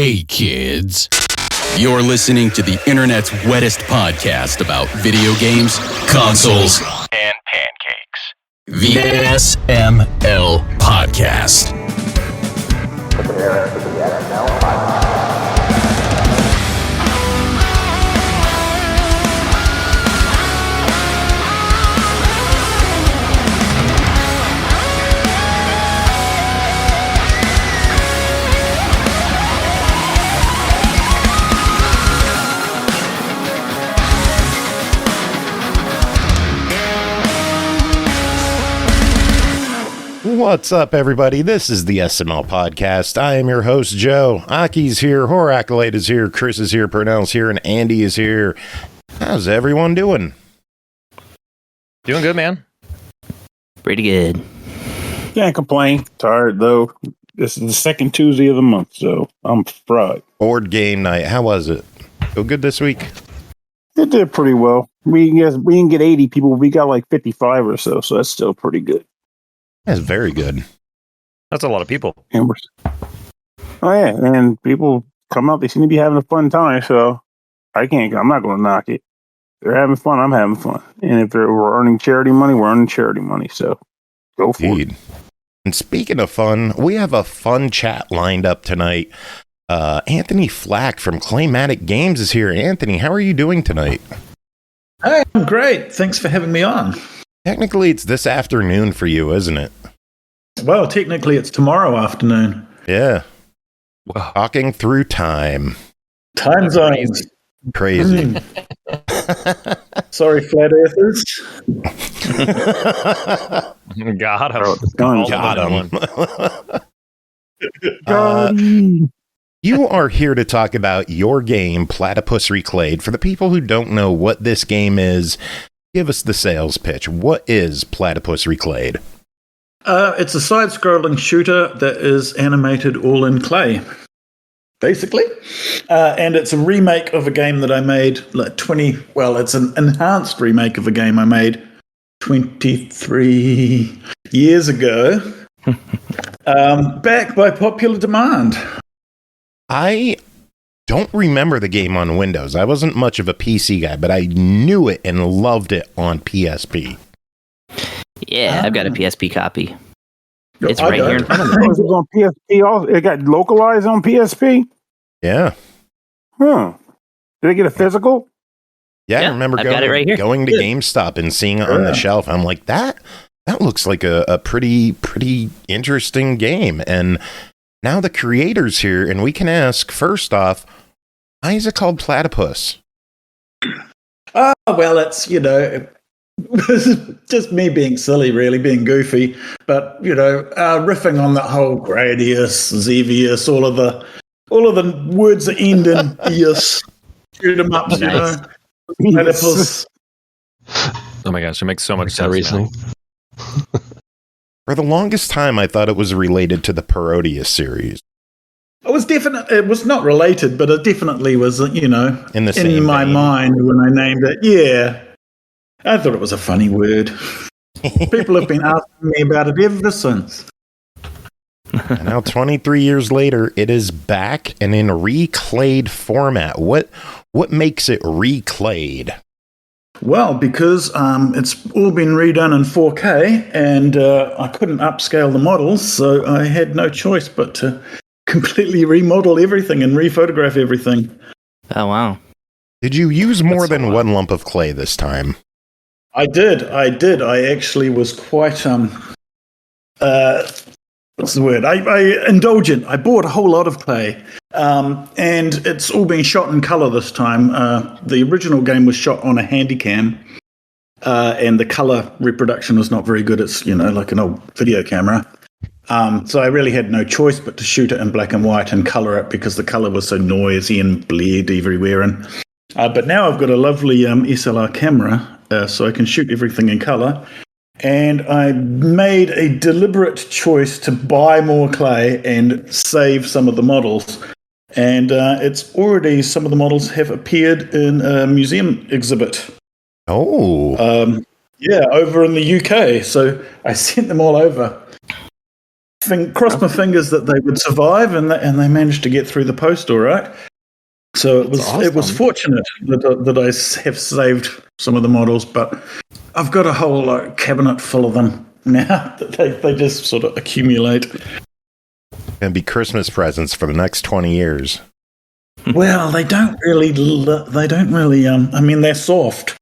Hey kids, you're listening to the internet's wettest podcast about video games, consoles, and pancakes. The SML Podcast. Prepare for the SML Podcast. What's up, everybody? This is the SML Podcast. I am your host, Joe. Aki's here, Horror Acolyte is here, Chris is here, Pernell's here, and Andy is here. How's everyone doing? Doing good, man. Pretty good. Can't complain. Tired, though. This is the second Tuesday of the month, so I'm fried. Board game night. How was it? Go good this week? It did pretty well. We didn't get 80 people. We got like 55 or so that's still pretty good. That's very good. That's a lot of people. And oh, yeah. And people come out. They seem to be having a fun time, so I'm not going to knock it. They're having fun. I'm having fun. And if we're earning charity money, we're earning charity money. So go for it. And speaking of fun, we have a fun chat lined up tonight. Anthony Flack from Claymatic Games is here. Anthony, how are you doing tonight? Hey, I'm great. Thanks for having me on. Technically, it's this afternoon for you, isn't it? Well, technically, it's tomorrow afternoon. Yeah. Wow. Talking through time. Time zones. Crazy. Sorry, flat earthers. Got him. You are here to talk about your game, Platypus Reclayed. For the people who don't know what this game is, give us the sales pitch. What is Platypus Reclayed? It's a side-scrolling shooter that is animated all in clay, basically. And it's a remake of a game that I made it's an enhanced remake of a game I made 23 years ago, back by popular demand. I don't remember the game on Windows. I wasn't much of a PC guy, but I knew it and loved it on PSP. Yeah, I've got a PSP copy. It's right here in front of me. It was on PSP also? It got localized on PSP? Yeah. Huh. Did they get a physical? Yeah, Yeah, I remember I've got it right here. going to GameStop and seeing it on the shelf. I'm like, that looks like a pretty interesting game. And now the creator's here, and we can ask, first off, why is it called Platypus? Well, it's, just me being silly, really, being goofy. But, riffing on that whole Gradius, Xevious, all of the words that end in eus. Shoot 'em up, Nice. Platypus. Oh my gosh, it makes so much sense now. For the longest time, I thought it was related to the Parodius series. It was not related, but it definitely was, in my vein. mind when I named it. Yeah. I thought it was a funny word. People have been asking me about it ever since. And now, 23 years later, it is back and in reclayed format. What makes it reclayed? Well, because it's all been redone in 4K, and I couldn't upscale the models, so I had no choice but to completely remodel everything and rephotograph everything. Oh, wow. Did you use more than one lump of clay this time? I did. I actually was quite what's the word? Indulgent. I bought a whole lot of clay, and it's all been shot in color this time. The original game was shot on a Handycam, and the color reproduction was not very good. It's like an old video camera. So I really had no choice but to shoot it in black and white and color it because the color was so noisy and blared everywhere. And but now I've got a lovely SLR camera, so I can shoot everything in color. And I made a deliberate choice to buy more clay and save some of the models. And it's already, some of the models have appeared in a museum exhibit. Oh. Yeah, over in the UK. So I sent them all over. crossed my fingers that they would survive, and they managed to get through the post all right. So it was fortunate that I have saved some of the models, but I've got a whole cabinet full of them now that they just sort of accumulate. And be Christmas presents for the next 20 years. Well, they don't really. I mean, they're soft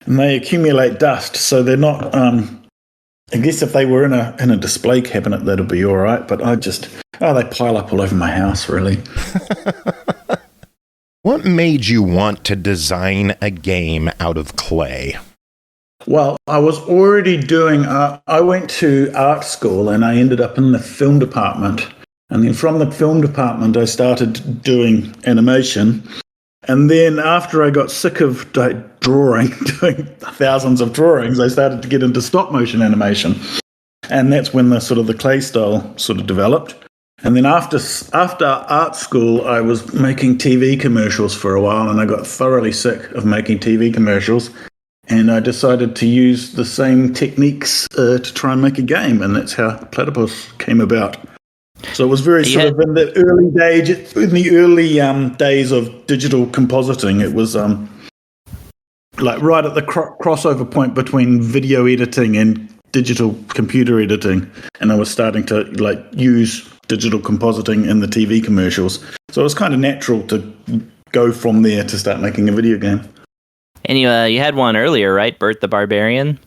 and they accumulate dust, so they're not. I guess if they were in a display cabinet, that'd be all right. But they pile up all over my house, really. What made you want to design a game out of clay? Well, I was already doing. I went to art school and I ended up in the film department. And then from the film department, I started doing animation. And then after I got sick of doing thousands of drawings, I started to get into stop motion animation. And that's when the clay style sort of developed. And then after art school, I was making TV commercials for a while, and I got thoroughly sick of making TV commercials. And I decided to use the same techniques to try and make a game. And that's how Platypus came about. So it was very sort of in the early days of digital compositing. It was right at the crossover point between video editing and digital computer editing, and I was starting to use digital compositing in the TV commercials. So it was kind of natural to go from there to start making a video game. And you had one earlier, right? Bert the Barbarian.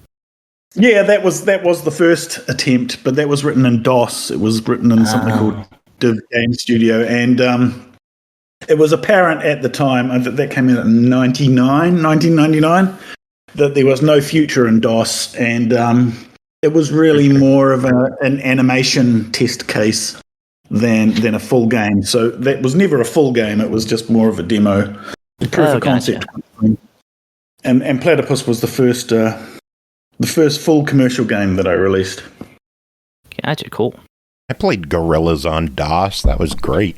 Yeah, that was the first attempt, but that was written in DOS. It was written in something called Div Game Studio, and it was apparent at the time, that came in in 1999, that there was no future in DOS, and it was really more of an animation test case than a full game. So that was never a full game. It was just more of a demo, proof of concept. And Platypus was the first full commercial game that I released. Gotcha, cool. I played Gorillas on DOS. That was great.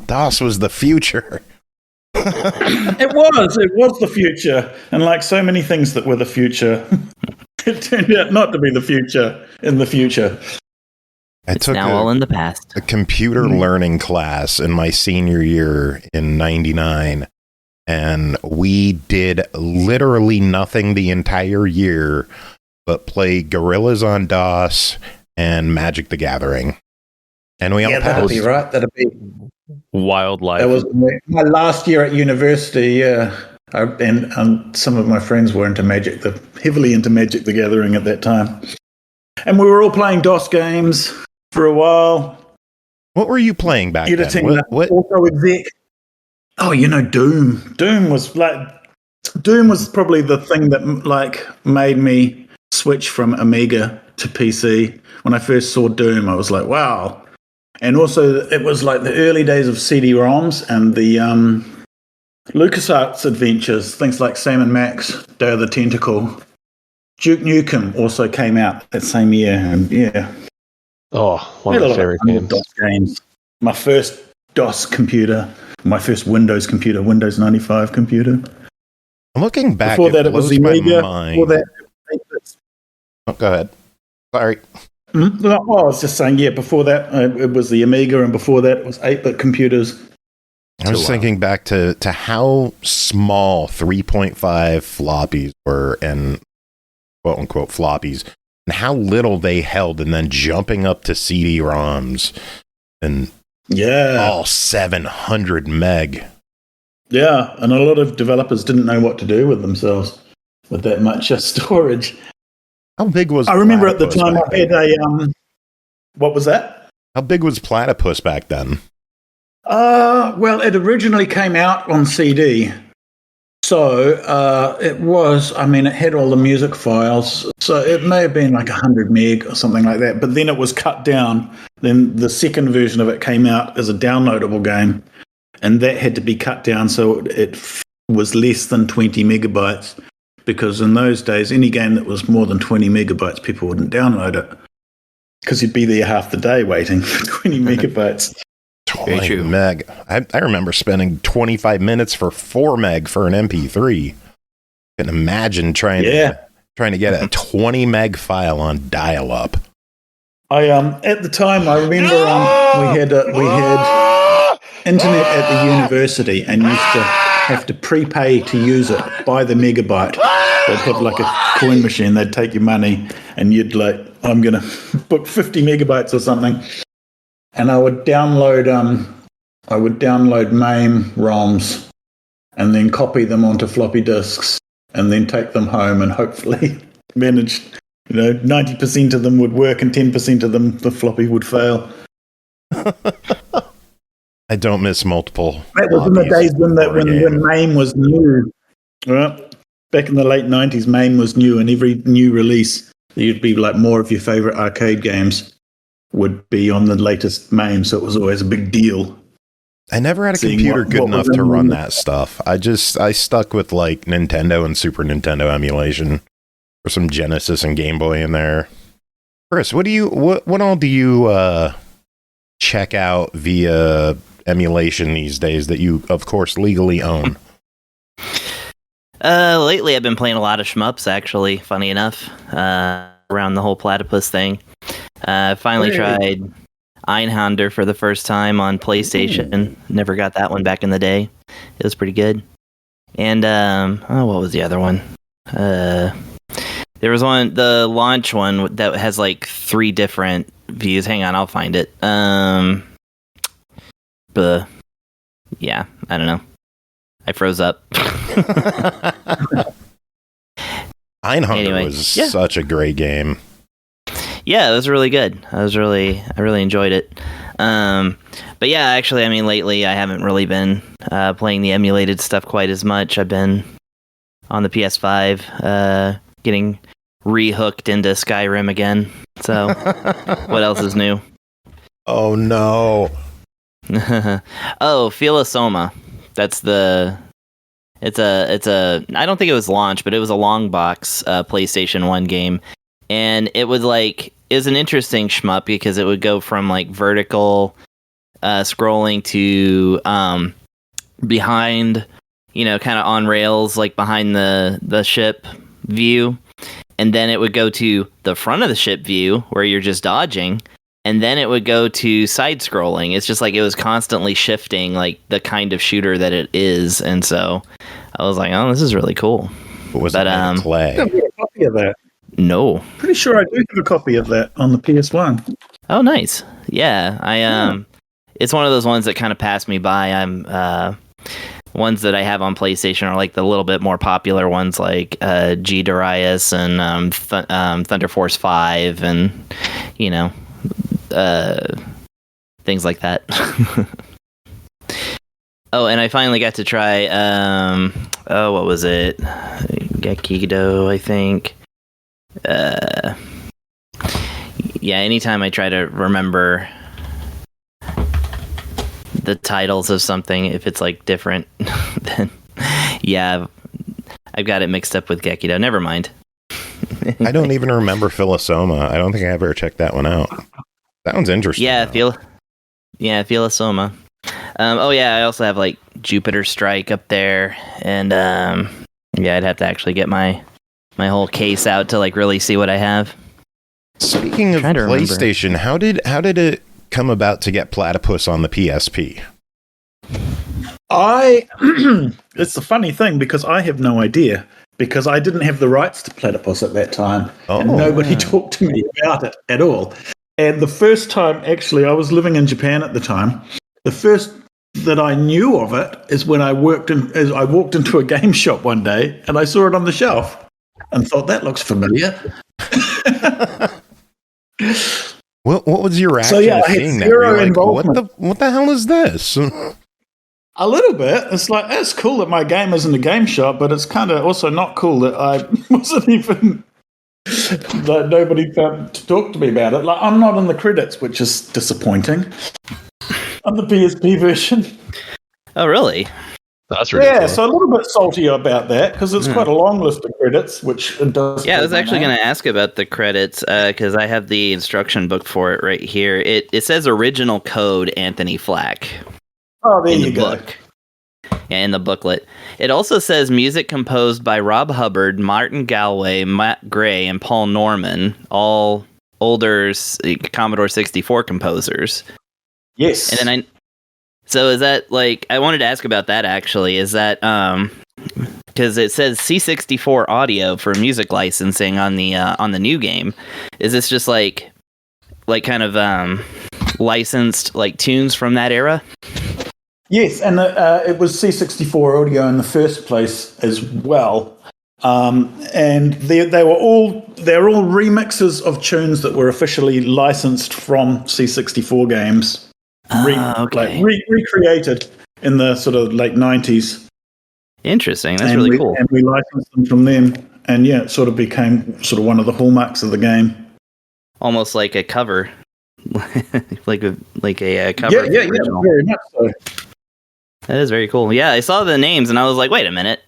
DOS was the future. It was the future. And like so many things that were the future, it turned out not to be the future in the future. It's now all in the past. A computer learning class in my senior year in 99. And we did literally nothing the entire year but play Gorillas on DOS and Magic the Gathering. And we all passed. That'd be right. That'd be Wildlife. That was my last year at university, yeah. And some of my friends were heavily into Magic the Gathering at that time. And we were all playing DOS games for a while. What were you playing back editing then? What? Auto exec. Oh, Doom. Doom was probably the thing that made me switch from Amiga to PC. When I first saw Doom, I was like, wow. And also, it was like the early days of CD-ROMs and the LucasArts adventures, things like Sam & Max, Day of the Tentacle. Duke Nukem also came out that same year, and yeah. Oh, one of my favorite games. DOS games. My first DOS computer, my first Windows computer, Windows 95 computer. Looking back, before that, it was the Amiga. Before that, oh, go ahead. Sorry. No, I was just saying, before that, it was the Amiga, and before that, it was 8-bit computers. I was thinking back to how small 3.5 floppies were, and quote-unquote floppies, and how little they held, and then jumping up to CD-ROMs, and all 700 meg. Yeah, and a lot of developers didn't know what to do with themselves with that much storage. How big was I remember at the time I had a what was that? How big was Platypus back then? Well, it originally came out on CD. So it was, it had all the music files. So it may have been like 100 meg or something like that. But then it was cut down. Then the second version of it came out as a downloadable game. And that had to be cut down so it was less than 20 megabytes. Because in those days, any game that was more than 20 megabytes, people wouldn't download it. Because you'd be there half the day waiting for 20 megabytes. 20 meg. I remember spending 25 minutes for 4 meg for an MP3. Can imagine trying to get a 20 meg file on dial-up. At the time, I remember we had internet at the university and used to have to prepay to use it by the megabyte. They'd have like a coin machine. They'd take your money, and you'd like, I'm gonna book 50 megabytes or something, and I would download MAME ROMs, and then copy them onto floppy disks, and then take them home, and hopefully manage. 90% of them would work, and 10% of them the floppy would fail. I don't miss multiple. That was in the days when MAME was new. Right? Back in the late 90s, MAME was new, and every new release, you'd be like more of your favorite arcade games would be on the latest MAME, so it was always a big deal. I never had a computer good enough to run that stuff. I stuck with like Nintendo and Super Nintendo emulation, or some Genesis and Game Boy in there. Chris, what all do you check out via emulation these days that you, of course, legally own? Lately I've been playing a lot of shmups, actually, funny enough, around the whole platypus thing. Finally tried Einhander for the first time on PlayStation. Never got that one back in the day. It was pretty good. And, what was the other one? There was the launch one that has like 3 different views. Hang on, I'll find it. But yeah, I don't know. I froze up. Einhander was such a great game. Yeah, it was really good. I really enjoyed it. But yeah, actually, I mean, lately I haven't really been playing the emulated stuff quite as much. I've been on the PS5, getting rehooked into Skyrim again. So, what else is new? Oh no! Oh, Philosoma. That's it's a. I don't think it was launched, but it was a long box PlayStation 1 game. And it was an interesting shmup because it would go from like vertical scrolling to behind, kind of on rails, like behind the ship view. And then it would go to the front of the ship view where you're just dodging. And then it would go to side scrolling. It's just like it was constantly shifting like the kind of shooter that it is. And so I was like, oh, this is really cool. Was it Clay? I have a copy of that. No. Pretty sure I do have a copy of that on the PS1. Oh, nice. Yeah, it's one of those ones that kind of passed me by. Ones that I have on PlayStation are like the little bit more popular ones, like G Darius and Thunder Force 5, and things like that. Oh, and I finally got to try. What was it? Gekido, I think. Yeah, anytime I try to remember the titles of something, if it's like different, then yeah, I've got it mixed up with Gekido. Never mind. I don't even remember Philosoma. I don't think I ever checked that one out. Sounds interesting. Yeah, Philosoma. I also have like Jupiter Strike up there, and I'd have to actually get my whole case out to like really see what I have. Speaking of PlayStation, how did it come about to get Platypus on the PSP? It's a funny thing because I have no idea, because I didn't have the rights to Platypus at that time, and nobody talked to me about it at all. And the first time, actually, I was living in Japan at the time. The first that I knew of it is when I walked into a game shop one day and I saw it on the shelf and thought, that looks familiar. What was your reaction to seeing that? You're like, what the hell is this? A little bit. It's like, it's cool that my game is in the game shop, but it's kind of also not cool that I wasn't even, that nobody found to talk to me about it. Like, I'm not in the credits, which is disappointing. On the PSP version. Oh, really? That's ridiculous. Yeah, so a little bit salty about that, because it's quite a long list of credits, which it does. Yeah, I was actually going to ask about the credits, because I have the instruction book for it right here. It says original code Anthony Flack. Oh, there you go. Yeah, in the booklet. It also says music composed by Rob Hubbard, Martin Galway, Matt Gray, and Paul Norman, all older Commodore 64 composers. Yes. And then so is that like, I wanted to ask about that actually. Is that because it says C64 audio for music licensing on the new game? Is this just like kind of licensed like tunes from that era? Yes, and it was C64 audio in the first place as well. And they're all remixes of tunes that were officially licensed from C64 games, recreated in the sort of late 90s. Interesting. That's really cool. And we licensed them from them, and yeah, it sort of became sort of one of the hallmarks of the game. Almost like a cover, like a cover. Yeah, very much so. That is very cool. Yeah, I saw the names and I was like, wait a minute.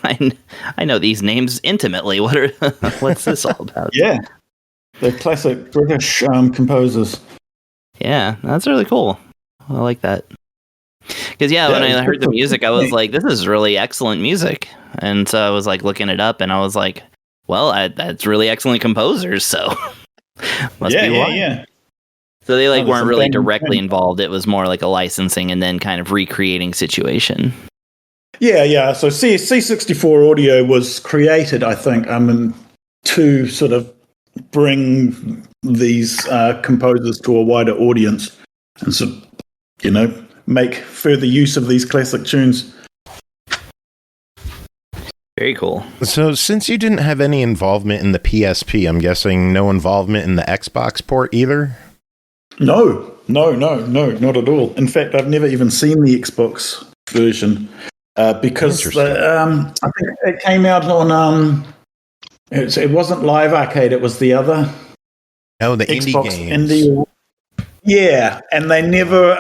I know these names intimately. What's this all about? Yeah. They're classic British composers. Yeah, that's really cool. I like that. Because, when I heard the music, I was like, this is really excellent music. And so I was like looking it up and I was like, well, that's really excellent composers. So must be why. Yeah. So they weren't really directly involved. It was more like a licensing and then kind of recreating situation. Yeah. So C64 audio was created, I think, to sort of bring these composers to a wider audience and sort of, make further use of these classic tunes. Very cool. So since you didn't have any involvement in the PSP, I'm guessing no involvement in the Xbox port either? No, not at all. In fact, I've never even seen the Xbox version because I think it came out on. It wasn't Live Arcade; it was the other. Oh, the Xbox indie games. Yeah, and they never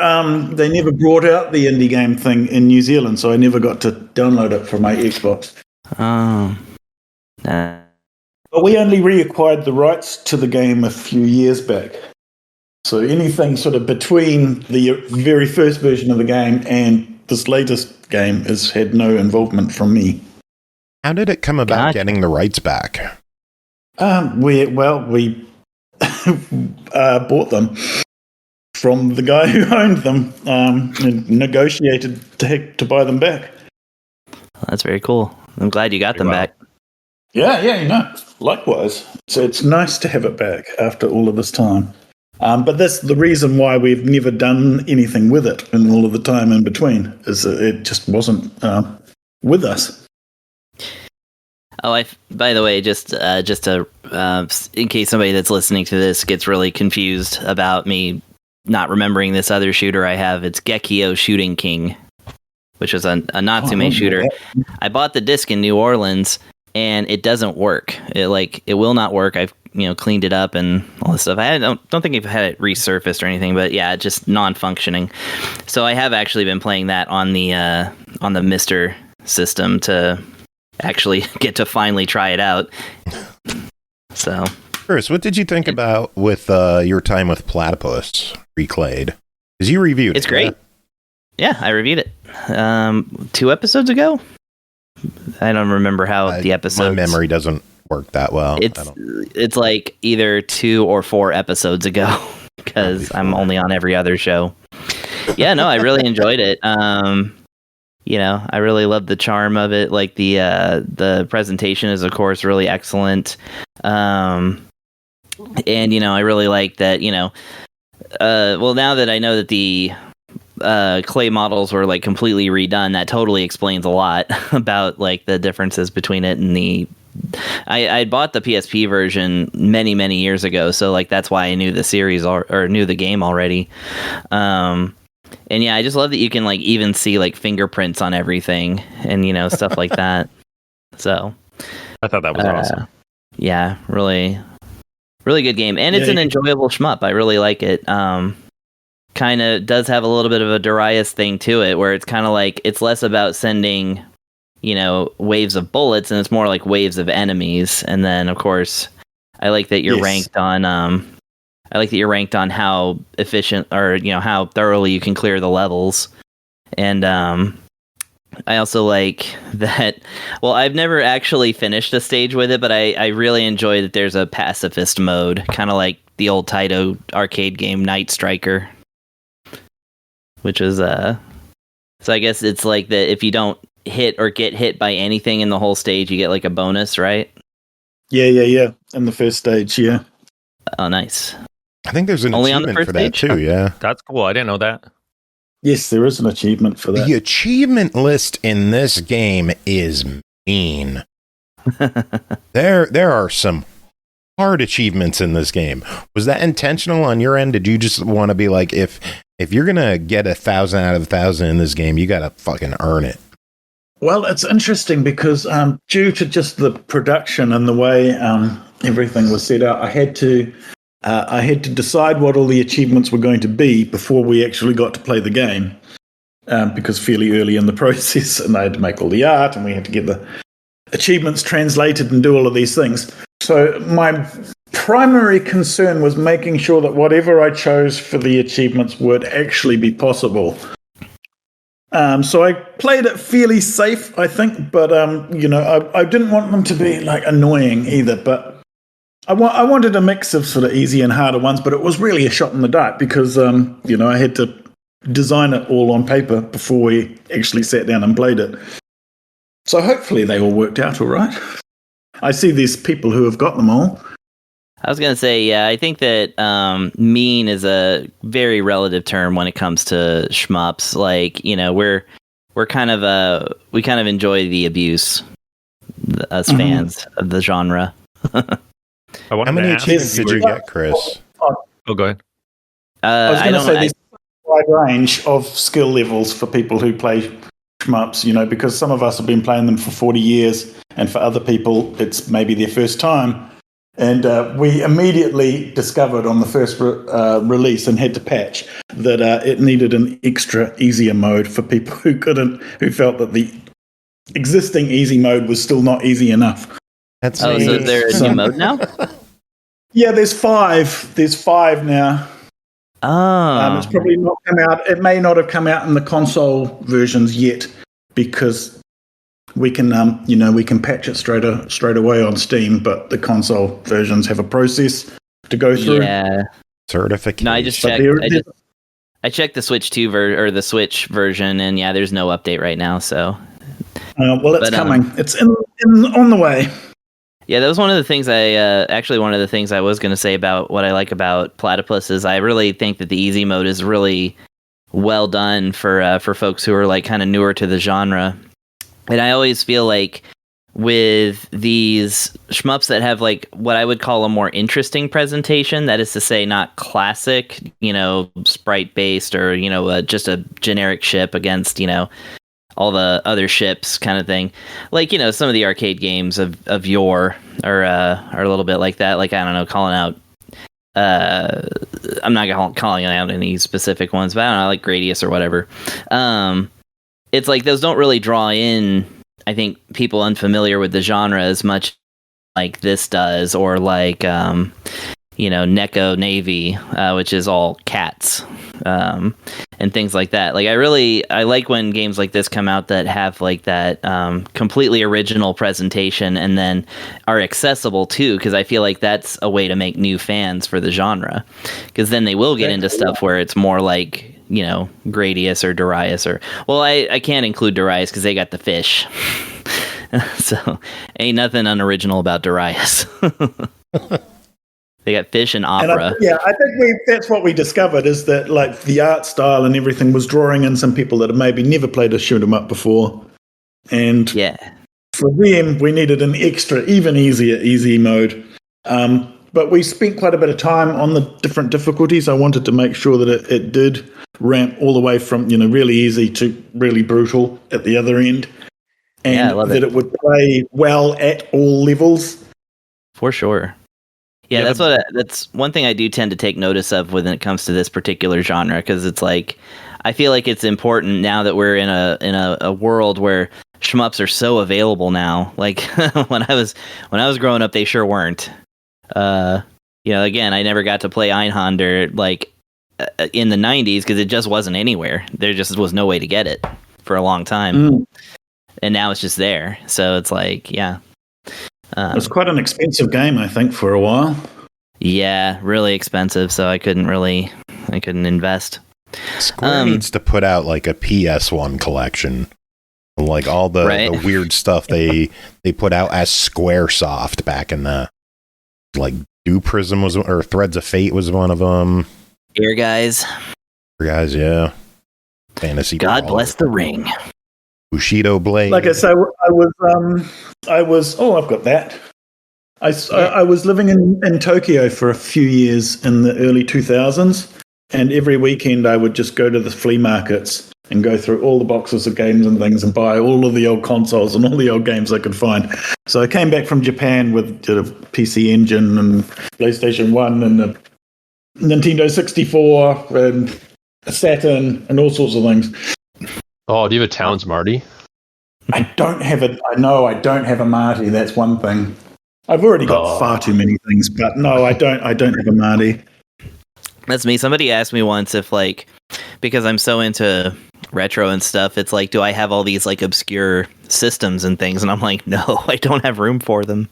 brought out the indie game thing in New Zealand, so I never got to download it for my Xbox. Oh. But we only reacquired the rights to the game a few years back. So anything sort of between the very first version of the game and this latest game has had no involvement from me. How did it come about getting the rights back? We bought them from the guy who owned them and negotiated to buy them back. Well, that's very cool. I'm glad you got them back. Yeah, likewise. So it's nice to have it back after all of this time. But that's the reason why we've never done anything with it in all of the time in between, is that it just wasn't with us. Oh, by the way, just to in case somebody that's listening to this gets really confused about me not remembering this other shooter I have, it's Gekio Shooting King, which is a Natsume shooter. I bought the disc in New Orleans, and it doesn't work. It will not work. I've cleaned it up and all this stuff. I don't think I've had it resurfaced or anything, but yeah, just non-functioning. So I have actually been playing that on the Mister system to actually get to finally try it out. So, Chris, what did you think about with your time with Platypus Reclayed? Because you reviewed it. It's great. Yeah, I reviewed it 2 episodes ago. I don't remember how the episodes. My memory doesn't work that well. It's like either 2 or 4 episodes ago because I'm only on every other show. Yeah, no, I really enjoyed it. I really loved the charm of it. Like the presentation is, of course, really excellent. And I really like that. Well, now that I know that the clay models were like completely redone, that totally explains a lot about like the differences between it and the. I bought the PSP version many years ago, so like that's why I knew the series or knew the game already. And yeah, I just love that you can like even see like fingerprints on everything and stuff like that. So I thought that was awesome. Yeah, really good game, and it's an enjoyable shmup. I really like it. Kind of does have a little bit of a Darius thing to it, where it's kind of like it's less about sending waves of bullets, and it's more like waves of enemies. And then, of course, I like that you're ranked on. I like that you're ranked on how efficient or how thoroughly you can clear the levels. And I also like that. Well, I've never actually finished a stage with it, but I really enjoy that there's a pacifist mode, kind of like the old Taito arcade game Night Striker, which is so I guess it's like that if you don't hit or get hit by anything in the whole stage, you get like a bonus, right? Yeah. In the first stage, yeah. Oh, nice. I think there's an Only on the achievement first for that stage? too. Yeah, That's cool. I didn't know that. Yes, there is an achievement for that. the achievement list in this game is mean. There are some hard achievements in this game. Was that intentional on your end? Did you just want to be like, if you're gonna get 1,000 out of 1,000 in this game, you gotta fucking earn it? Well, it's interesting because due to just the production and the way everything was set out, I had to decide what all the achievements were going to be before we actually got to play the game, because fairly early in the process, and I had to make all the art, and we had to get the achievements translated and do all of these things. So my primary concern was making sure that whatever I chose for the achievements would actually be possible. So I played it fairly safe, I think, but I didn't want them to be like annoying either. But I wanted a mix of sort of easy and harder ones, but it was really a shot in the dark because I had to design it all on paper before we actually sat down and played it. So hopefully they all worked out all right. I see there's people who have got them all. I was gonna say, yeah, I think that mean is a very relative term when it comes to shmups. Like, we're kind of we kind of enjoy the abuse, us fans of the genre. How many achievements did you get, Chris? Oh, go ahead. I was going to say there's a wide range of skill levels for people who play shmups, because some of us have been playing them for 40 years, and for other people, it's maybe their first time. And we immediately discovered on the first release and had to patch that it needed an extra easier mode for people who felt that the existing easy mode was still not easy enough. That's so is there a new mode now? Yeah, there's 5. There's 5 now. Oh. It's probably not come out. It may not have come out in the console versions yet because we can patch it straight away on Steam, but the console versions have a process to go through. Yeah. Certification. No, I just checked. I checked the Switch 2 or the Switch version, and yeah, there's no update right now. So, it's coming. It's on the way. Yeah, that was one of the things one of the things I was going to say about what I like about Platypus is I really think that the easy mode is really well done for folks who are like kind of newer to the genre. And I always feel like with these shmups that have like what I would call a more interesting presentation, that is to say not classic, sprite based or, just a generic ship against, all the other ships kind of thing. Like, some of the arcade games of yore are a little bit like that. Like, I don't know, calling out, I'm not calling out any specific ones, but I don't know, like Gradius or whatever. It's like those don't really draw in, I think, people unfamiliar with the genre as much like this does, or like, Neko Navy, which is all cats, and things like that. Like, I like when games like this come out that have like that completely original presentation and then are accessible too, because I feel like that's a way to make new fans for the genre, because then they will get into stuff where it's more like, Gradius or Darius I can't include Darius because they got the fish. So ain't nothing unoriginal about Darius. They got fish and opera. I think that's what we discovered, is that like the art style and everything was drawing in some people that have maybe never played a shoot 'em up before. And for them, we needed an extra, even easier easy mode. But we spent quite a bit of time on the different difficulties. I wanted to make sure that it did ramp all the way from, really easy to really brutal at the other end. And that it would play well at all levels. For sure. Yeah, that's one thing I do tend to take notice of when it comes to this particular genre, because it's like, I feel like it's important now that we're in a world where shmups are so available now. Like when I was growing up, they sure weren't. Again, I never got to play Einhander like in the 90s because it just wasn't anywhere. There just was no way to get it for a long time. And now it's just there. So it's like, yeah. It was quite an expensive game, I think, for a while. Yeah, really expensive, so I couldn't invest. Square needs to put out like a PS1 collection. Like all the weird stuff they put out as Squaresoft back in the like Do Prism was, or Threads of Fate was one of them. Here, guys, yeah. Fantasy. God Brawler. bless the ring. Bushido Blade. Like I say, I was. Oh, I've got that. I was living in Tokyo for a few years in the early 2000s, and every weekend I would just go to the flea markets and go through all the boxes of games and things and buy all of the old consoles and all the old games I could find. So I came back from Japan with a PC Engine and PlayStation 1 and a Nintendo 64 and a Saturn and all sorts of things. Oh, do you have a Towns Marty? I don't have a Marty. That's one thing. I've already got far too many things, but no, I don't have a Marty. That's me. Somebody asked me once if, like, because I'm so into retro and stuff, it's like, do I have all these like obscure systems and things? And I'm like, no, I don't have room for them.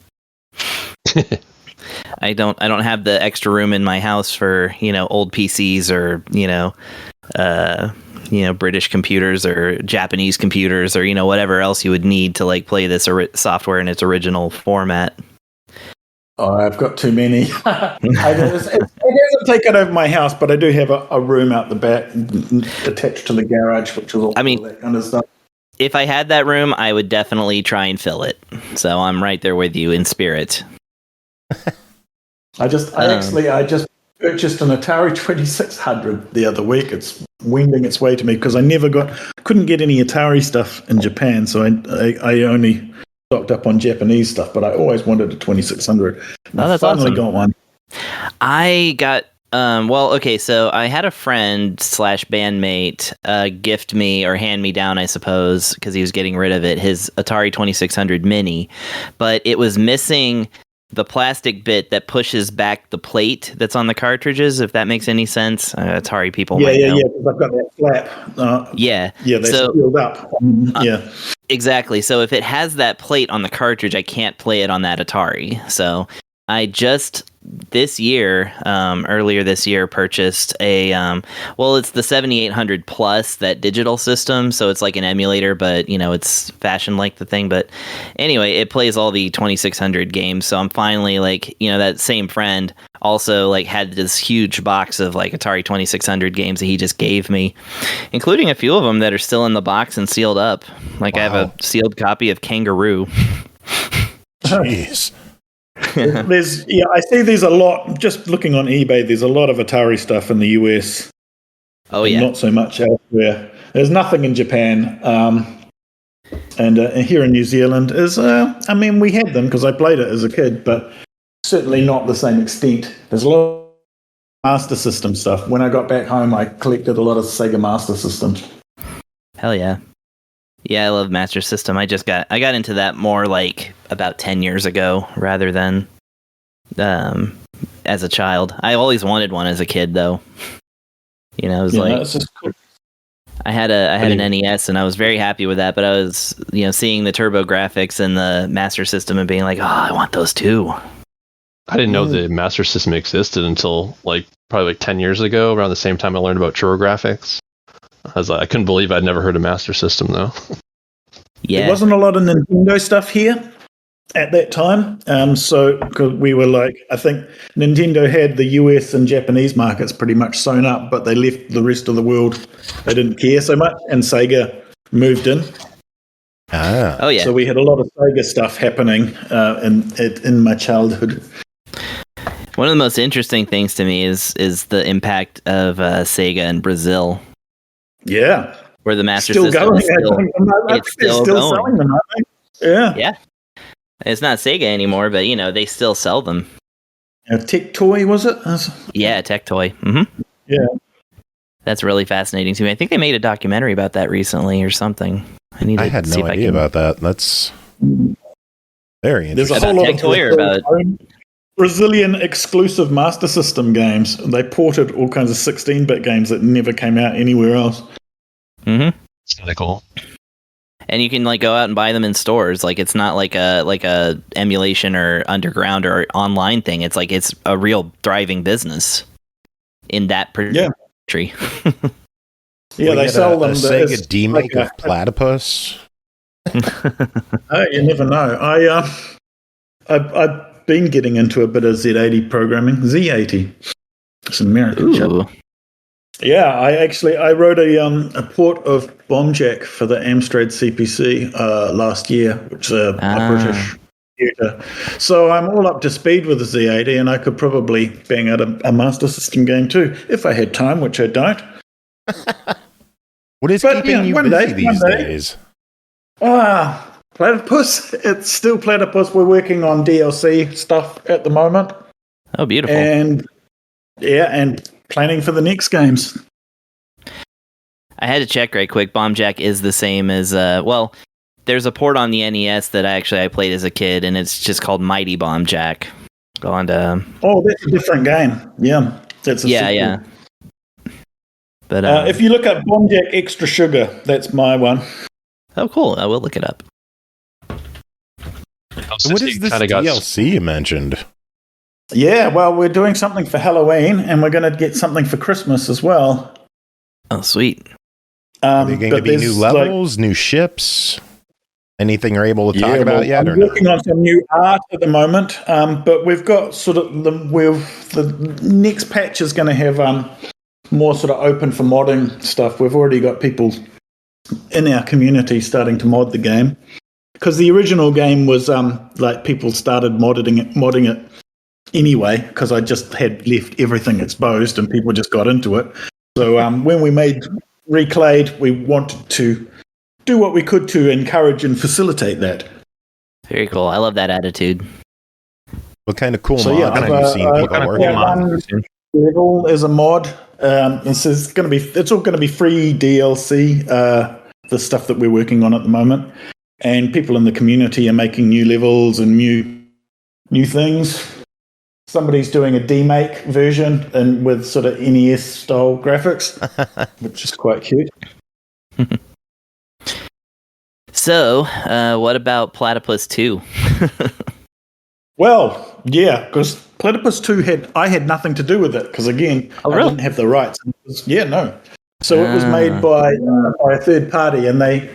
I don't have the extra room in my house for, old PCs or, British computers or Japanese computers or, whatever else you would need to like play this software in its original format. Oh, I've got too many. It hasn't taken over my house, but I do have a room out the back attached to the garage, which is all that kind of stuff. If I had that room, I would definitely try and fill it. So I'm right there with you in spirit. I just purchased an Atari 2600 the other week. It's wending its way to me because I couldn't get any Atari stuff in Japan, so I only stocked up on Japanese stuff, but I always wanted a 2600. That's finally awesome. got one. I got so I had a friend / bandmate gift me or hand me down, I suppose, because he was getting rid of it, his Atari 2600 Mini, but it was missing the plastic bit that pushes back the plate that's on the cartridges, if that makes any sense. Atari people might know. Yeah, because I've got that flap. Yeah, they're sealed up. Exactly. So if it has that plate on the cartridge, I can't play it on that Atari. So I just earlier this year, purchased a it's the 7800 Plus, that digital system. So it's like an emulator, but it's fashioned like the thing. But anyway, it plays all the 2600 games. So I'm finally like, that same friend also like had this huge box of like Atari 2600 games that he just gave me, including a few of them that are still in the box and sealed up. Like, wow. I have a sealed copy of Kangaroo. Jeez. I see there's a lot, just looking on eBay, there's a lot of Atari stuff in the US. Oh, yeah. Not so much elsewhere. There's nothing in Japan. And here in New Zealand is, we had them because I played it as a kid, but certainly not the same extent. There's a lot of Master System stuff. When I got back home, I collected a lot of Sega Master Systems. Hell yeah. Yeah, I love Master System. I got into that more like about 10 years ago rather than as a child. I always wanted one as a kid, though. It was that's just cool. I had an NES and I was very happy with that, but I was seeing the Turbo graphics and the Master System and being like, oh, I want those too. I didn't know the Master System existed until probably 10 years ago, around the same time I learned about Turbo graphics. I couldn't believe I'd never heard of Master System, though. Yeah. There wasn't a lot of Nintendo stuff here at that time. So, because we were I think Nintendo had the US and Japanese markets pretty much sewn up, but they left the rest of the world. They didn't care so much, and Sega moved in. Ah. Oh, yeah. So we had a lot of Sega stuff happening in my childhood. One of the most interesting things to me is the impact of Sega in Brazil. Yeah. Where the Master still System going. is still going. Selling them, aren't they? Yeah. Yeah. It's not Sega anymore, but, they still sell them. Tech Toy, was it? Yeah, Tech Toy. Mm-hmm. Yeah. That's really fascinating to me. I think they made a documentary about that recently or something. I had no idea about that. That's very interesting. There's a whole lot of Toy or about Brazilian exclusive Master System games. They ported all kinds of 16-bit games that never came out anywhere else. Mm-hmm. It's kind of cool. And you can like go out and buy them in stores. Like it's not like a emulation or underground or online thing. It's like it's a real thriving business in that country. Yeah, they sell them. A Sega D-make of Platypus. You never know. I've been getting into a bit of Z80 programming. Z80. It's an American chip. Yeah, I wrote a port of Bombjack for the Amstrad CPC last year, which is a British computer. So I'm all up to speed with the Z80, and I could probably bang out a Master System game too, if I had time, which I don't. What is keeping you busy these days? Platypus. It's still Platypus. We're working on DLC stuff at the moment. Oh, beautiful. And planning for the next games. I had to check right quick. Bombjack is the same as there's a port on the NES that I played as a kid, and it's just called Mighty Bombjack. Go to. Oh, that's a different game. Yeah, that's a sequel. Yeah. But if you look up Bombjack Extra Sugar, that's my one. Oh, cool! I will look it up. What is this DLC you mentioned? Yeah, well, we're doing something for Halloween, and we're going to get something for Christmas as well. Oh, sweet. Are there going to be new levels, new ships? Anything you're able to talk about yet? I'm working on some new art at the moment, but we've got sort of the next patch is going to have more sort of open for modding stuff. We've already got people in our community starting to mod the game, because the original game was like people started modding it anyway, because I just had left everything exposed and people just got into it. So when we made Reclayed, we wanted to do what we could to encourage and facilitate that. Very cool. I love that attitude. What kind of cool mods have you seen people working on? Level is a mod. It's all going to be free DLC. The stuff that we're working on at the moment, and people in the community are making new levels and new things. Somebody's doing a D-make version and with sort of NES style graphics, which is quite cute. So, what about Platypus 2? Well, yeah, because Platypus 2 I had nothing to do with it, because again, I didn't have the rights. So it was made by a third party, and they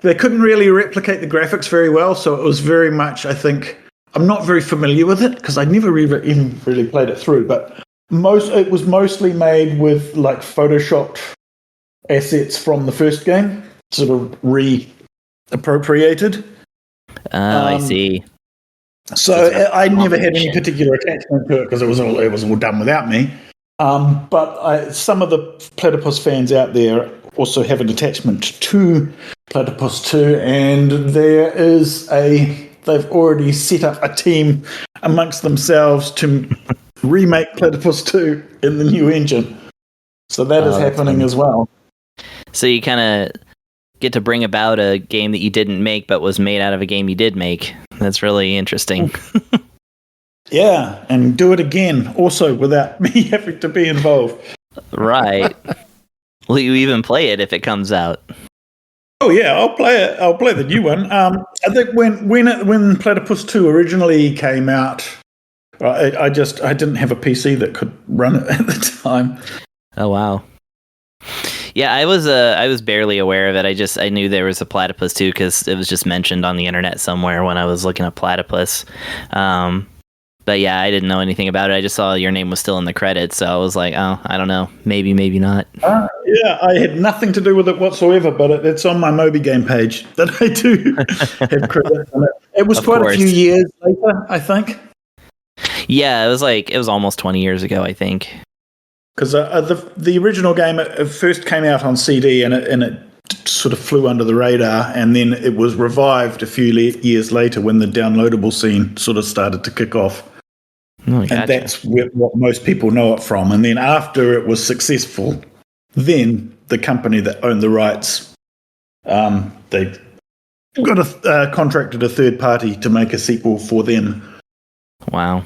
couldn't really replicate the graphics very well. So it was very much, I think, I'm not very familiar with it because I never even really played it through. But it was mostly made with like photoshopped assets from the first game, sort of reappropriated. I see. So I never had any particular attachment to it because it was all done without me. But some of the Platypus fans out there also have an attachment to Platypus 2, and they've already set up a team amongst themselves to remake Platypus 2 in the new engine. So that is happening as well. So you kind of get to bring about a game that you didn't make but was made out of a game you did make. That's really interesting. Yeah, and do it again, also without me having to be involved. Right. Will you even play it if it comes out? Oh yeah, I'll play it. I'll play the new one. I think when Platypus 2 originally came out, I didn't have a PC that could run it at the time. Oh wow. Yeah, I was barely aware of it. I knew there was a Platypus 2 because it was just mentioned on the internet somewhere when I was looking up Platypus. But yeah, I didn't know anything about it. I just saw your name was still in the credits, so I was like, oh, I don't know, maybe not. Yeah, I had nothing to do with it whatsoever, but it's on my Moby Game page that I do have credits on it. It was quite a few years later, I think. Yeah, it was almost 20 years ago, I think. Because the original game it first came out on CD and it sort of flew under the radar, and then it was revived a few years later when the downloadable scene sort of started to kick off. Oh, gotcha. And that's what most people know it from. And then after it was successful, then the company that owned the rights, they contracted a third party to make a sequel for them. Wow.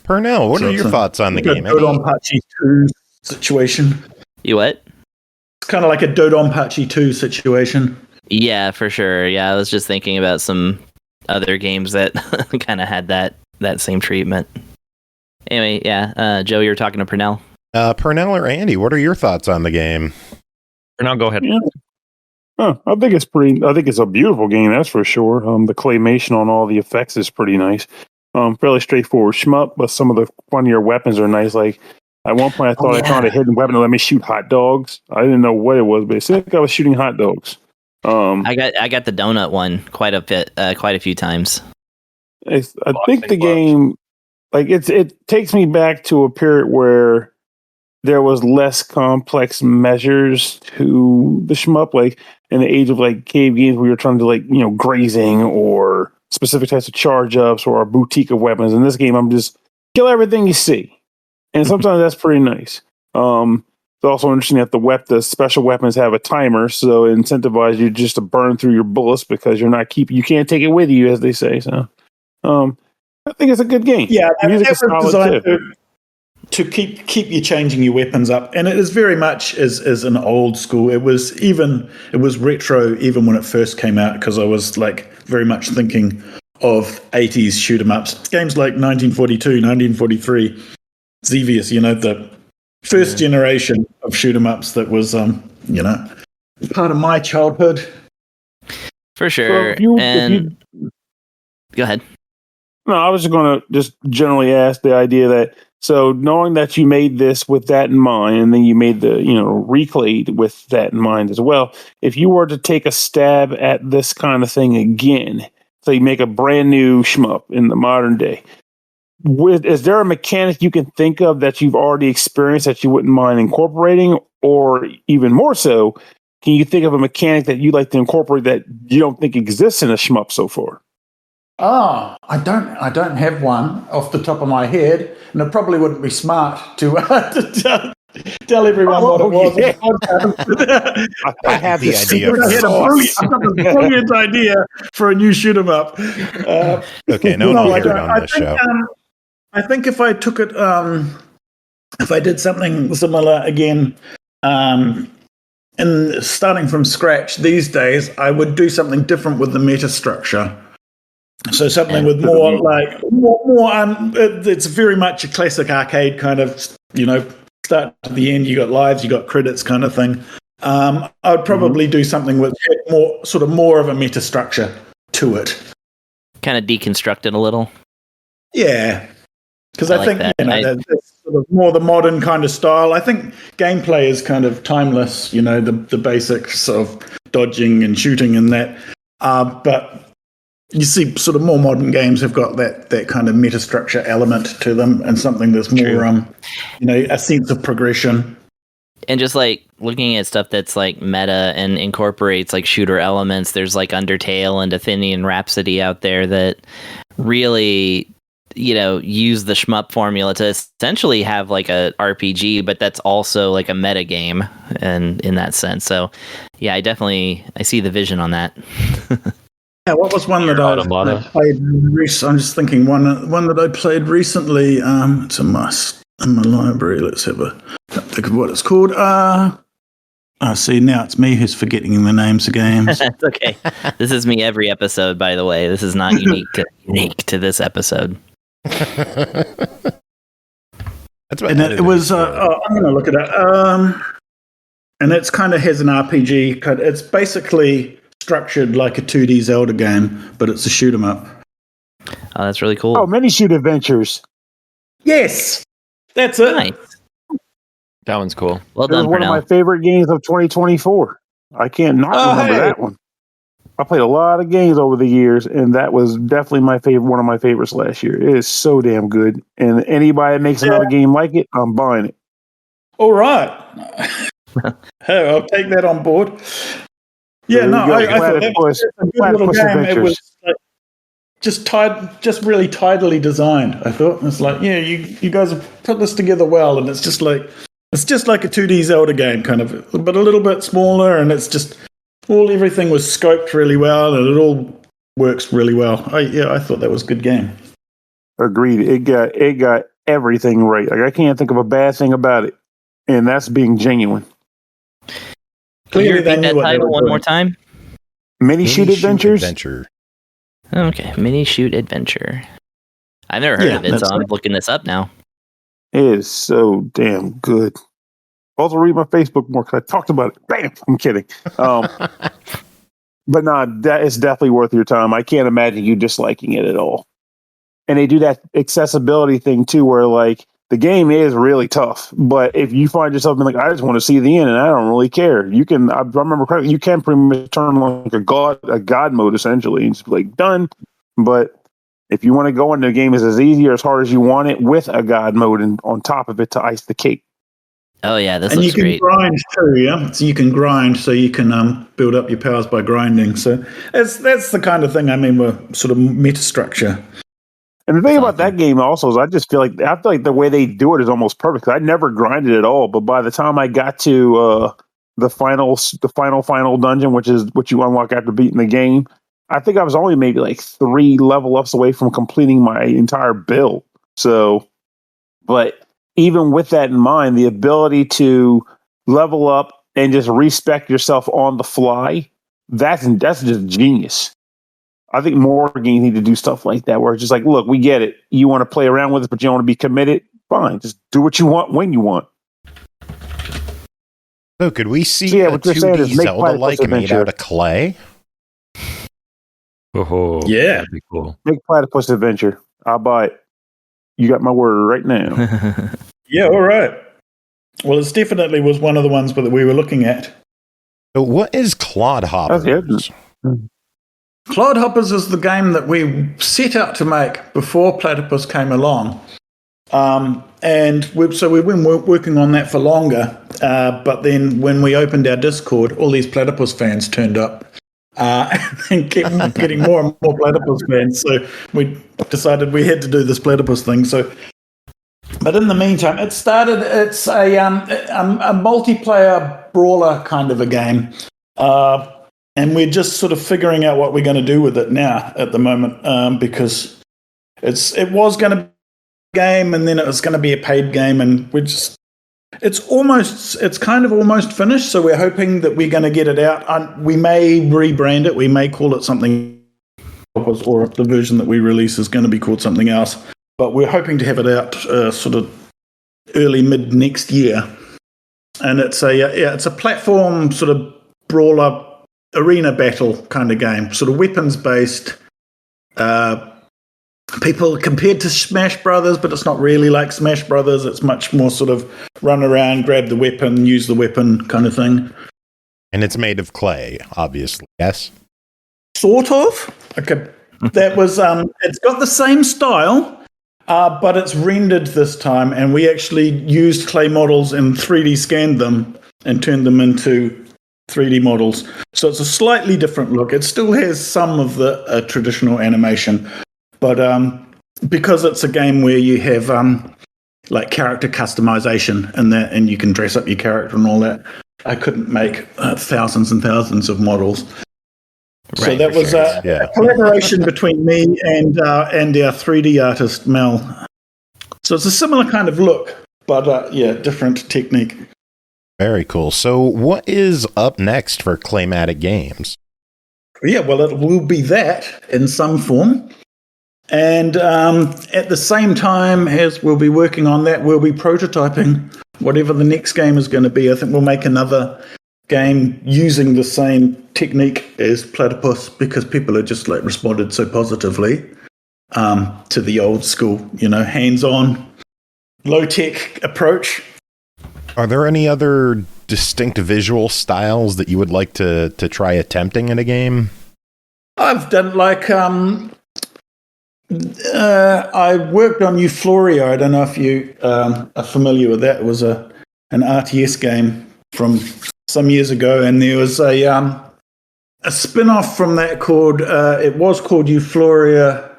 Pernell, what are your thoughts on the game? Good on Pachi 2 situation. You what? kind of like a Dodonpachi 2 situation. Yeah, for sure. Yeah, I was just thinking about some other games that kind of had that same treatment. Anyway, yeah, Joe, you were talking to Pernell. Pernell or Andy, what are your thoughts on the game? Pernell, go ahead. Yeah. I think it's a beautiful game, that's for sure. The claymation on all the effects is pretty nice. Fairly straightforward shmup, but some of the funnier weapons are nice. Like at one point, I thought I found a hidden weapon to let me shoot hot dogs. I didn't know what it was, but it seemed like I was shooting hot dogs. I got the donut one quite a few times. I think the game, like it takes me back to a period where there was less complex measures to the shmup, like in the age of like cave games, we were trying to like grazing or specific types of charge ups or a boutique of weapons. In this game, I'm just kill everything you see, and sometimes that's pretty nice. It's also interesting that the special weapons have a timer, so it incentivizes you just to burn through your bullets because you can't take it with you, as they say. So, I think it's a good game. Yeah, the music is was solid designed to keep you changing your weapons up, and it is very much as an old school. It was retro even when it first came out, because I was like very much thinking of 80s shoot 'em ups, games like 1942, 1943, Xevious. The first generation of shoot 'em ups that was part of my childhood. For sure. Go ahead. No, I was just going to just generally ask the idea that, so knowing that you made this with that in mind, and then you made the, Reclayed with that in mind as well, if you were to take a stab at this kind of thing again, so you make a brand new shmup in the modern day, is there a mechanic you can think of that you've already experienced that you wouldn't mind incorporating? Or even more so, can you think of a mechanic that you'd like to incorporate that you don't think exists in a shmup so far? Oh, I don't have one off the top of my head, and it probably wouldn't be smart to tell everyone what it was. Yeah. I have the idea. I've got a brilliant idea for a new shoot 'em up. Okay, no one will hear it on this show. I think if I took it, if I did something similar again, and starting from scratch these days, I would do something different with the meta structure. So something with more it's very much a classic arcade kind of, start to the end, you got lives, you got credits kind of thing. I would probably do something with more of a meta structure to it. Kind of deconstruct it a little. Yeah. Because I think that. that's sort of more the modern kind of style. I think gameplay is kind of timeless, the basics of dodging and shooting and that. But you see sort of more modern games have got that kind of metastructure element to them, and something that's more, a sense of progression. And just like looking at stuff that's like meta and incorporates like shooter elements, there's like Undertale and Athenian Rhapsody out there that really, use the shmup formula to essentially have like a RPG, but that's also like a meta game, and in that sense. So yeah, I see the vision on that. Yeah, what was one that I played recently? I'm just thinking one that I played recently. It's a must in my library. Let's have think of what it's called. See, now it's me who's forgetting the names of games. That's okay. This is me every episode, by the way. This is not unique to this episode. That's And it was. I'm going to look at it. And it's kind of has an RPG. It's basically structured like a 2D Zelda game, but it's a shoot 'em up. Oh, that's really cool. Oh, Mini Shoot Adventures. Yes, that's it. Nice. That one's cool. Well It was done, one of my Pernell. favorite games of 2024. I can't not remember that one. I played a lot of games over the years, and that was definitely one of my favorites last year. It is so damn good, and anybody that makes another game like it, I'm buying it. All right. Hey, I'll take that on board. Yeah, There no, you I go. thought that was a good little Platypus game. It Adventures. was like, just really tidily designed. I thought it's like, yeah, you guys have put this together well, and it's just like a 2D Zelda game, kind of, but a little bit smaller, and it's just everything was scoped really well, and it all works really well. I thought that was a good game. Agreed. It got everything right. Like, I can't think of a bad thing about it, and that's being genuine. Can you Clearly, they repeat knew that what they title were one doing. more time? Mini Shoot Adventures. Okay, Mini Shoot Adventure. I've never heard Yeah, of it, so that's I'm it. looking this up now. It is so damn good. Also, read my Facebook more because I talked about it. Bam! I'm kidding. But no, that is definitely worth your time. I can't imagine you disliking it at all. And they do that accessibility thing too, where like the game is really tough, but if you find yourself being like, I just want to see the end and I don't really care, you can. I remember correctly, you can pretty much turn like a god mode essentially, and just be like done. But if you want to go into the game, is as easy or as hard as you want it with a god mode and on top of it to ice the cake. Oh yeah, this And you looks can great. grind too, yeah. So you can grind, so you can build up your powers by grinding. So that's the kind of thing I mean. With sort of meta structure. And the thing That's about that game also is I feel like the way they do it is almost perfect. I never grinded at all, but by the time I got to the final dungeon, which is what you unlock after beating the game, I think I was only maybe like 3 level ups away from completing my entire build. So, but even with that in mind, the ability to level up and just respec yourself on the fly, that's just genius. I think more games need to do stuff like that, where it's just like, look, we get it. You want to play around with it, but you don't want to be committed. Fine, just do what you want when you want. So could we see a what you're saying 2D is make Zelda-like Platypus made Adventure. out of clay? Oh, Yeah. that'd be cool. Make Platypus Adventure. I'll buy it. You got my word right now. Yeah, all right. Well, it definitely was one of the ones that we were looking at. So what is Clodhoppers? Clodhoppers is the game that we set out to make before Platypus came along. And we've been working on that for longer. But then when we opened our Discord, all these Platypus fans turned up. And kept getting more and more Platypus fans. So we decided we had to do this Platypus thing. But in the meantime, it's a multiplayer brawler kind of a game. And we're just sort of figuring out what we're going to do with it now at the moment, because it was going to be a game and then it was going to be a paid game, and it's kind of almost finished. So we're hoping that we're going to get it out. We may rebrand it. We may call it something, or if the version that we release is going to be called something else. But we're hoping to have it out sort of early mid next year. And it's a platform sort of brawler arena battle kind of game, sort of weapons based. People compared to Smash Brothers, but it's not really like Smash Brothers. It's much more sort of run around, grab the weapon, use the weapon kind of thing. And it's made of clay, obviously. Yes. Sort of. Okay, that was. It's got the same style. But it's rendered this time, and we actually used clay models and 3D scanned them and turned them into 3D models. So it's a slightly different look. It still has some of the traditional animation, but because it's a game where you have like character customization and you can dress up your character and all that, I couldn't make thousands and thousands of models. So that was a collaboration between me and our 3D artist, Mel. So it's a similar kind of look, but different technique. Very cool. So what is up next for Claymatic Games? Yeah, well, it will be that in some form. And at the same time as we'll be working on that, we'll be prototyping whatever the next game is going to be. I think we'll make another game using the same technique as Platypus, because people have just responded so positively to the old school, hands-on, low-tech approach. Are there any other distinct visual styles that you would like to try attempting in a game? I've done I worked on Euphoria. I don't know if you are familiar with that. It was an RTS game from some years ago, and there was a spin-off from that called it was called Euphoria.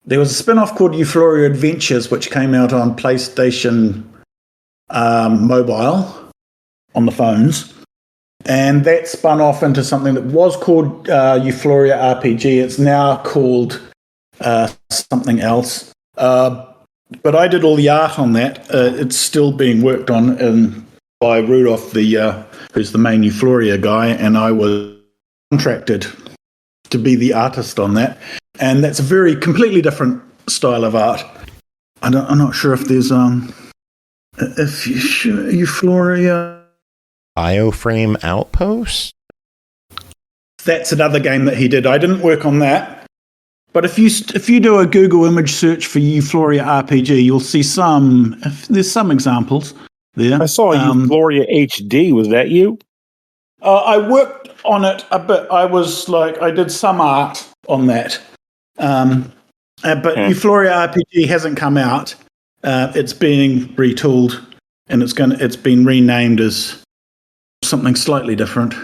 There was a spin-off called Euphoria Adventures, which came out on PlayStation mobile on the phones, and that spun off into something that was called Euphoria RPG. It's now called something else, but I did all the art on that. It's still being worked on by Rudolph, the who's the main Euphoria guy, and I was contracted to be the artist on that. And that's a very completely different style of art. I'm not sure if there's Euphoria Bioframe Outpost. That's another game that he did. I didn't work on that, but if you do a Google image search for Euphoria RPG, you'll see there's some examples there. I saw Euphoria HD. Was that you? I worked on it a bit. I did some art on that, but Euphoria RPG hasn't come out. It's being retooled, and it's been renamed as something slightly different.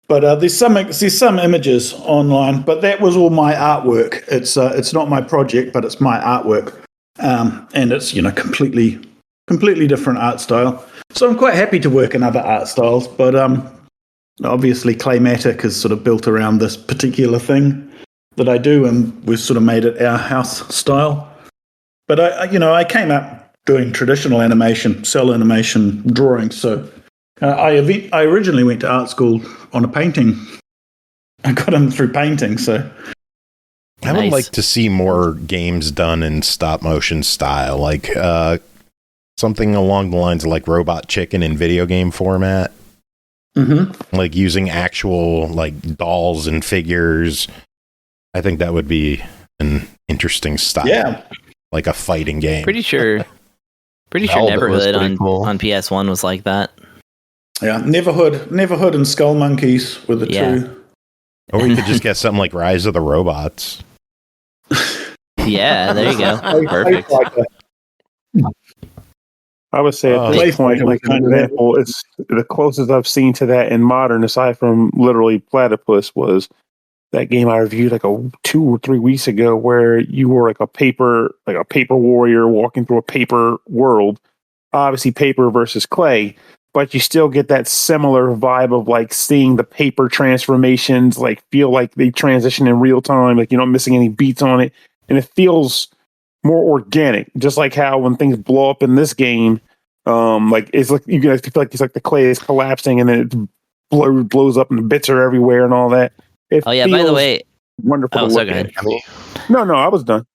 But there's some images online, but that was all my artwork. It's not my project, but it's my artwork, and it's completely different art style. So I'm quite happy to work in other art styles, but obviously Claymatic is sort of built around this particular thing that I do, and we've sort of made it our house style. But I came up doing traditional animation, cell animation, drawing, so. I originally went to art school on a painting. I got them through painting, so. I would like to see more games done in stop motion style, like something along the lines of like Robot Chicken in video game format. Mm-hmm. Like using actual like dolls and figures. I think that would be an interesting style. Yeah. Like a fighting game. Pretty sure Neverhood on PS1 was like that. Yeah, Neverhood and Skull Monkeys were the two. Or we could just get something like Rise of the Robots. Yeah, there you go. Perfect. I would say at this point, like an example, it's the closest I've seen to that in modern, aside from literally Platypus, was that game I reviewed like 2 or 3 weeks ago, where you were like a paper warrior walking through a paper world. Obviously, paper versus clay. But you still get that similar vibe of like seeing the paper transformations, like feel like they transition in real time, like you're not missing any beats on it. And it feels more organic, just like how when things blow up in this game, like it's like you guys feel like it's like the clay is collapsing and then it blows up and the bits are everywhere and all that. By the way, wonderful to look at. No, I was done.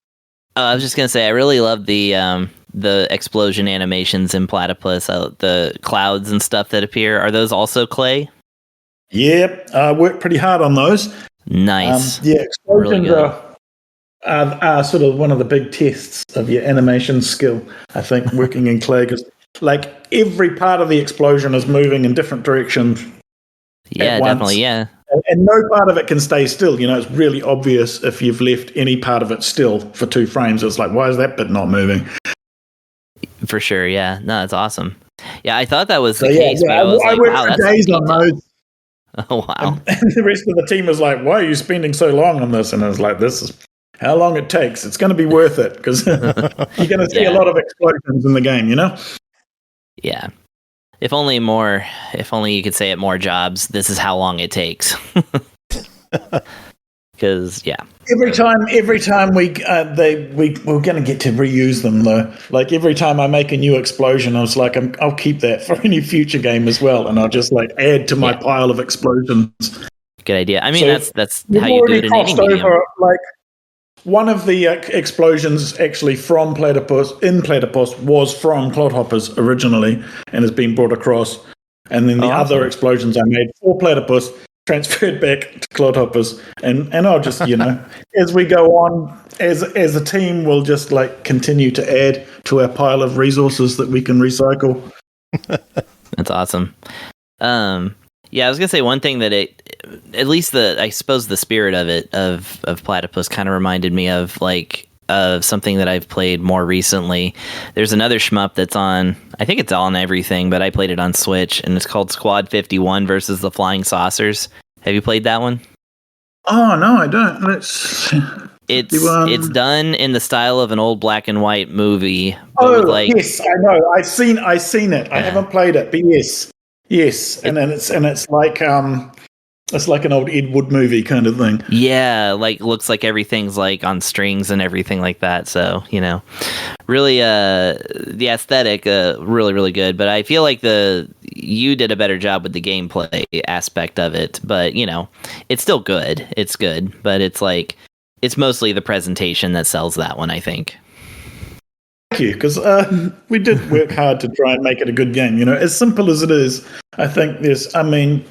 I was just gonna say I really love the explosion animations in Platypus, the clouds and stuff that appear. Are those also clay? Yep, I worked pretty hard on those. Nice. Explosions really are sort of one of the big tests of your animation skill, I think, working in clay, because like every part of the explosion is moving in different directions. Yeah, definitely, yeah. And no part of it can stay still. It's really obvious if you've left any part of it still for 2 frames. It's like, why is that bit not moving? For sure, yeah. No, that's awesome. Yeah, I thought that was the case, but I was like, worked wow, for that's days on those. Oh, wow. And the rest of the team was like, why are you spending so long on this? And I was like, this is how long it takes. It's going to be worth it, because you're going to see a lot of explosions in the game, Yeah. If only you could say at more jobs, this is how long it takes. Because every time we're going to get to reuse them though. Like every time I make a new explosion, I was like, I'll keep that for any future game as well, and I'll just like add to my pile of explosions. Good idea. I mean, that's how you do it in any medium. Like one of the explosions actually from Platypus was from Clodhoppers originally, and has been brought across. And then the other explosions I made for Platypus transferred back to Clodhoppers, and I'll just as we go on as a team, we'll just like continue to add to our pile of resources that we can recycle. That's awesome. I was gonna say one thing that at least I suppose the spirit of it of Platypus kind of reminded me of like of something that I've played more recently. There's another shmup that's on, I think it's on everything, but I played it on Switch, and it's called Squad 51 versus the Flying Saucers. Have you played that one? Oh, no, I don't. It's done in the style of an old black and white movie. Yes, I know. I've seen it. Yeah. I haven't played it, but yes. And then it's like it's like an old Ed Wood movie kind of thing. Yeah, like looks like everything's like on strings and everything like that. So, really the aesthetic really, really good. But I feel like the you did a better job with the gameplay aspect of it, but it's still good. It's good, but it's like it's mostly the presentation that sells that one, I think. Thank you, because we did work hard to try and make it a good game. As simple as it is, I think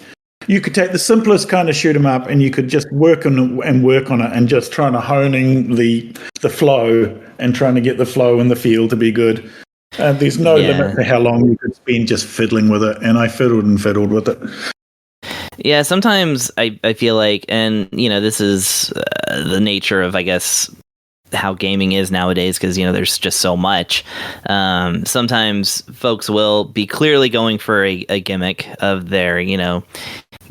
you could take the simplest kind of shoot 'em up, and you could just work on it, and just trying to honing the flow and trying to get the flow and the feel to be good. There's no limit to how long you could spend just fiddling with it, and I fiddled with it. Yeah, sometimes I feel like, and this is the nature of, I guess, how gaming is nowadays, because there's just so much. Sometimes folks will be clearly going for a gimmick of their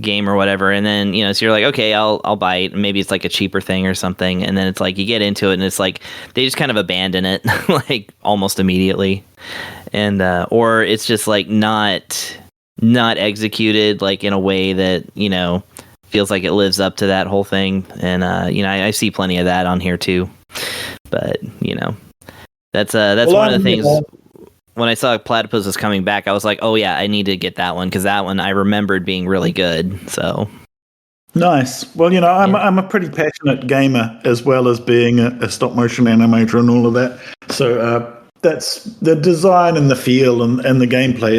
game or whatever, and then so you're like, okay, I'll buy it. Maybe it's like a cheaper thing or something, and then it's like you get into it and it's like they just kind of abandon it like almost immediately, and or it's just like not executed like in a way that feels like it lives up to that whole thing. And I see plenty of that on here too. But that's one of the things. When I saw Platypus was coming back, I was like, oh yeah, I need to get that one, because that one I remembered being really good. So nice. Well, I'm a pretty passionate gamer, as well as being a stop motion animator and all of that. So that's the design and the feel and the gameplay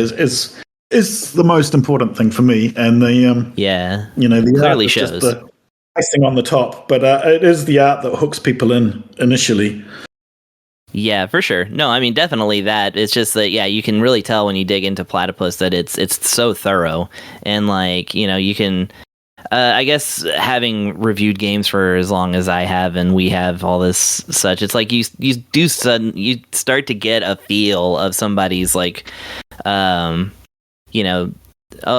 is the most important thing for me. And the the clearly art shows. Just the icing on the top, but it is the art that hooks people in initially. Yeah, for sure. No, I mean, definitely that. It's just that, you can really tell when you dig into Platypus that it's so thorough. And like, you can, I guess, having reviewed games for as long as I have, and we have all this such, it's like you start to get a feel of somebody's like, oh,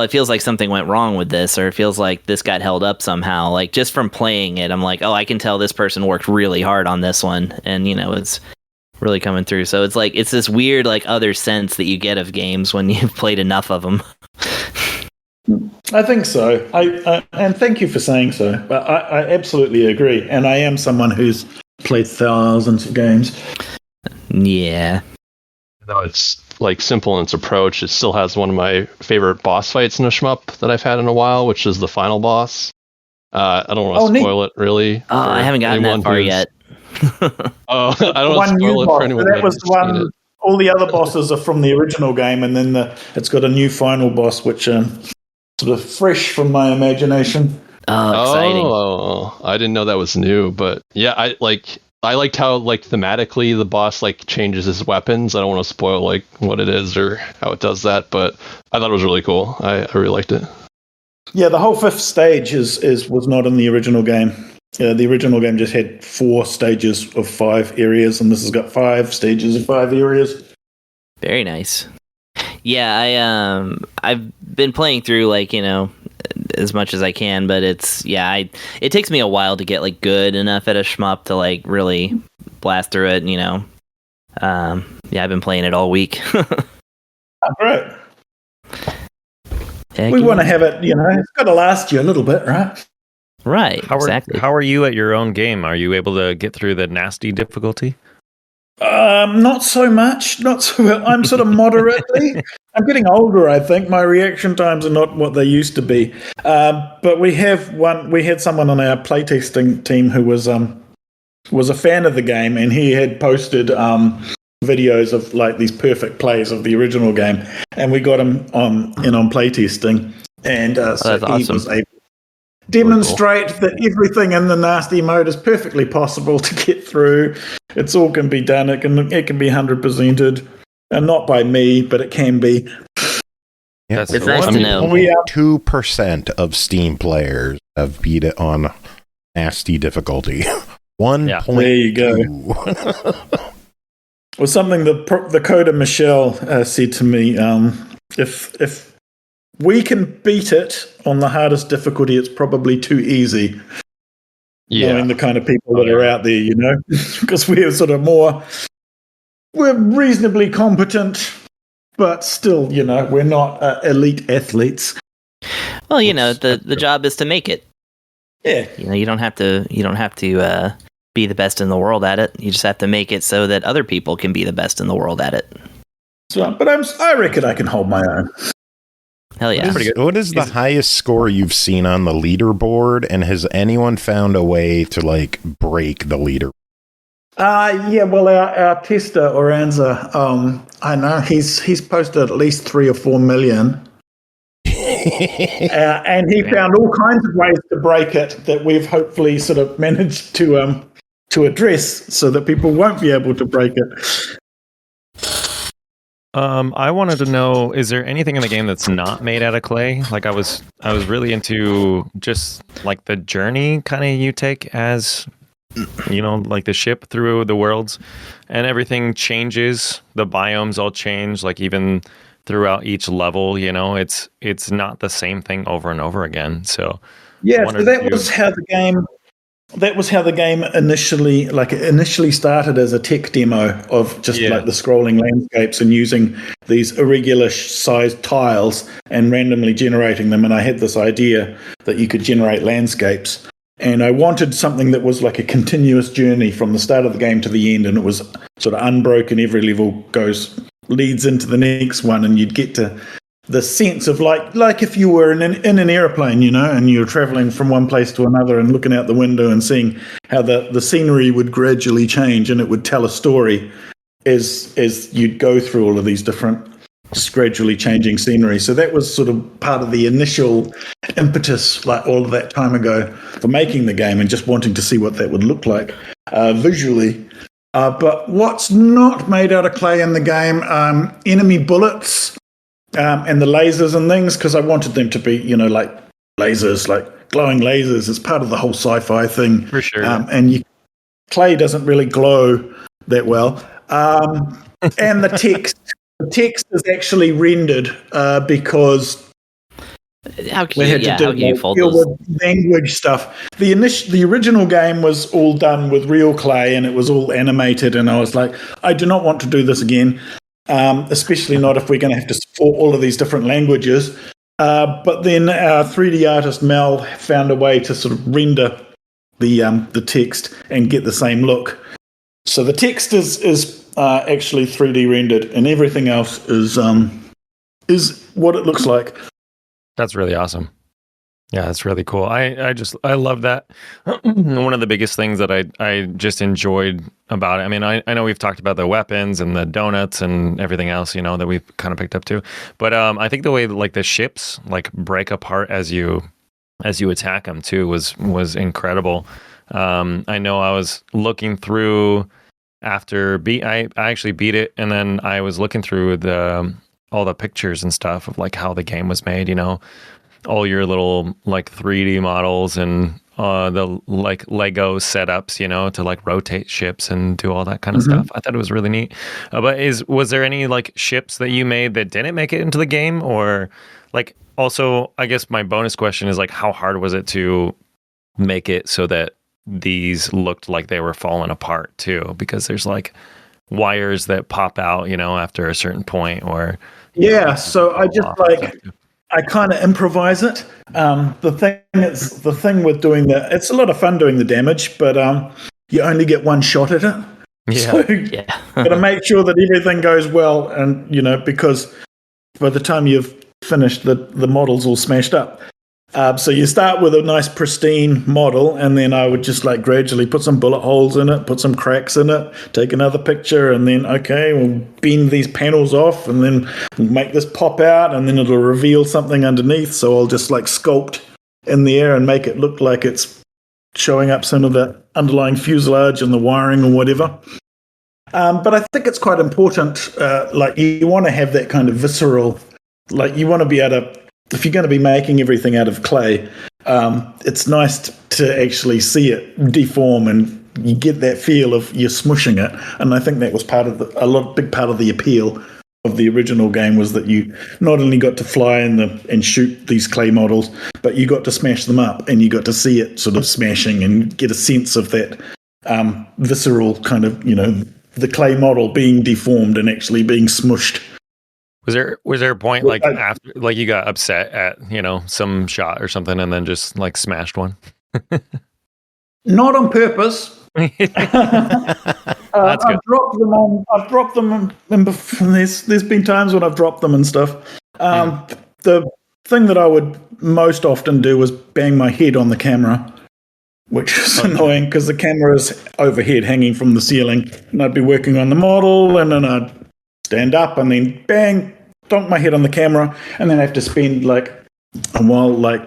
it feels like something went wrong with this, or it feels like this got held up somehow. Like just from playing it, I'm like, oh, I can tell this person worked really hard on this one, and it's really coming through. So it's like it's this weird like other sense that you get of games when you've played enough of them. I think so. I and thank you for saying so. But I absolutely agree, and I am someone who's played thousands of games. Yeah. No, it's like simple in its approach. It still has one of my favorite boss fights in a shmup that I've had in a while, which is the final boss. I don't want to spoil it, really. Oh, I haven't gotten that far yet. I don't want to spoil it for anyone. That was the one. All the other bosses are from the original game, and then it's got a new final boss, which sort of fresh from my imagination. Oh, exciting! Oh, I didn't know that was new, but yeah, I liked how like thematically the boss like changes his weapons. I don't want to spoil like what it is or how it does that, but I thought it was really cool. I really liked it. Yeah, the whole fifth stage was not in the original game. The original game just had 4 stages of 5 areas, and this has got 5 stages of 5 areas. Very nice. Yeah, I've been playing through like as much as I can, but it takes me a while to get like good enough at a shmup to like really blast through it. I've been playing it all week. Oh, great. We want to have it. It's got to last you a little bit, right? Right. Exactly. How are you at your own game? Are you able to get through the nasty difficulty? Not so much. Not so well. I'm sort of moderately. I'm getting older, I think. My reaction times are not what they used to be. But we had someone on our playtesting team who was a fan of the game, and he had posted videos of like these perfect plays of the original game, and we got him on playtesting, and so he awesome. was able demonstrate that everything in the nasty mode is perfectly possible to get through. It's all can be done. It can be 100%ed, and not by me, but it can be. Yeah, it's nice to know. Only 2% of Steam players have beat it on nasty difficulty. 1.2. There you go. Well, something the coder Michelle said to me: if we can beat it on the hardest difficulty, it's probably too easy. Yeah. Knowing the kind of people that are out there, because we're sort of we're reasonably competent, but still, we're not elite athletes. Well, the job is to make it. Yeah. You don't have to be the best in the world at it. You just have to make it so that other people can be the best in the world at it. So, but I reckon I can hold my own. Hell yeah. What is the highest score you've seen on the leaderboard, and has anyone found a way to like break the leader? Yeah, well, our tester Oranza, I know he's posted at least 3 or 4 million, and he found all kinds of ways to break it that we've hopefully sort of managed to address so that people won't be able to break it. I wanted to know, is there anything in the game that's not made out of clay? Like I was really into just like the journey kind of you take as, you know, like the ship through the worlds, and everything changes. The biomes all change, like even throughout each level, you know, it's not the same thing over and over again. So yeah, so that was how the game initially started as a tech demo of just like the scrolling landscapes and using these irregular sized tiles and randomly generating them. And I had this idea that you could generate landscapes, and I wanted something that was like a continuous journey from the start of the game to the end, and it was sort of unbroken. Every level leads into the next one, and you'd get to the sense of like if you were in an airplane, you know, and you're traveling from one place to another and looking out the window and seeing how the scenery would gradually change, and it would tell a story as you'd go through all of these different just gradually changing scenery. So that was sort of part of the initial impetus, like all of that time ago, for making the game and just wanting to see what that would look like visually. But what's not made out of clay in the game, enemy bullets, and the lasers and things, because I wanted them to be, you know, like lasers, like glowing lasers as part of the whole sci-fi thing. For sure. Clay doesn't really glow that well. And the text is actually rendered because How can we had to deal with language stuff. The original game was all done with real clay, and it was all animated, and I was like, I do not want to do this again. Especially not if we're going to have to support all of these different languages. But then our 3D artist Mel found a way to sort of render the text and get the same look. So the text is actually 3D rendered, and everything else is what it looks like. That's really awesome. Yeah, that's really cool. I love that. One of the biggest things that I just enjoyed about it. I mean, I know we've talked about the weapons and the donuts and everything else, you know, that we've kind of picked up too. But I think the way like the ships like break apart as you attack them too was incredible. I know I was looking through after I actually beat it, and then I was looking through all the pictures and stuff of like how the game was made, you know. All your little like 3D models and the like Lego setups, you know, to like rotate ships and do all that kind of stuff. I thought it was really neat. But was there any like ships that you made that didn't make it into the game, or like also I guess my bonus question is like how hard was it to make it so that these looked like they were falling apart too? Because there's like wires that pop out, you know, after a certain point, or so I just I kind of improvise it. The thing with doing that, it's a lot of fun doing the damage, but you only get one shot at it. Yeah. So you got to make sure that everything goes well, and you know, because by the time you've finished, the model's all smashed up. So you start with a nice pristine model, and then I would just like gradually put some bullet holes in it, put some cracks in it, take another picture, and then we'll bend these panels off, and then make this pop out, and then it'll reveal something underneath. So I'll just like sculpt in the air and make it look like it's showing up some of the underlying fuselage and the wiring or whatever. But I think it's quite important. Like you want to have that kind of visceral, like you want to be able to. If you're going to be making everything out of clay, it's nice to actually see it deform, and you get that feel of you're smushing it. And I think that was big part of the appeal of the original game, was that you not only got to fly and shoot these clay models, but you got to smash them up, and you got to see it sort of smashing and get a sense of that visceral kind of, you know, the clay model being deformed and actually being smushed. Was there a point like after like you got upset at, you know, some shot or something and then just like smashed one? Not on purpose. That's good. I've dropped them. There's been times when I've dropped them and stuff. The thing that I would most often do was bang my head on the camera, which is annoying because the camera is overhead hanging from the ceiling. And I'd be working on the model, and then I'd stand up and then bang, donk my head on the camera, and then I have to spend like a while like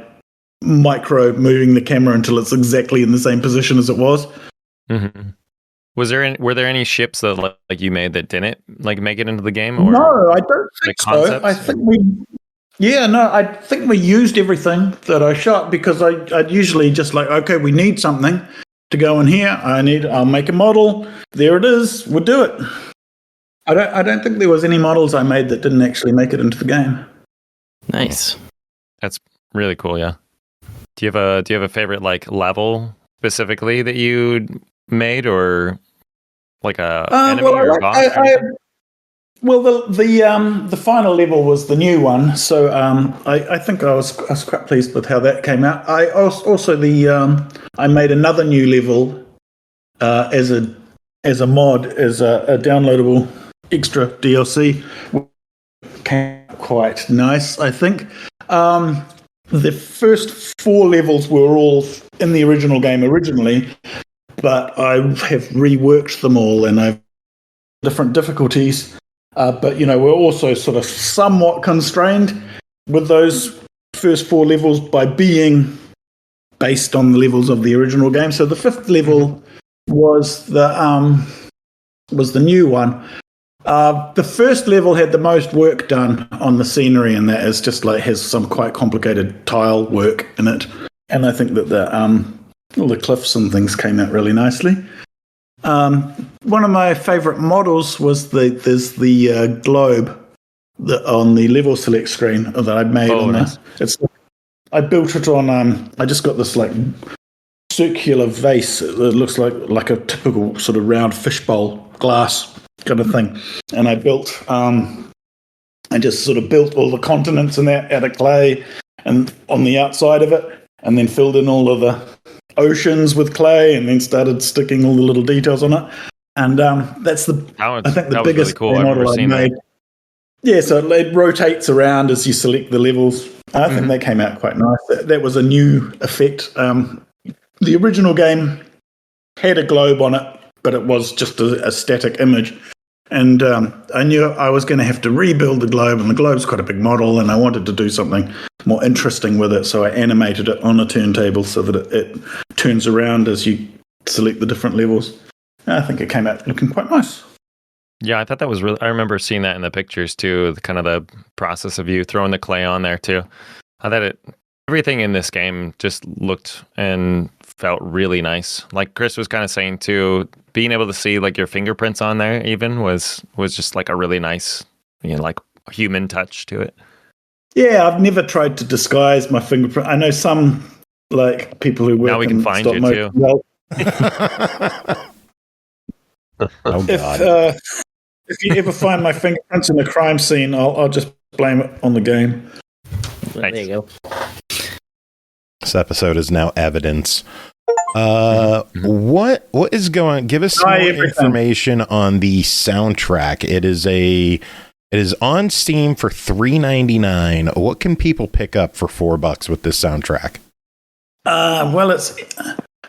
micro moving the camera until it's exactly in the same position as it was. Mm-hmm. Were there any ships that like you made that didn't like make it into the game? Or no, I don't think so. I think I think we used everything that I shot because I'd usually just like, okay, we need something to go in here. I'll make a model. There it is. We'll do it. I don't think there was any models I made that didn't actually make it into the game. Nice. That's really cool. Yeah. Do you have a favorite like level specifically that you made, or like a enemy or boss? The final level was the new one, so I think I was quite pleased with how that came out. I also I made another new level as a mod, as a downloadable extra DLC. Came out quite nice, I think. The first 4 levels were all in the original game originally, but I have reworked them all, and I've different difficulties. But, we're also sort of somewhat constrained with those first 4 levels by being based on the levels of the original game. So the 5th level was the new one. The first level had the most work done on the scenery, and that is just like has some quite complicated tile work in it. And I think that all the cliffs and things came out really nicely. One of my favourite models was the globe on the level select screen that I'd made. Nice. I built it on. I just got this like circular vase that looks like a typical sort of round fishbowl glass kind of thing, and I built. I just sort of built all the continents in that out of clay, and on the outside of it, and then filled in all of the oceans with clay, and then started sticking all the little details on it. And that's the biggest really cool. model I've made. That. Yeah, so it rotates around as you select the levels. I think that came out quite nice. That was a new effect. The original game had a globe on it, but it was just a static image. And I knew I was going to have to rebuild the globe, and the globe's quite a big model, and I wanted to do something more interesting with it, so I animated it on a turntable so that it turns around as you select the different levels. And I think it came out looking quite nice. Yeah, I thought that was really... I remember seeing that in the pictures, too, kind of the process of you throwing the clay on there, too. I thought everything in this game just looked and felt really nice. Like Chris was kind of saying, too, being able to see like your fingerprints on there even was just like a really nice, like human touch to it. Yeah, I've never tried to disguise my fingerprint. I know some like people who work. Now we can find you too. Oh God! If you ever find my fingerprints in a crime scene, I'll just blame it on the game. Nice. There you go. This episode is now evidence. What is going? Give us some more information on the soundtrack. It is on Steam for $3.99. What can people pick up for $4 with this soundtrack?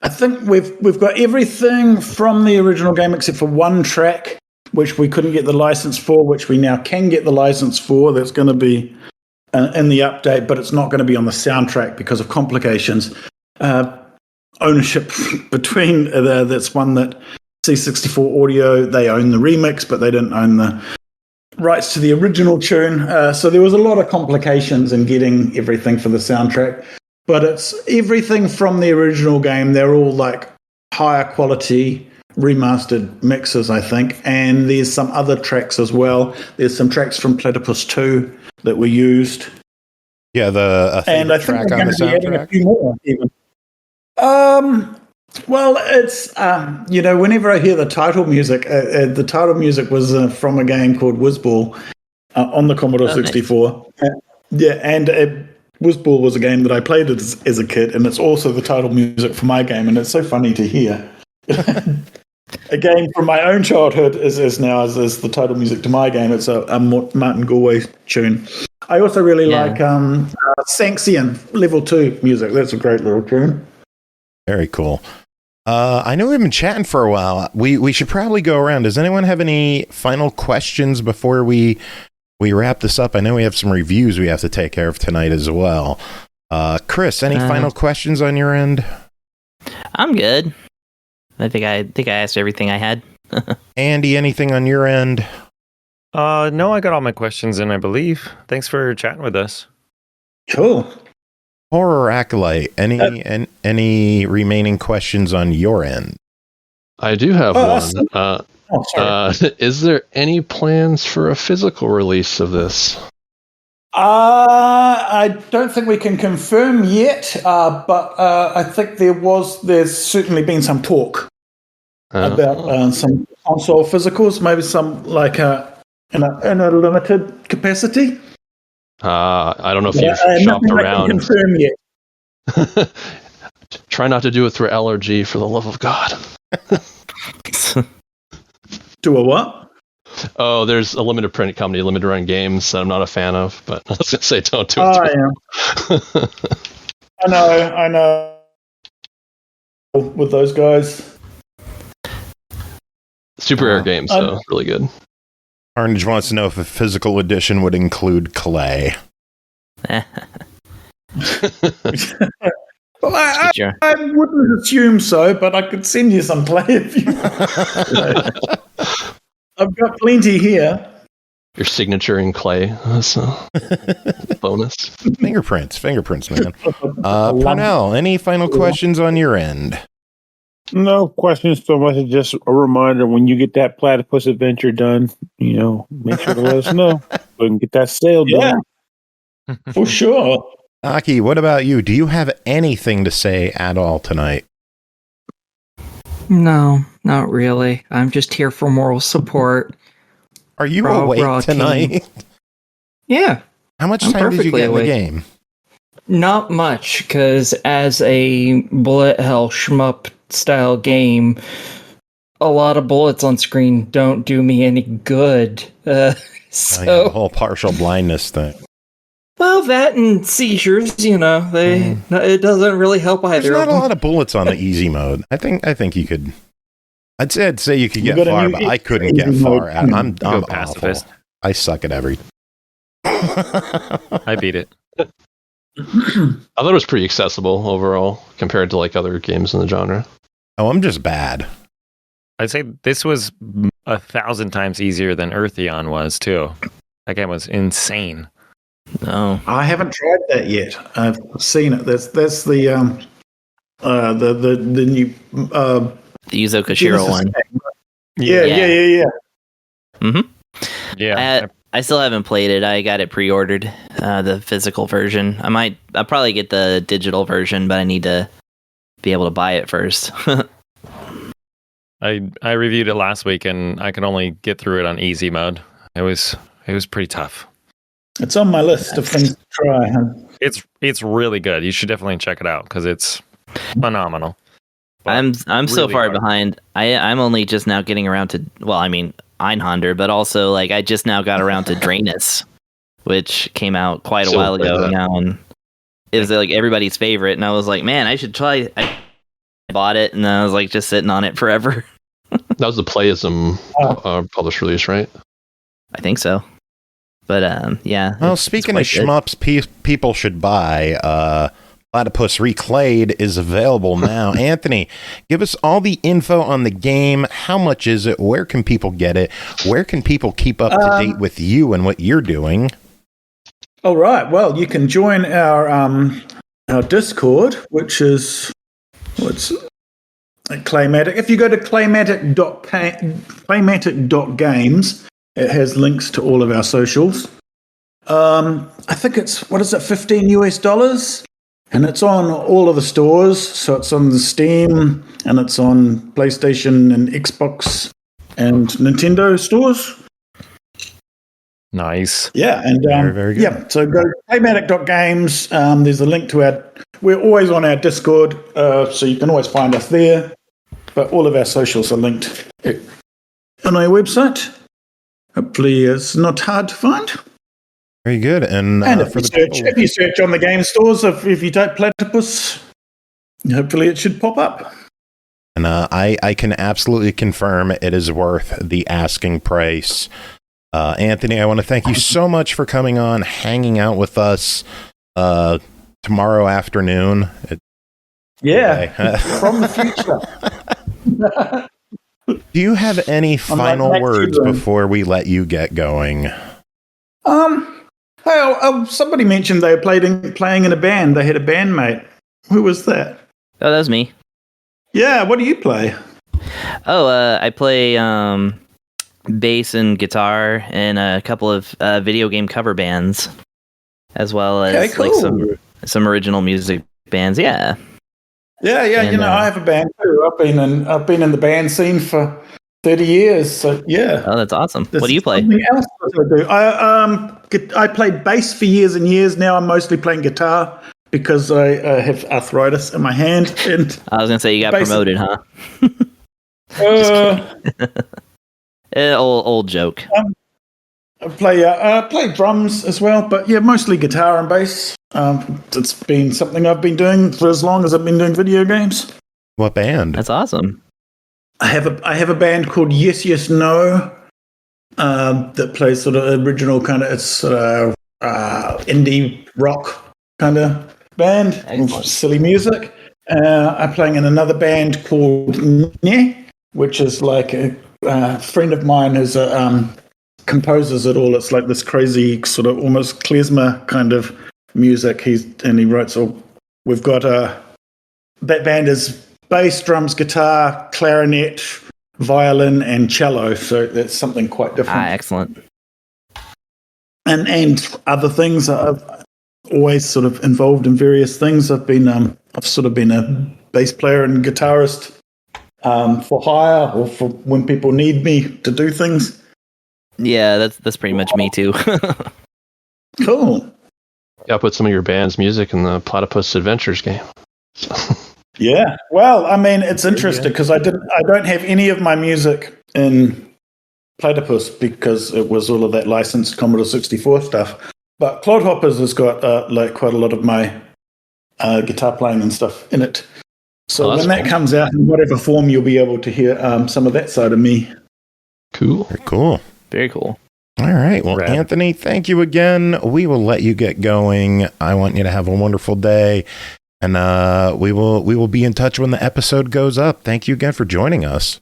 I think we've got everything from the original game except for one track, which we couldn't get the license for, which we now can get the license for. That's going to be in the update, but it's not going to be on the soundtrack because of complications. Ownership between that's one that C64 Audio, they own the remix, but they didn't own the rights to the original tune. So there was a lot of complications in getting everything for the soundtrack. But it's everything from the original game. They're all like higher quality remastered mixes, I think. And there's some other tracks as well. There's some tracks from Platypus 2 that were used. Yeah, and I think track we're on going the to be soundtrack. adding a few more even. Well, it's whenever I hear the title music was from a game called Whizball on the Commodore 64. Nice. Whizball was a game that I played as a kid, and it's also the title music for my game, and it's so funny to hear. A game from my own childhood is now the title music to my game. It's a Martin Galway tune. I also really like Sanxion Level 2 music. That's a great little tune. Very cool. I know we've been chatting for a while. We should probably go around. Does anyone have any final questions before we wrap this up? I know we have some reviews we have to take care of tonight as well. Chris, any final questions on your end? I'm good. I think I asked everything I had. Andy, anything on your end? No, I got all my questions in, I believe. Thanks for chatting with us. Cool. Horror Acolyte, any remaining questions on your end? I do have one. Sorry. Is there any plans for a physical release of this? I don't think we can confirm yet, but I think there's certainly been some talk about some console physicals, maybe some like in a limited capacity. I don't know if you've shopped around. I can confirm yet. Try not to do it through LRG, for the love of God. Do a what? Oh, there's a limited print company, Limited Run Games, that I'm not a fan of, but I was going to say don't do it. I know. With those guys. Super Rare Games, though. Really good. Carnage wants to know if a physical edition would include clay. Well, I wouldn't assume so, but I could send you some clay if you want. I've got plenty here. Your signature in clay. That's a bonus. Fingerprints, man. Pernell, any final questions on your end? No questions so much as just a reminder, when you get that Platypus adventure done, make sure to let us know. We can get that sale done. For sure. Aki, what about you? Do you have anything to say at all tonight? No, not really. I'm just here for moral support. Are you awake tonight? Team. Yeah. How much time did you get in the game? Not much, because as a bullet hell shmup style game, a lot of bullets on screen don't do me any good. The whole partial blindness thing. Well, that and seizures, it doesn't really help either. There's not a lot of bullets on the easy mode. I think you could. I'd say you could get far, but I couldn't get far. I'm pacifist. Awful. I suck at everything. I beat it. I thought it was pretty accessible overall compared to like other games in the genre. Oh, I'm just bad. I'd say this was 1,000 times easier than Eartheon was too. That game was insane. No, I haven't tried that yet. I've seen it. That's the new the Yuzo Koshiro one. Yeah. Mm-hmm. Yeah. I still haven't played it. I got it pre-ordered, the physical version. I'll probably get the digital version, but I need to be able to buy it first. I reviewed it last week, and I could only get through it on easy mode. It was pretty tough. It's on my list of things to try. It's really good. You should definitely check it out because it's phenomenal. I'm really so far hard. behind. I'm only just now getting around to Einhander, but also like I just now got around to Draenus, which came out quite a while ago now, and it was like everybody's favorite. And I was like, man, I should try. I bought it, and I was like just sitting on it forever. That was the Playism published release, right? I think so. But yeah. Well, speaking of shmups, people should buy. Platypus Reclayed is available now. Anthony, give us all the info on the game. How much is it? Where can people get it? Where can people keep up to date with you and what you're doing? All right. Well, you can join our Discord, which is Claymatic. If you go to Claymatic.games, it has links to all of our socials. I think it's $15 and it's on all of the stores. So it's on the Steam and it's on PlayStation and Xbox and Nintendo stores. Nice. Yeah, and very, very good. Yeah, so go to Claymatic.games. There's a link to we're always on our Discord, so you can always find us there. But all of our socials are linked on our website. Hopefully it's not hard to find. Very good. And if you search on the game stores, if you type Platypus, hopefully it should pop up. And I can absolutely confirm it is worth the asking price. Anthony, I want to thank you so much for coming on, hanging out with us tomorrow afternoon. From the future. Do you have any final words before we let you get going? Somebody mentioned they were playing in a band. They had a bandmate. Who was that? Oh, that was me. Yeah, what do you play? I play bass and guitar in a couple of video game cover bands, as well as like some original music bands. Yeah. And, I have a band too. I've been in the band scene for 30 years. So yeah. Oh, that's awesome. What do you play? Something else I do. I played bass for years and years. Now I'm mostly playing guitar because I have arthritis in my hand. And I was gonna say you got promoted, huh? Old joke. I play drums as well, but yeah, mostly guitar and bass. It's been something I've been doing for as long as I've been doing video games. What band? That's awesome. I have a band called Yes Yes No that plays sort of original kind of indie rock kind of band, silly music. I'm playing in another band called Nye, which is like a friend of mine who's composes it all. It's like this crazy sort of almost klezmer kind of music. He writes all. We've got that band is bass, drums, guitar, clarinet, violin, and cello. So that's something quite different. Excellent. And other things. I've always sort of involved in various things. I've sort of been a bass player and guitarist for hire or for when people need me to do things. Yeah, that's pretty much me too. Cool. Yeah, put some of your band's music in the Platypus Adventures game. Yeah. Well, I mean, it's interesting because I don't have any of my music in Platypus because it was all of that licensed Commodore 64 stuff. But Clodhoppers has got like quite a lot of my guitar playing and stuff in it. So when that comes out in whatever form, you'll be able to hear some of that side of me. Cool. Very cool. Very cool. All right. Well, Anthony, thank you again. We will let you get going. I want you to have a wonderful day. And we will be in touch when the episode goes up. Thank you again for joining us.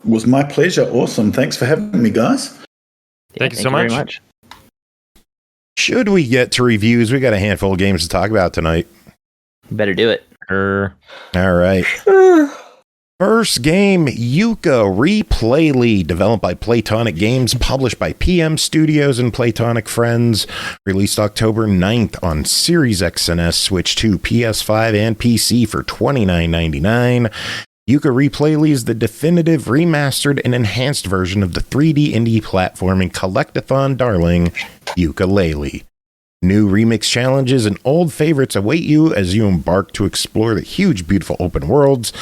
It was my pleasure. Awesome. Thanks for having me, guys. Thank you so much. Very much. Should we get to reviews? We got a handful of games to talk about tonight. Better do it. All right. First game, Yooka-Replaylee, developed by Playtonic Games, published by PM Studios and Playtonic Friends, released October 9th on Series X and S, Switch 2, PS5, and PC for $29.99. Yooka-Replaylee is the definitive, remastered, and enhanced version of the 3D indie platforming collectathon darling, Yooka-Laylee. New remix challenges and old favorites await you as you embark to explore the huge, beautiful open worlds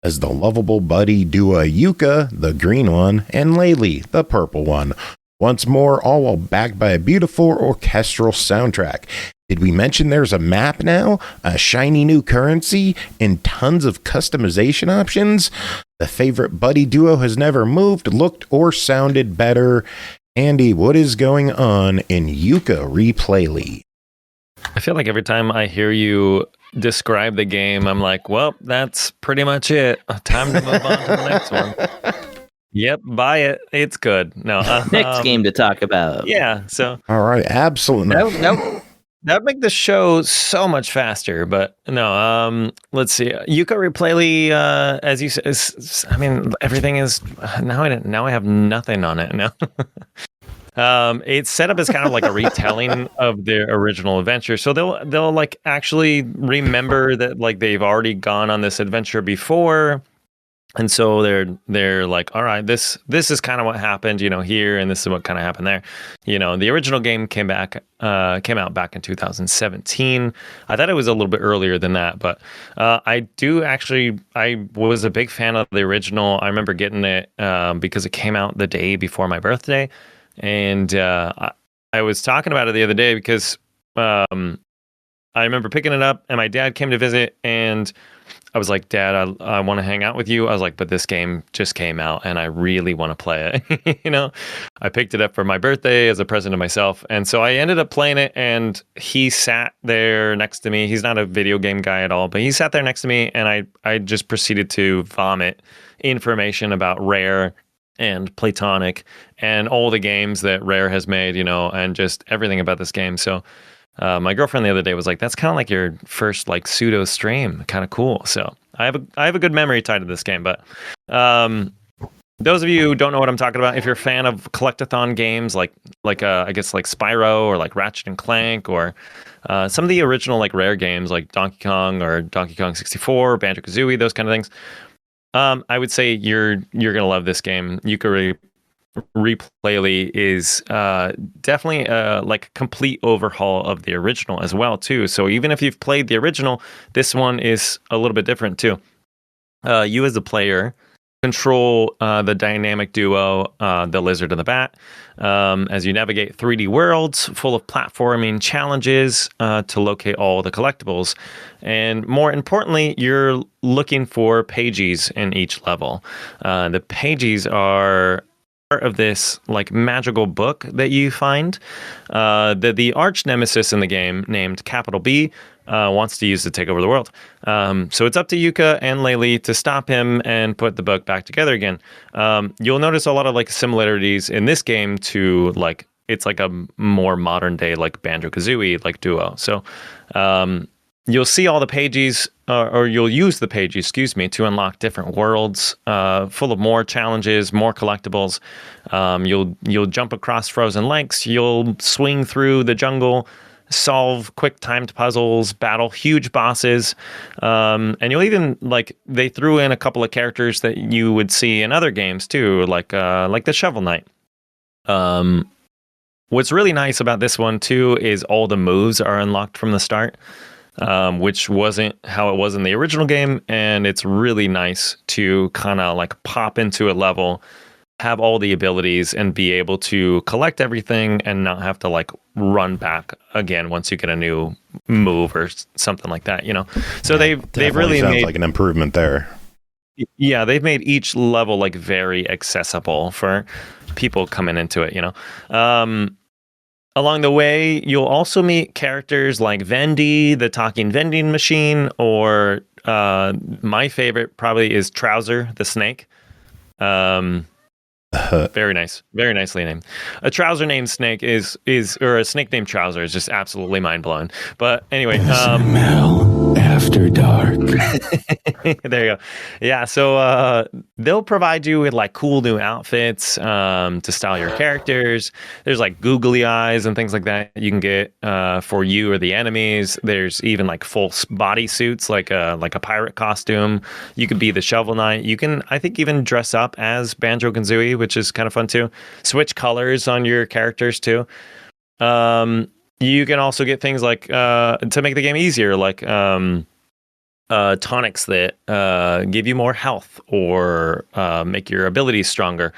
as the lovable buddy duo Yooka, the green one, and Laylee, the purple one. Once more, all while backed by a beautiful orchestral soundtrack. Did we mention there's a map now, a shiny new currency, and tons of customization options? The favorite buddy duo has never moved, looked, or sounded better. Andy, what is going on in Yooka-Replaylee? I feel like every time I hear you describe the game, I'm like, well, that's pretty much it. Time to move on to the next one. Yep, buy it. It's good. No, next game to talk about. Yeah. So. All right, absolutely. That'd make the show so much faster, but no. Let's see. Yooka-Replaylee, as you said, I mean, everything is now. I have nothing on it now. It's set up as kind of like a retelling of their original adventure, so they'll like actually remember that like they've already gone on this adventure before. And so they're like, all right, this is kind of what happened, here, and this is what kind of happened there. The original game came out back in 2017. I thought it was a little bit earlier than that, but I was a big fan of the original. I remember getting it because it came out the day before my birthday, and I I was talking about it the other day because I remember picking it up, and my dad came to visit, and I was like, Dad, I want to hang out with you. I was like, but this game just came out and I really want to play it. I picked it up for my birthday as a present to myself. And so I ended up playing it, and he sat there next to me. He's not a video game guy at all, but he sat there next to me, and I just proceeded to vomit information about Rare and Playtonic and all the games that Rare has made, and just everything about this game. So my girlfriend the other day was like, that's kind of like your first like pseudo stream, kind of cool. So I have a good memory tied to this game. But those of you who don't know what I'm talking about, if you're a fan of collectathon games like I guess like Spyro or like Ratchet and Clank or some of the original like Rare games like Donkey Kong or Donkey Kong 64, Banjo-Kazooie, those kind of things, I would say you're gonna love this game. Yooka-Replaylee is definitely like a complete overhaul of the original as well too. So even if you've played the original, this one is a little bit different too. You as a player control the dynamic duo, the lizard and the bat, as you navigate 3D worlds full of platforming challenges to locate all the collectibles. And more importantly, you're looking for pages in each level. The pages are part of this like magical book that you find that the arch nemesis in the game named Capital B wants to use to take over the world. So it's up to Yooka and Laylee to stop him and put the book back together again. You'll notice a lot of like similarities in this game to like, it's like a more modern day like Banjo-Kazooie like duo. So you'll see all the pages, or you'll use the pages, to unlock different worlds full of more challenges, more collectibles. You'll jump across frozen lakes. You'll swing through the jungle, solve quick timed puzzles, battle huge bosses, and you'll even like they threw in a couple of characters that you would see in other games too, like the Shovel Knight. What's really nice about this one too is all the moves are unlocked from the start. Which wasn't how it was in the original game, and it's really nice to kind of like pop into a level, have all the abilities, and be able to collect everything and not have to like run back again once you get a new move or something like that, So they've really sounds made like an improvement there. Yeah, they've made each level like very accessible for people coming into it, Along the way, you'll also meet characters like Vendy, the talking vending machine, or my favorite probably is Trouser, the snake. Very nice. Very nicely named. A trouser named Snake or a snake named Trouser is just absolutely mind-blowing. But anyway. SML After Dark. There you go. Yeah, so they'll provide you with like cool new outfits to style your characters. There's like googly eyes and things like that you can get for you or the enemies. There's even like full body suits, like a pirate costume. You could be the Shovel Knight. You can, I think, even dress up as Banjo-Kazooie, which is kind of fun too. Switch colors on your characters too. You can also get things like to make the game easier, like tonics that give you more health or make your abilities stronger.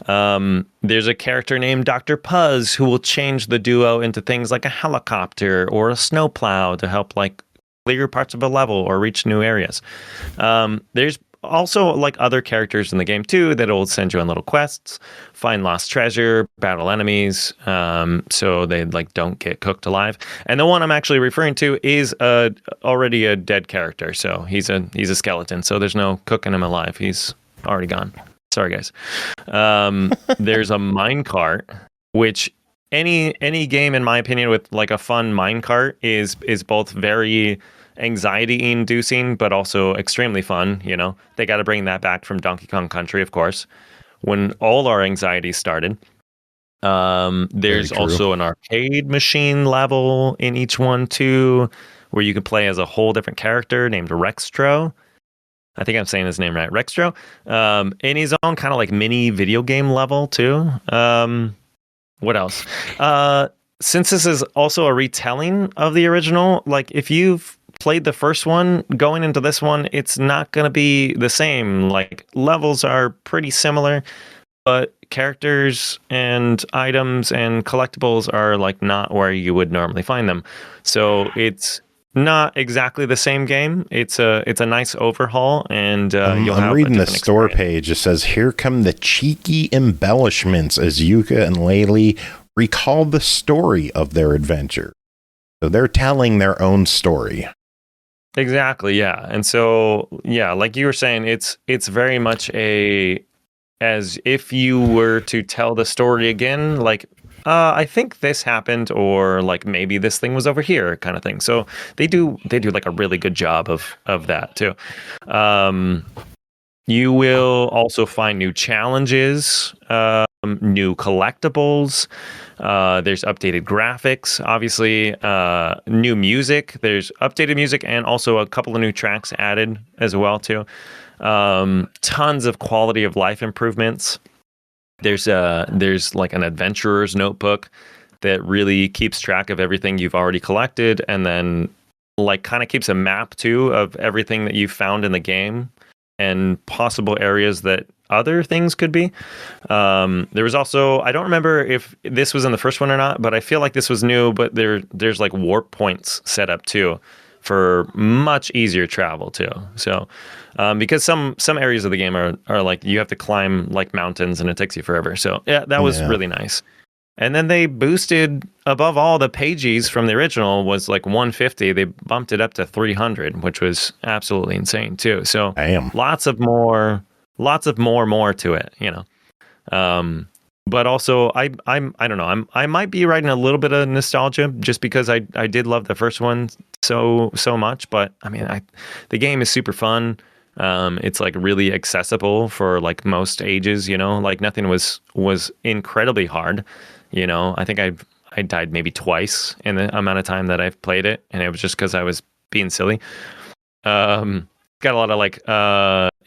There's a character named Dr. Puzz who will change the duo into things like a helicopter or a snowplow to help like clear parts of a level or reach new areas. There's also like other characters in the game too that will send you on little quests, find lost treasure, battle enemies, so they like don't get cooked alive. And the one I'm actually referring to is already a dead character, so he's a skeleton, so there's no cooking him alive. He's already gone. Sorry guys. There's a minecart, which any game in my opinion with like a fun minecart is both very anxiety inducing but also extremely fun. They got to bring that back from Donkey Kong Country, of course, when all our anxieties started. There's also an arcade machine level in each one too, where you can play as a whole different character named Rextro. I think I'm saying his name right, Rextro. In his own kind of like mini video game level too. What else? Since this is also a retelling of the original, like if you've played the first one, going into this one, it's not going to be the same. Like levels are pretty similar, but characters and items and collectibles are like not where you would normally find them. So it's not exactly the same game. It's a nice overhaul, and you'll have I'm reading the different store experience. page. It says, "Here come the cheeky embellishments as Yooka and Laylee recall the story of their adventure." So they're telling their own story. Exactly, yeah. And so, yeah, like you were saying, it's very much as if you were to tell the story again, like, I think this happened, or like maybe this thing was over here, kind of thing. So they do like a really good job of that too. You will also find new challenges, new collectibles. There's updated graphics, obviously, new music. There's updated music and also a couple of new tracks added as well too. Tons of quality of life improvements. There's like an adventurer's notebook that really keeps track of everything you've already collected, and then like kind of keeps a map too of everything that you've found in the game and possible areas that other things could be. There was also, I don't remember if this was in the first one or not, but I feel like this was new, but there's like warp points set up too for much easier travel too. So because some areas of the game are like you have to climb like mountains and it takes you forever. So yeah, that was really nice. And then they boosted, above all, the pages from the original was like 150. They bumped it up to 300, which was absolutely insane too. So lots of more to it, you know. But also I don't know. I might be writing a little bit of nostalgia just because I did love the first one so much. But I mean, the game is super fun. It's like really accessible for like most ages, you know. Like nothing was incredibly hard. You know, I think I died maybe twice in the amount of time that I've played it, and it was just because I was being silly. Got a lot of like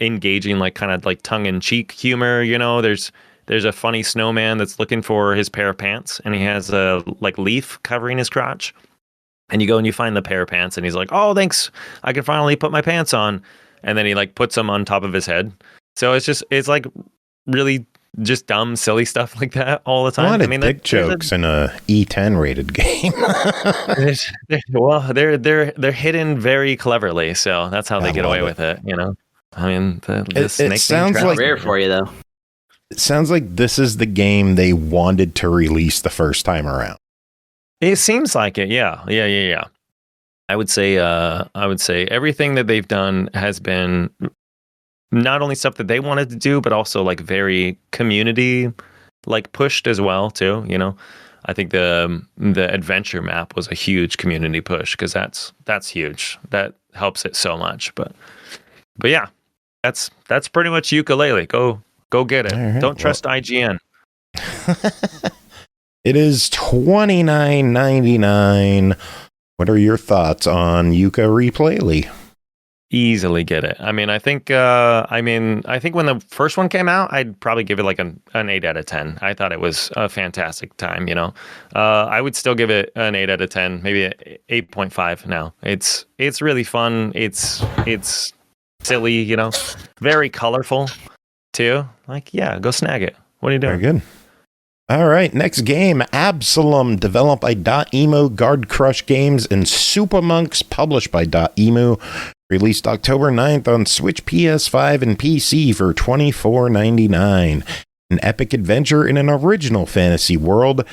engaging, like kind of like tongue-in-cheek humor. You know, there's a funny snowman that's looking for his pair of pants, and he has a like leaf covering his crotch. And you go and you find the pair of pants, and he's like, "Oh, thanks, I can finally put my pants on." And then he like puts them on top of his head. So it's like really just dumb, silly stuff like that all the time. A lot of dick jokes in a E10 rated game. they're hidden very cleverly, so that's how they get away with it. You know, I mean, the snake sounds like rare for you though. It sounds like this is the game they wanted to release the first time around. It seems like it. Yeah. I would say everything that they've done has been not only stuff that they wanted to do, but also like very community like pushed as well too. You know, I think the adventure map was a huge community push because that's huge. That helps it so much. But yeah, that's pretty much Yooka-Laylee. Go get it. Right, don't trust IGN. It is $29.99. What are your thoughts on Yooka-Replaylee? Easily get it. I mean, I think when the first one came out, I'd probably give it like an 8 out of 10. I thought it was a fantastic time, you know. I would still give it an 8 out of 10, maybe an 8.5 now. It's really fun. It's silly, you know, very colorful too. Like, yeah, go snag it. What are you doing? Very good. All right, next game, Absolum, developed by Dotemu, Guard Crush Games, and Supamonks, published by Dotemu. Released October 9th on Switch, PS5, and PC for $24.99. An epic adventure in an original fantasy world.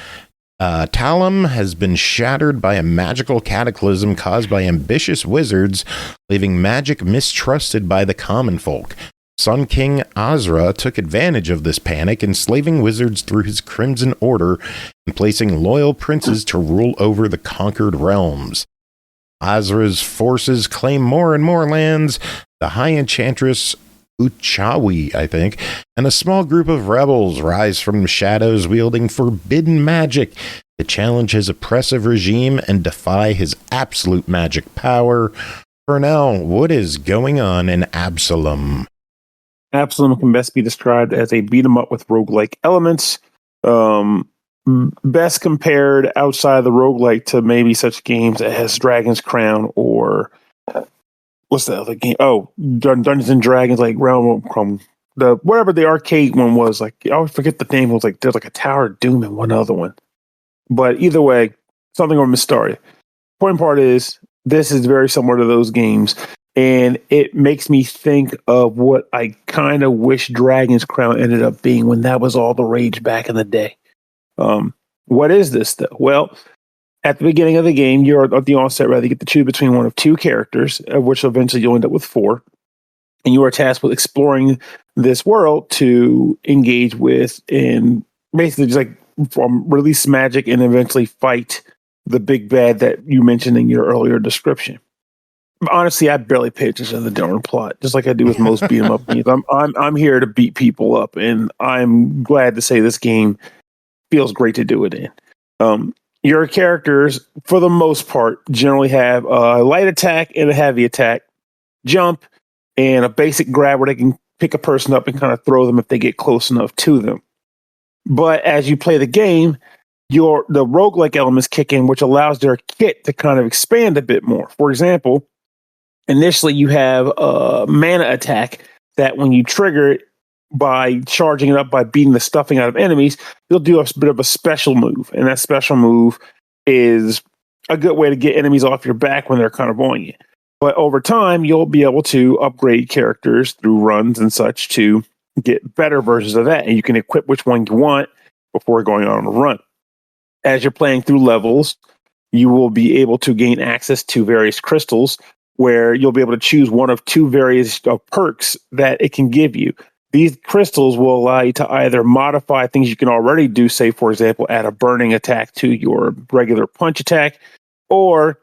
Talum has been shattered by a magical cataclysm caused by ambitious wizards, leaving magic mistrusted by the common folk. Sun King Azra took advantage of this panic, enslaving wizards through his Crimson Order and placing loyal princes to rule over the conquered realms. Azra's forces claim more and more lands. The High Enchantress Uchawi, I think, and a small group of rebels rise from the shadows wielding forbidden magic to challenge his oppressive regime and defy his absolute magic power. Pernell, what is going on in Absolum? Absolum can best be described as a beat 'em up with roguelike elements. Best compared outside the roguelike to maybe such games as Dragon's Crown or what's the other game? Oh, Dungeons and Dragons, like Realm the whatever the arcade one was. Like I always forget the name. It was like there's like a Tower of Doom and one other one. But either way, something on Mysteria. Important part is this is very similar to those games, and it makes me think of what I kind of wish Dragon's Crown ended up being when that was all the rage back in the day. What is this though? Well, at the beginning of the game, you're at the onset, rather, you get to choose between one of two characters, of which eventually you'll end up with 4. And you are tasked with exploring this world to engage with and basically just like release magic and eventually fight the big bad that you mentioned in your earlier description. Honestly, I barely pay attention to the darn plot, just like I do with most beat 'em up games. I'm here to beat people up, and I'm glad to say this game feels great to do it in. Your characters, for the most part, generally have a light attack and a heavy attack, jump, and a basic grab where they can pick a person up and kind of throw them if they get close enough to them. But as you play the game, the roguelike elements kick in, which allows their kit to kind of expand a bit more. For example, initially you have a mana attack that when you trigger it, by charging it up by beating the stuffing out of enemies, you'll do a bit of a special move. And that special move is a good way to get enemies off your back when they're kind of on you. But over time, you'll be able to upgrade characters through runs and such to get better versions of that. And you can equip which one you want before going on a run. As you're playing through levels, you will be able to gain access to various crystals where you'll be able to choose one of 2 various perks that it can give you. These crystals will allow you to either modify things you can already do, say, for example, add a burning attack to your regular punch attack, or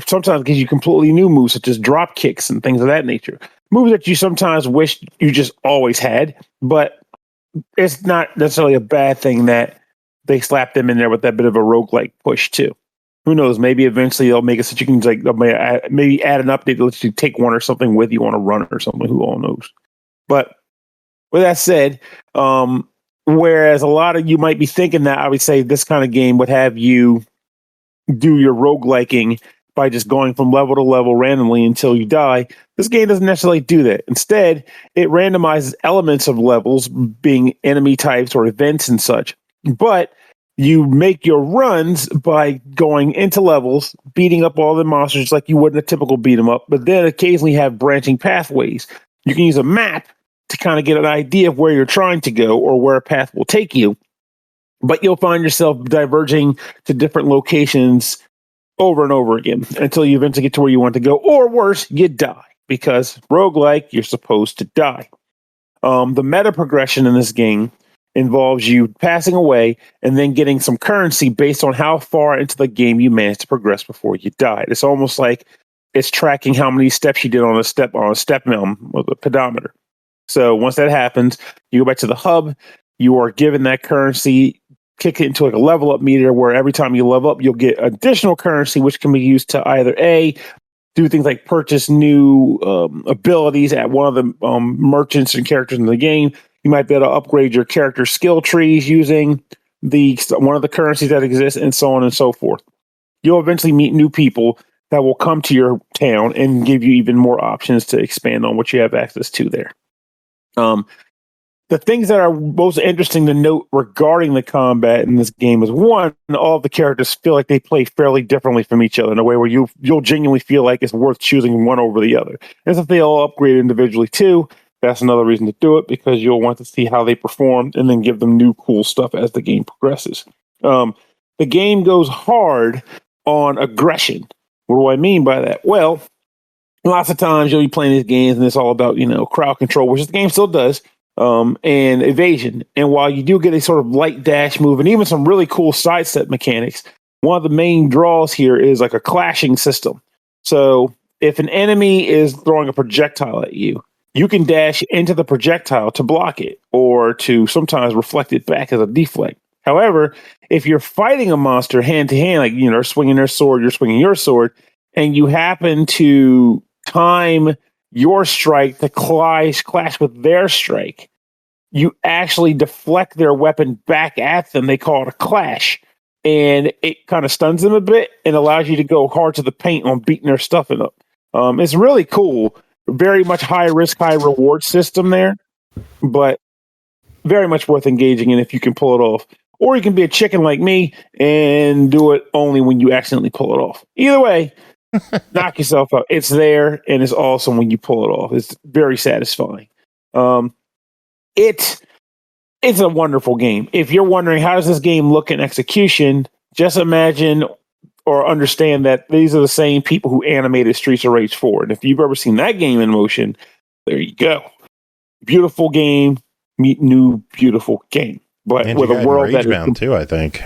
sometimes gives you completely new moves, such as drop kicks and things of that nature. Moves that you sometimes wish you just always had, but it's not necessarily a bad thing that they slap them in there with that bit of a roguelike push, too. Who knows? Maybe eventually they'll make it so you can maybe add an update that lets you take one or something with you on a run or something. Who all knows? But with that said, whereas a lot of you might be thinking that I would say this kind of game would have you do your rogueliking by just going from level to level randomly until you die, this game doesn't necessarily do that. Instead, it randomizes elements of levels, being enemy types or events and such. But you make your runs by going into levels, beating up all the monsters like you would in a typical beat 'em up, but then occasionally have branching pathways. You can use a map to kind of get an idea of where you're trying to go or where a path will take you. But you'll find yourself diverging to different locations over and over again until you eventually get to where you want to go. Or worse, you die. Because roguelike, you're supposed to die. The meta progression in this game involves you passing away and then getting some currency based on how far into the game you managed to progress before you died. It's almost like it's tracking how many steps you did on a step mill with a pedometer. So once that happens, you go back to the hub, you are given that currency, kick it into like a level up meter where every time you level up, you'll get additional currency, which can be used to either do things like purchase new abilities at one of the merchants and characters in the game. You might be able to upgrade your character skill trees using one of the currencies that exists, and so on and so forth. You'll eventually meet new people that will come to your town and give you even more options to expand on what you have access to there. The things that are most interesting to note regarding the combat in this game is, one, all the characters feel like they play fairly differently from each other in a way where you'll genuinely feel like it's worth choosing one over the other. And if they all upgrade individually too, that's another reason to do it, because you'll want to see how they perform and then give them new cool stuff as the game progresses. The game goes hard on aggression. What do I mean by that? Well, lots of times you'll be playing these games and it's all about, crowd control, which the game still does. And evasion. And while you do get a sort of light dash move and even some really cool sidestep mechanics, one of the main draws here is like a clashing system. So if an enemy is throwing a projectile at you, you can dash into the projectile to block it or to sometimes reflect it back as a deflect. However, if you're fighting a monster hand to hand, like, they're swinging their sword, you're swinging your sword, and you happen to time your strike to clash with their strike, you actually deflect their weapon back at them. They call it a clash, and it kind of stuns them a bit and allows you to go hard to the paint on beating their stuff up. It's really cool. Very much high risk, high reward system there. but very much worth engaging in if you can pull it off. Or you can be a chicken like me and do it only when you accidentally pull it off. Either way, knock yourself out. It's there, and it's awesome when you pull it off. It's very satisfying. It's a wonderful game. If you're wondering how does this game look in execution, just imagine or understand that these are the same people who animated Streets of Rage 4. And if you've ever seen that game in motion, there you go. Beautiful game, meet new beautiful game. But and with a world that Ragebound too, I think.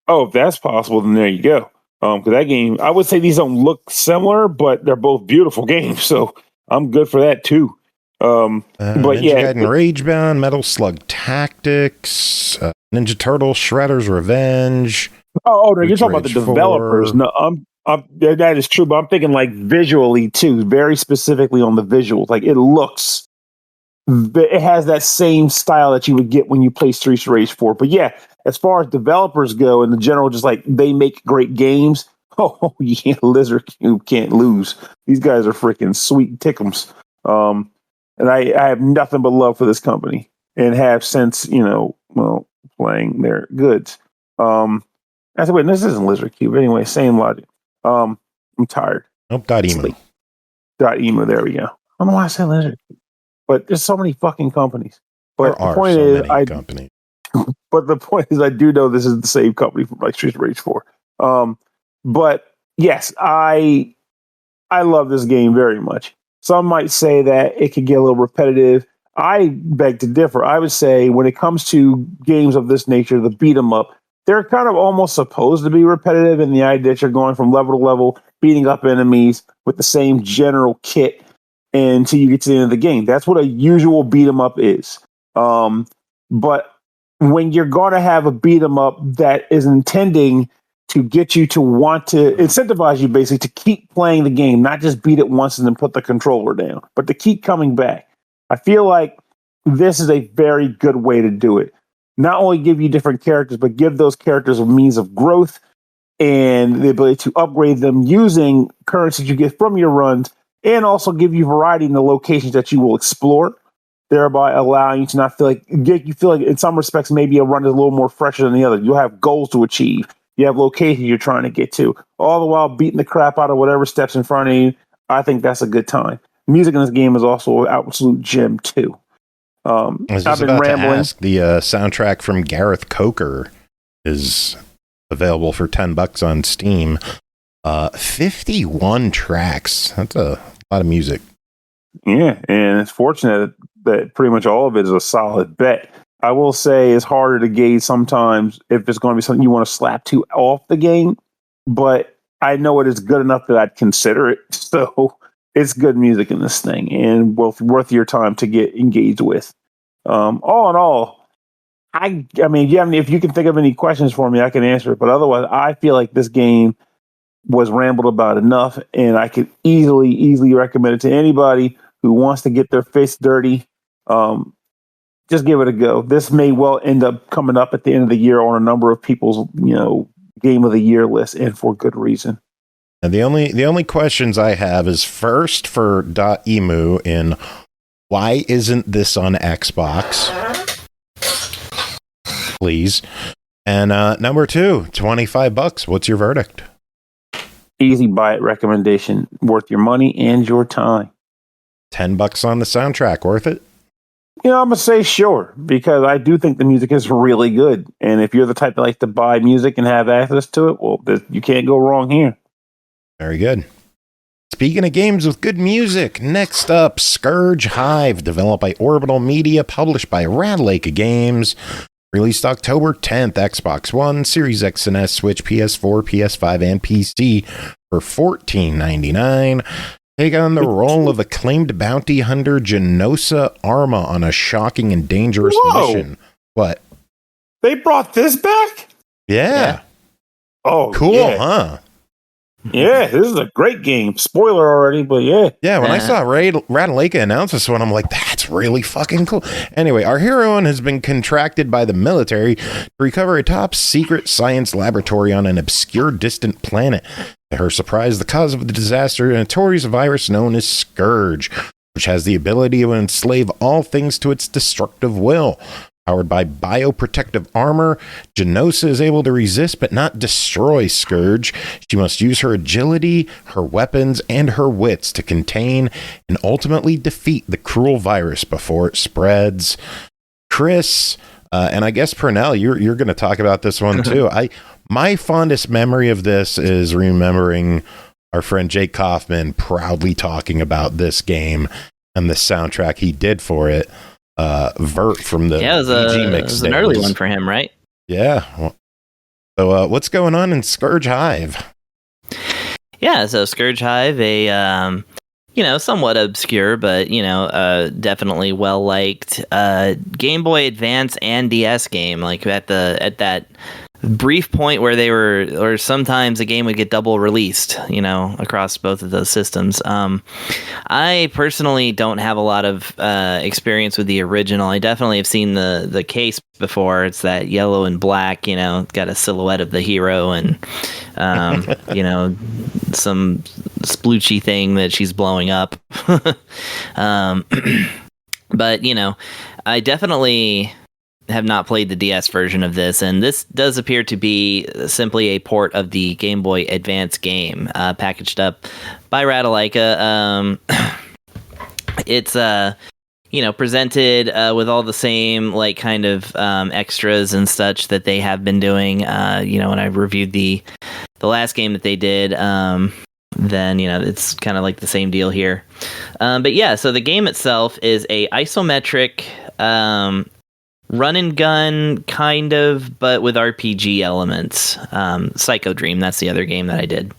Oh, if that's possible, then there you go. Because that game, I would say these don't look similar, but they're both beautiful games. So I'm good for that too. But Ninja yeah, Gaiden Ragebound, Metal Slug Tactics, Ninja Turtle Shredder's Revenge. no, you're talking about the Rage 4. developers. No, that is true, but I'm thinking like visually too, very specifically on the visuals. Like it has that same style that you would get when you play Streets of Rage 4. But yeah, as far as developers go, in the general, just like they make great games. Oh yeah, Lizard Cube can't lose. These guys are freaking sweet tickums. And I have nothing but love for this company, and have since playing their goods. I said, wait, this isn't Lizard Cube anyway. Same logic. I'm tired. Nope, .emu. .emu. There we go. I don't know why I said Lizard Cube. But there's so many fucking companies. But There the are point so is, many companies. But the point is, I do know this is the same company from like Streets of Rage 4. But yes, I love this game very much. Some might say that it could get a little repetitive. I beg to differ. I would say when it comes to games of this nature, the beat 'em up, they're kind of almost supposed to be repetitive in the idea that you're going from level to level, beating up enemies with the same general kit until you get to the end of the game. That's what a usual beat 'em up is. But when you're going to have a beat 'em up that is intending to get you to want to incentivize you basically to keep playing the game, not just beat it once and then put the controller down, but to keep coming back. I feel like this is a very good way to do it. Not only give you different characters, but give those characters a means of growth and the ability to upgrade them using currencies you get from your runs, and also give you variety in the locations that you will explore, thereby allowing you to not feel like you feel like in some respects maybe a run is a little more fresher than the other. You'll have goals to achieve. You have locations you're trying to get to, all the while beating the crap out of whatever steps in front of you. I think that's a good time. Music in this game is also an absolute gem too. I was just about to ask, the soundtrack from Gareth Coker is available for $10 on Steam. 51 tracks. That's a lot of music. Yeah, and it's fortunate that pretty much all of it is a solid bet. I will say it's harder to gauge sometimes if it's going to be something you want to slap to off the game, but I know it is good enough that I'd consider it. So it's good music in this thing and worth your time to get engaged with. All in all, I mean, if you can think of any questions for me, I can answer it. But otherwise, I feel like this game was rambled about enough, and I could easily recommend it to anybody who wants to get their face dirty. Just give it a go. This may well end up coming up at the end of the year on a number of people's, game of the year list, and for good reason. And the only questions I have is first for .emu in why isn't this on Xbox? Please. And number 2, $25. What's your verdict? Easy buy it recommendation, worth your money and your time. $10 on the soundtrack, worth it? I'm gonna say sure, because I do think the music is really good. And if you're the type that likes to buy music and have access to it, well, you can't go wrong here. Very good. Speaking of games with good music, next up, Scurge Hive, developed by Orbital Media, published by Ratalaika Games, released October 10th, Xbox One, Series X and S, Switch, PS4, PS5, and PC for $14.99. Take on the role of acclaimed bounty hunter Genosa Arma on a shocking and dangerous mission. What? They brought this back? Yeah. Oh, cool, yeah. huh? Yeah, this is a great game. Spoiler already, but yeah. Yeah, when I saw Ratalaika announce this one, I'm like, that's really fucking cool. Anyway, our heroine has been contracted by the military to recover a top secret science laboratory on an obscure distant planet. To her surprise, the cause of the disaster, a notorious virus known as Scurge. which has the ability to enslave all things to its destructive will. Powered by bioprotective armor, Genosa is able to resist but not destroy Scurge. She must use her agility, her weapons, and her wits to contain and ultimately defeat the cruel virus before it spreads. Chris, and I guess Pernell, you're going to talk about this one too. My fondest memory of this is remembering our friend Jake Kaufman proudly talking about this game and the soundtrack he did for it. Vert from the it was an early one for him, right? Yeah. So what's going on in Scurge Hive? Yeah, so Scurge Hive, a somewhat obscure but definitely well liked Game Boy Advance and DS game. Like at that brief point where they were, or sometimes a game would get double released, across both of those systems. I personally don't have a lot of experience with the original. I definitely have seen the case before. It's that yellow and black, got a silhouette of the hero and, some sploochy thing that she's blowing up. But, I definitely have not played the DS version of this, and this does appear to be simply a port of the Game Boy Advance game, packaged up by Ratalaika. It's presented with all the same kind of extras and such that they have been doing. When I reviewed the last game that they did, then it's kind of like the same deal here. But yeah, so the game itself is a isometric run and gun kind of, but with RPG elements. Psycho Dream, that's the other game that I did.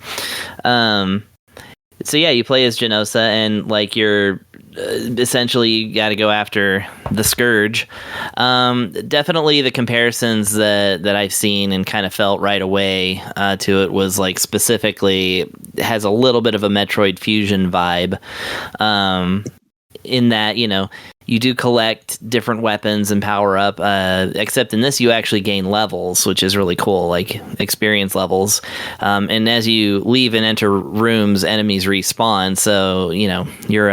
So yeah, you play as Genosa, and you're essentially you got to go after the Scurge. Definitely the comparisons that I've seen and kind of felt right away to it was specifically has a little bit of a Metroid Fusion vibe. In that, you do collect different weapons and power up, except in this you actually gain levels, which is really cool, like experience levels. And as you leave and enter rooms, enemies respawn. So, you're,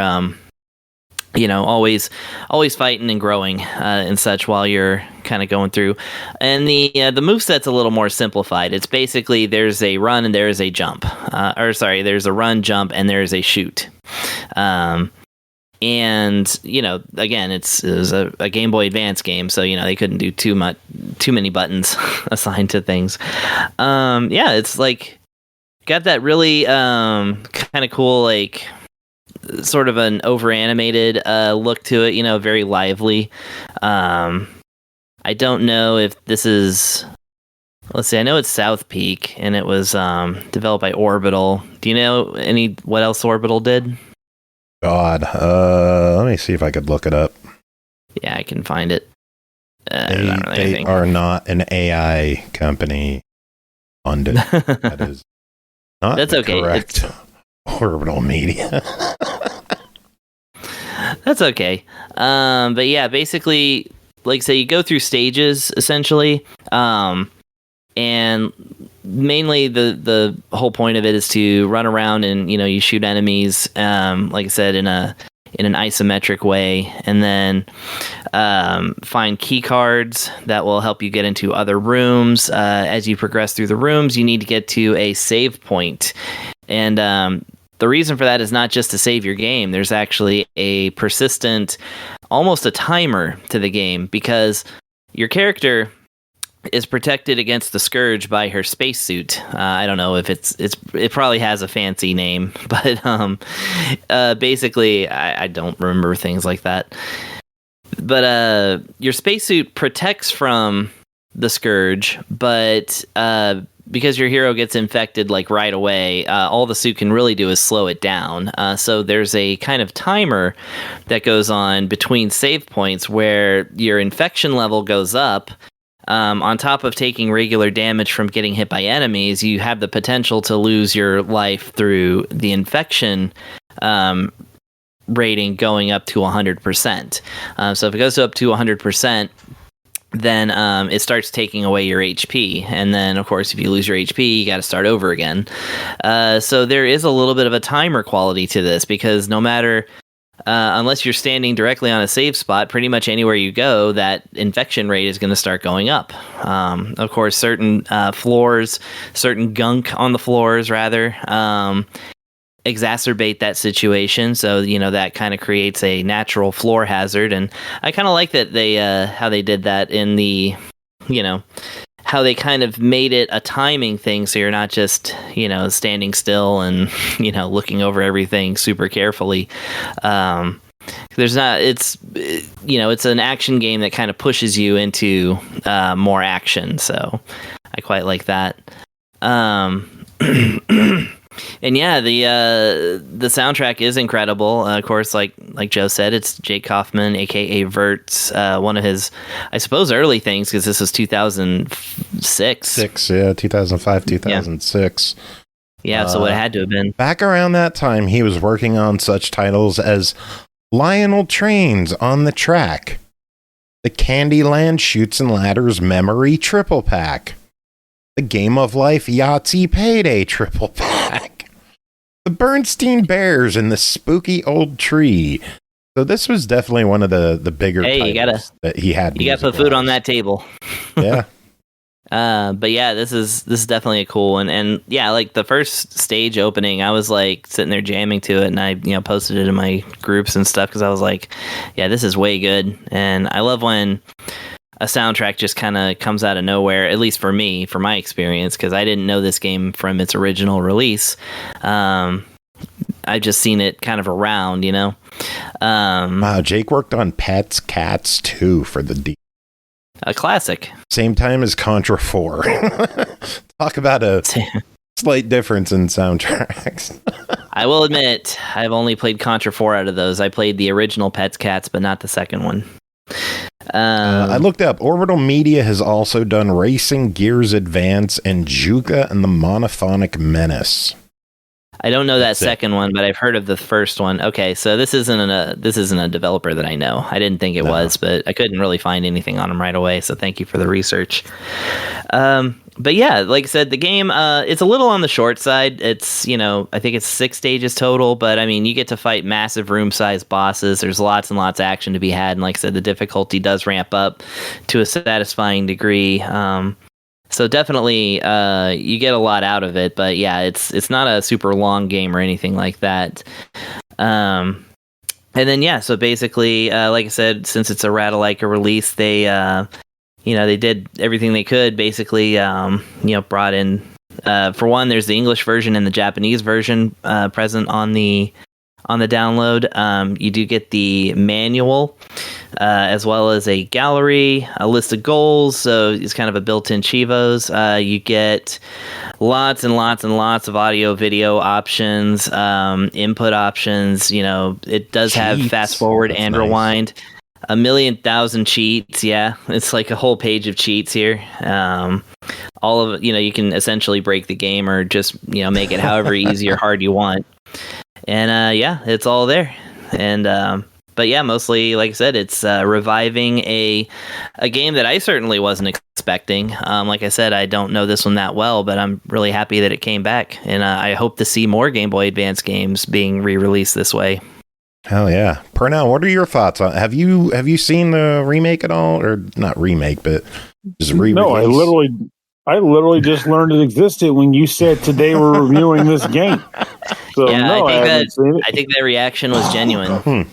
always fighting and growing and such while you're kind of going through. And the moveset's a little more simplified. It's basically there's a run and there's a jump. There's a run, jump, and there's a shoot. And again, it was a Game Boy Advance game, so they couldn't do too many buttons assigned to things. It's got that really kind of cool sort of an over animated look to it. Very lively. I don't know if this is. Let's see. I know it's South Peak, and it was developed by Orbital. Do you know what else Orbital did? God, let me see if I could look it up. Yeah, I can find it. They are not an AI company funded. That is not That's okay. correct. Orbital Media. That's okay. But yeah, basically, say you go through stages essentially, and mainly the whole point of it is to run around and you shoot enemies, like I said, in an isometric way, and then find key cards that will help you get into other rooms. As you progress through the rooms, you need to get to a save point, and the reason for that is not just to save your game. There's actually a persistent, almost a timer to the game, because your character is protected against the Scurge by her spacesuit. I don't know if it probably has a fancy name, but basically, I don't remember things like that. But your spacesuit protects from the Scurge, but because your hero gets infected right away, all the suit can really do is slow it down. So there's a kind of timer that goes on between save points where your infection level goes up. On top of taking regular damage from getting hit by enemies, you have the potential to lose your life through the infection rating going up to 100%. So if it goes up to 100%, then it starts taking away your HP. And then, of course, if you lose your HP, you got to start over again. So there is a little bit of a timer quality to this, because no matter unless you're standing directly on a save spot, pretty much anywhere you go, that infection rate is going to start going up. Of course, certain floors, certain gunk on the floors, rather, exacerbate that situation. So, that kind of creates a natural floor hazard. And I kind of like that they how they did that in the, how they kind of made it a timing thing, so you're not just standing still and looking over everything super carefully. There's not, it's an action game that kind of pushes you into more action, so I quite like that. And yeah, the soundtrack is incredible. Of course, like Joe said, it's Jake Kaufman, aka Vert's, one of his, I suppose, early things, because this was 2006. 2005, 2006. Yeah, so it had to have been. Back around that time, he was working on such titles as Lionel Trains on the Track, the Candyland Chutes and Ladders Memory Triple Pack, the Game of Life Yahtzee Payday Triple Pack, the Bernstein Bears and the Spooky Old Tree. So this was definitely one of the bigger titles that he had. You got to put food on that table. Yeah. But yeah, this is definitely a cool one. And yeah, like the first stage opening, I was like sitting there jamming to it, and I posted it in my groups and stuff, because I was like, yeah, this is way good. And I love when a soundtrack just kind of comes out of nowhere, at least for me, for my experience, because I didn't know this game from its original release. I've just seen it kind of around, Wow, Jake worked on Pets, Cats 2 for the D. A classic. Same time as Contra 4. Talk about a slight difference in soundtracks. I will admit, I've only played Contra 4 out of those. I played the original Pets, Cats, but not the second one. I looked up. Orbital Media has also done Racing Gears Advance and Juka and the Monophonic Menace. I don't know that second one, but I've heard of the first one. Okay, so this isn't a developer that I know. I didn't think it was, but I couldn't really find anything on them right away. So thank you for the research. But yeah, like I said, the game it's a little on the short side. It's I think it's 6 stages total, but I mean you get to fight massive room-sized bosses. There's lots and lots of action to be had, and like I said, the difficulty does ramp up to a satisfying degree. So definitely, you get a lot out of it, but yeah, it's not a super long game or anything like that. And then yeah, so basically, like I said, since it's a Ratalaika release, they they did everything they could. Basically, brought in for one, there's the English version and the Japanese version present on the download. You do get the manual, as well as a gallery, a list of goals. So it's kind of a built-in Chivos. You get lots and lots and lots of audio, video options, input options. It does have fast forward and rewind. 1,000,000 cheats. Yeah, it's like a whole page of cheats here. All of it, you can essentially break the game or just make it however easy or hard you want. And yeah, it's all there. And but yeah, mostly, like I said, it's reviving a game that I certainly wasn't expecting. Like I said, I don't know this one that well, but I'm really happy that it came back, and I hope to see more Game Boy Advance games being re-released this way. Hell yeah, Pernell, what are your thoughts on? Have you seen the remake at all, or not remake, but just re-release? No, I literally just learned it existed when you said today we're reviewing this game. So yeah, no, I think that reaction was genuine.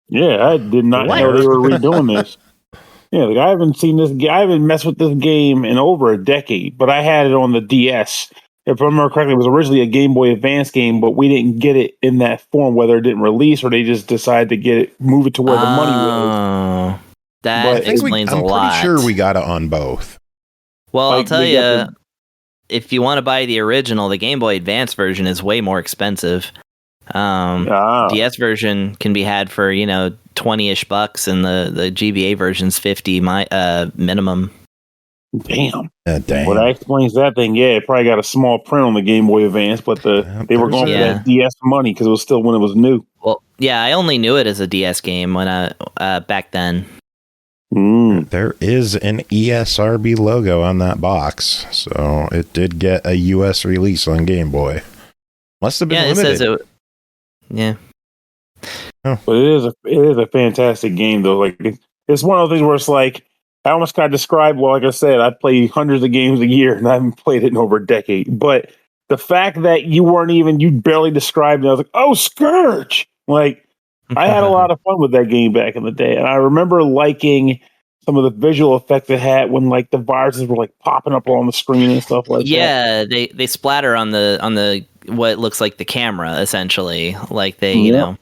Yeah, I did not know they were redoing this. Yeah, like I haven't seen this. I haven't messed with this game in over a decade, but I had it on the DS. If I remember correctly, it was originally a Game Boy Advance game, but we didn't get it in that form, whether it didn't release or they just decided to move it to where the money was. That explains a lot. I'm pretty sure we got it on both. Well, I'll tell you, if you want to buy the original, the Game Boy Advance version is way more expensive. DS version can be had for 20-ish bucks, and the GBA version's 50 minimum. Damn. Dang. Well, that explains that thing. Yeah, it probably got a small print on the Game Boy Advance, but they were going for that DS money because it was still when it was new. Well, yeah, I only knew it as a DS game when back then. There is an ESRB logo on that box, so it did get a US release on Game Boy. Must have been limited. It says it. Yeah. But it is a fantastic game though. Like it's one of those things where it's like I almost kind of describe. Well, like I said, I play hundreds of games a year, and I haven't played it in over a decade. But the fact that you barely described it, I was like, oh, Scurge! Like I had a lot of fun with that game back in the day, and I remember liking some of the visual effects it had when like the viruses were like popping up on the screen and stuff like that. Yeah, they splatter on the what looks like the camera essentially, like they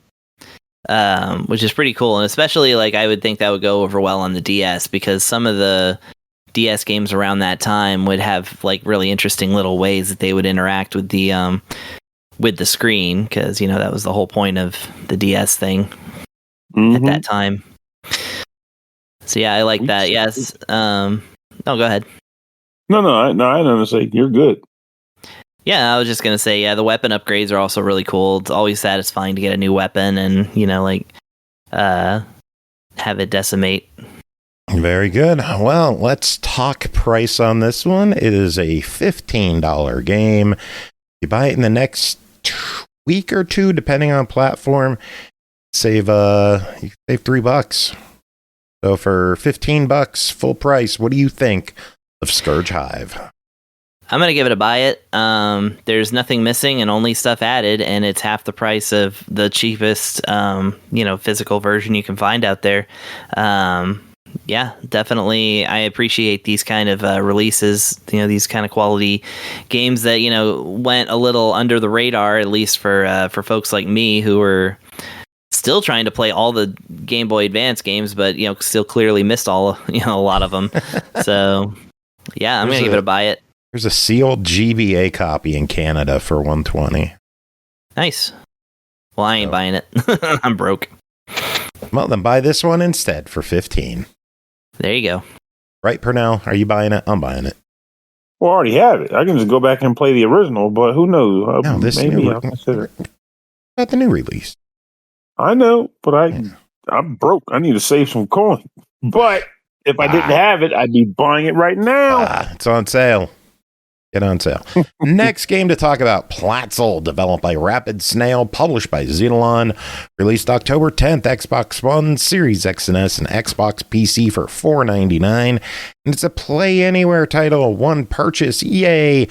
which is pretty cool, and especially like I would think that would go over well on the DS because some of the DS games around that time would have like really interesting little ways that they would interact with the screen because that was the whole point of the DS thing at that time. So yeah, I like that. Yes. No, go ahead. No, I don't say you're good. Yeah, I was just gonna say, the weapon upgrades are also really cool. It's always satisfying to get a new weapon and have it decimate. Very good. Well, let's talk price on this one. It is a $15 game. You buy it in the next week or two, depending on platform. Save $3. So for $15 full price, what do you think of Scurge Hive? I'm going to give it a buy it. There's nothing missing and only stuff added, and it's half the price of the cheapest, physical version you can find out there. Yeah, definitely. I appreciate these kind of releases, these kind of quality games that, went a little under the radar, at least for folks like me who were still trying to play all the Game Boy Advance games, but, still clearly missed a lot of them. So, yeah, I'm going to give it a buy it. There's a sealed GBA copy in Canada for $120. Nice. Well, I ain't buying it. I'm broke. Well, then buy this one instead for $15. There you go. Right, Pernell? Are you buying it? I'm buying it. Well, I already have it. I can just go back and play the original, but who knows? Maybe I'll consider it. About the new release. I know, but I'm broke. I need to save some coin. But if I didn't have it, I'd be buying it right now. It's on sale. Get on sale. Next game to talk about, Platzle, developed by Rapid Snail, published by Xitilon, released October 10th, Xbox One, Series X and S, and Xbox PC for $4.99. And it's a play anywhere title, one purchase. Yay!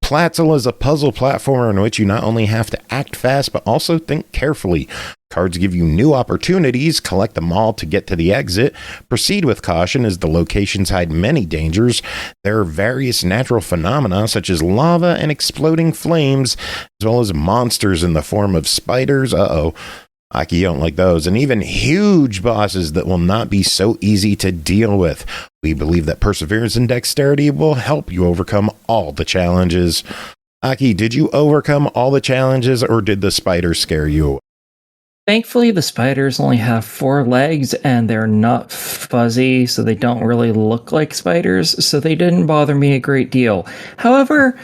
Platzle is a puzzle platformer in which you not only have to act fast, but also think carefully. Cards give you new opportunities, collect them all to get to the exit. Proceed with caution as the locations hide many dangers. There are various natural phenomena such as lava and exploding flames, as well as monsters in the form of spiders. Aki, you don't like those. And even huge bosses that will not be so easy to deal with. We believe that perseverance and dexterity will help you overcome all the challenges. Aki, did you overcome all the challenges, or did the spiders scare you? Thankfully, the spiders only have 4 legs, and they're not fuzzy, so they don't really look like spiders, so they didn't bother me a great deal. However,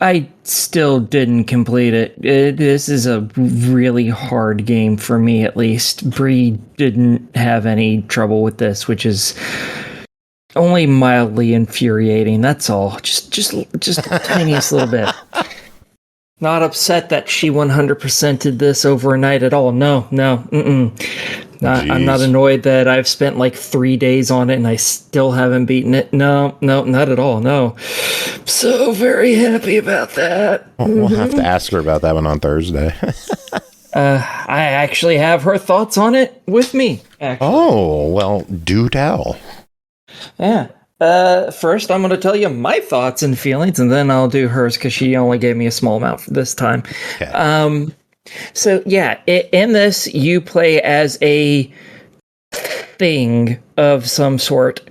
I still didn't complete it. This is a really hard game for me, at least. Bree didn't have any trouble with this, which is only mildly infuriating. That's all. Just the tiniest little bit. Not upset that she 100%ed this overnight at all. No. I'm not annoyed that I've spent like 3 days on it and I still haven't beaten it. No, not at all. No. So very happy about that. We'll have to ask her about that one on Thursday. I actually have her thoughts on it with me. Actually. Oh, well, do tell. Yeah. First, I'm going to tell you my thoughts and feelings, and then I'll do hers because she only gave me a small amount for this time. Okay. So, yeah, in this, you play as a thing of some sort,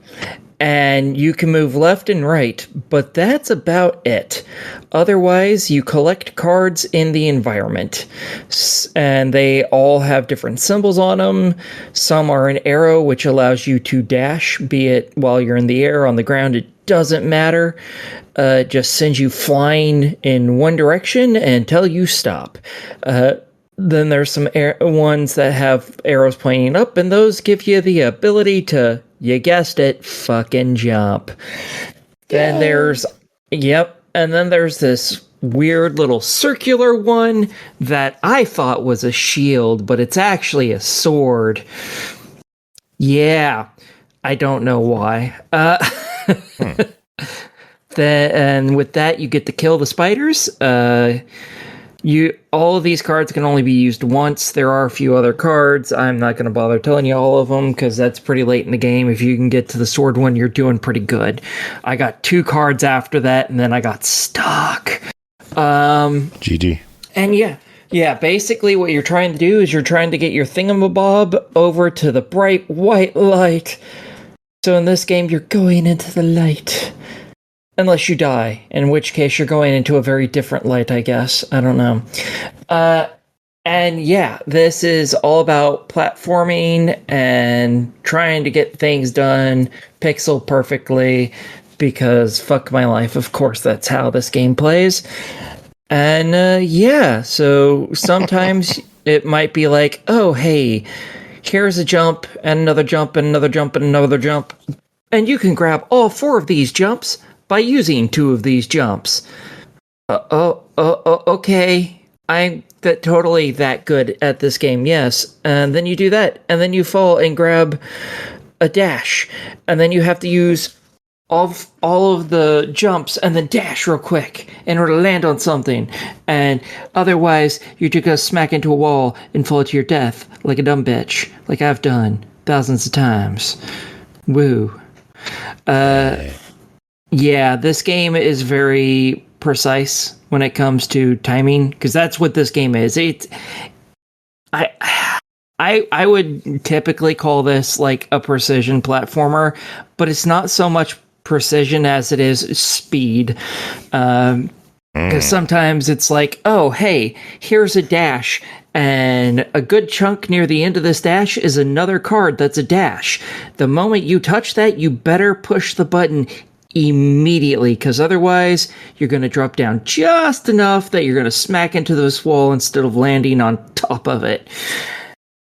and you can move left and right, but that's about it. Otherwise, you collect cards in the environment, and they all have different symbols on them. Some are an arrow, which allows you to dash, be it while you're in the air, on the ground, it doesn't matter. It just sends you flying in one direction until you stop. Then there's some ones that have arrows pointing up, and those give you the ability to, you guessed it, fucking jump. Then there's this weird little circular one that I thought was a shield, but it's actually a sword. Yeah, I don't know why. And with that, you get to kill the spiders. All of these cards can only be used once. There are a few other cards. I'm not going to bother telling you all of them because that's pretty late in the game. If you can get to the sword one, you're doing pretty good. I got 2 cards after that, and then I got stuck. GG. And yeah, basically what you're trying to do is you're trying to get your thingamabob over to the bright white light. So in this game, you're going into the light. Unless you die, in which case you're going into a very different light, I guess. I don't know. And yeah, this is all about platforming and trying to get things done pixel perfectly, because fuck my life, of course that's how this game plays. And yeah, so sometimes it might be like, oh hey, here's a jump, and another jump, and another jump, and another jump. And you can grab all 4 of these jumps by using 2 of these jumps. Okay. I'm totally that good at this game, yes. And then you do that, and then you fall and grab a dash, and then you have to use all of the jumps and then dash real quick in order to land on something. And otherwise, you're just gonna smack into a wall and fall to your death like a dumb bitch, like I've done thousands of times. Woo. Yeah, this game is very precise when it comes to timing, because that's what this game is. I would typically call this like a precision platformer, but it's not so much precision as it is speed. Because sometimes it's like, oh, hey, here's a dash, and a good chunk near the end of this dash is another card that's a dash. The moment you touch that, you better push the button immediately, because otherwise you're going to drop down just enough that you're going to smack into this wall instead of landing on top of it.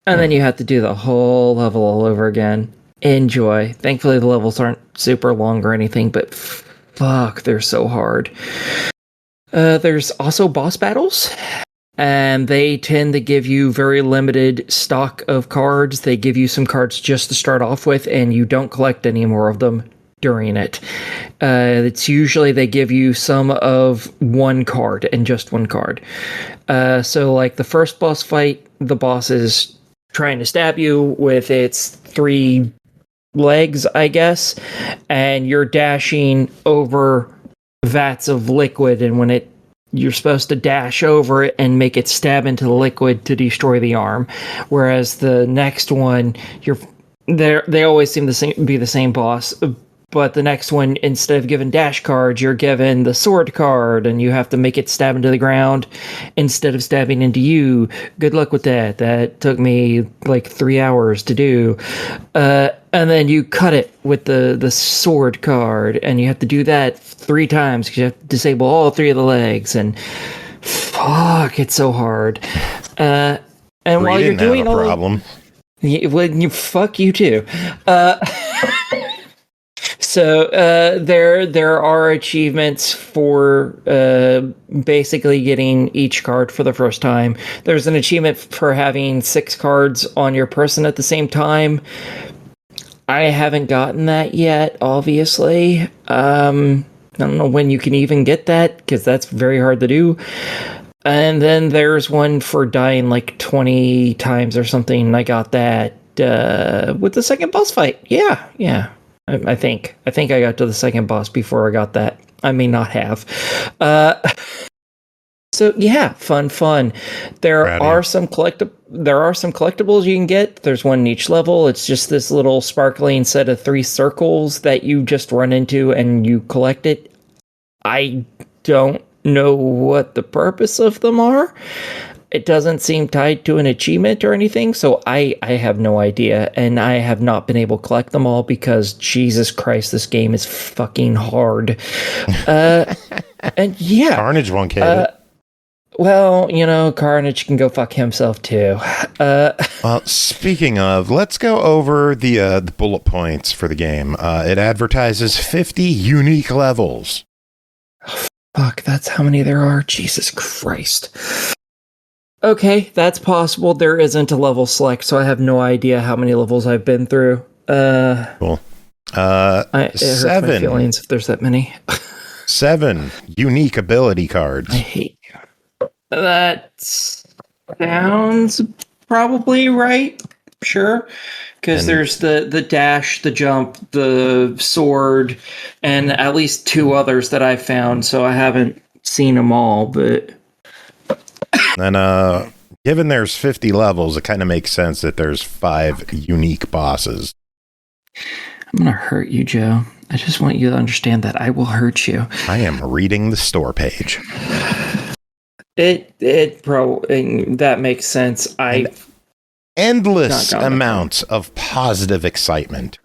And then you have to do the whole level all over again. Enjoy. Thankfully the levels aren't super long or anything, but fuck, they're so hard. There's also boss battles, and they tend to give you very limited stock of cards. They give you some cards just to start off with, and you don't collect any more of them during it. It's usually they give you some of one card and just one card. So like the first boss fight, the boss is trying to stab you with its 3 legs, I guess, and you're dashing over vats of liquid, and when you're supposed to dash over it and make it stab into the liquid to destroy the arm. Whereas the next one, they always seem to be the same boss, but the next one, instead of giving dash cards, you're given the sword card, and you have to make it stab into the ground instead of stabbing into you. Good luck with that. That took me like 3 hours to do. And then you cut it with the sword card, and you have to do that 3 times because you have to disable all 3 of the legs, and fuck, it's so hard. And while you're doing all problem, fuck you too. So there are achievements for basically getting each card for the first time. There's an achievement for having 6 cards on your person at the same time. I haven't gotten that yet, obviously. I don't know when you can even get that, because that's very hard to do. And then there's one for dying like 20 times or something. I got that with the second boss fight. Yeah. I think I got to the second boss before I got that. I may not have. So yeah, fun. There are some collectibles you can get. There's one in each level. It's just this little sparkling set of 3 circles that you just run into and you collect it. I don't know what the purpose of them are. It doesn't seem tied to an achievement or anything, so I have no idea, and I have not been able to collect them all because, Jesus Christ, this game is fucking hard. And yeah. Carnage won't get it. Well, Carnage can go fuck himself too. Well, speaking of, let's go over the bullet points for the game. It advertises 50 unique levels. Fuck, that's how many there are. Jesus Christ. Okay, that's possible. There isn't a level select, so I have no idea how many levels I've been through. Cool. It hurts my 7. feelings if there's that many. 7 unique ability cards. I hate you. That sounds probably right. Sure. Because there's the dash, the jump, the sword, and at least 2 others that I found, so I haven't seen them all, but... And given there's 50 levels, it kind of makes sense that there's 5 unique bosses. I'm gonna hurt you, Joe. I just want you to understand that I will hurt you. I am reading the store page. That makes sense. Endless amounts of positive excitement.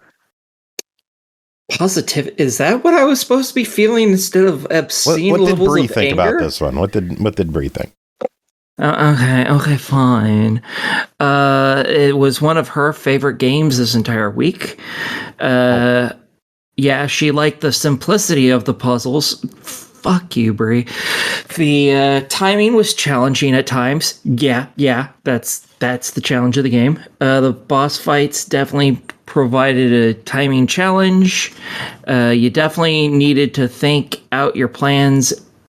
Positive? Is that what I was supposed to be feeling instead of obscene what levels of anger? What did Bree think about this one? What did Bree think? Okay, fine. It was one of her favorite games this entire week. Yeah, she liked the simplicity of the puzzles. Fuck you, Bree. The timing was challenging at times. Yeah, that's the challenge of the game. The boss fights definitely provided a timing challenge. You definitely needed to think out your plans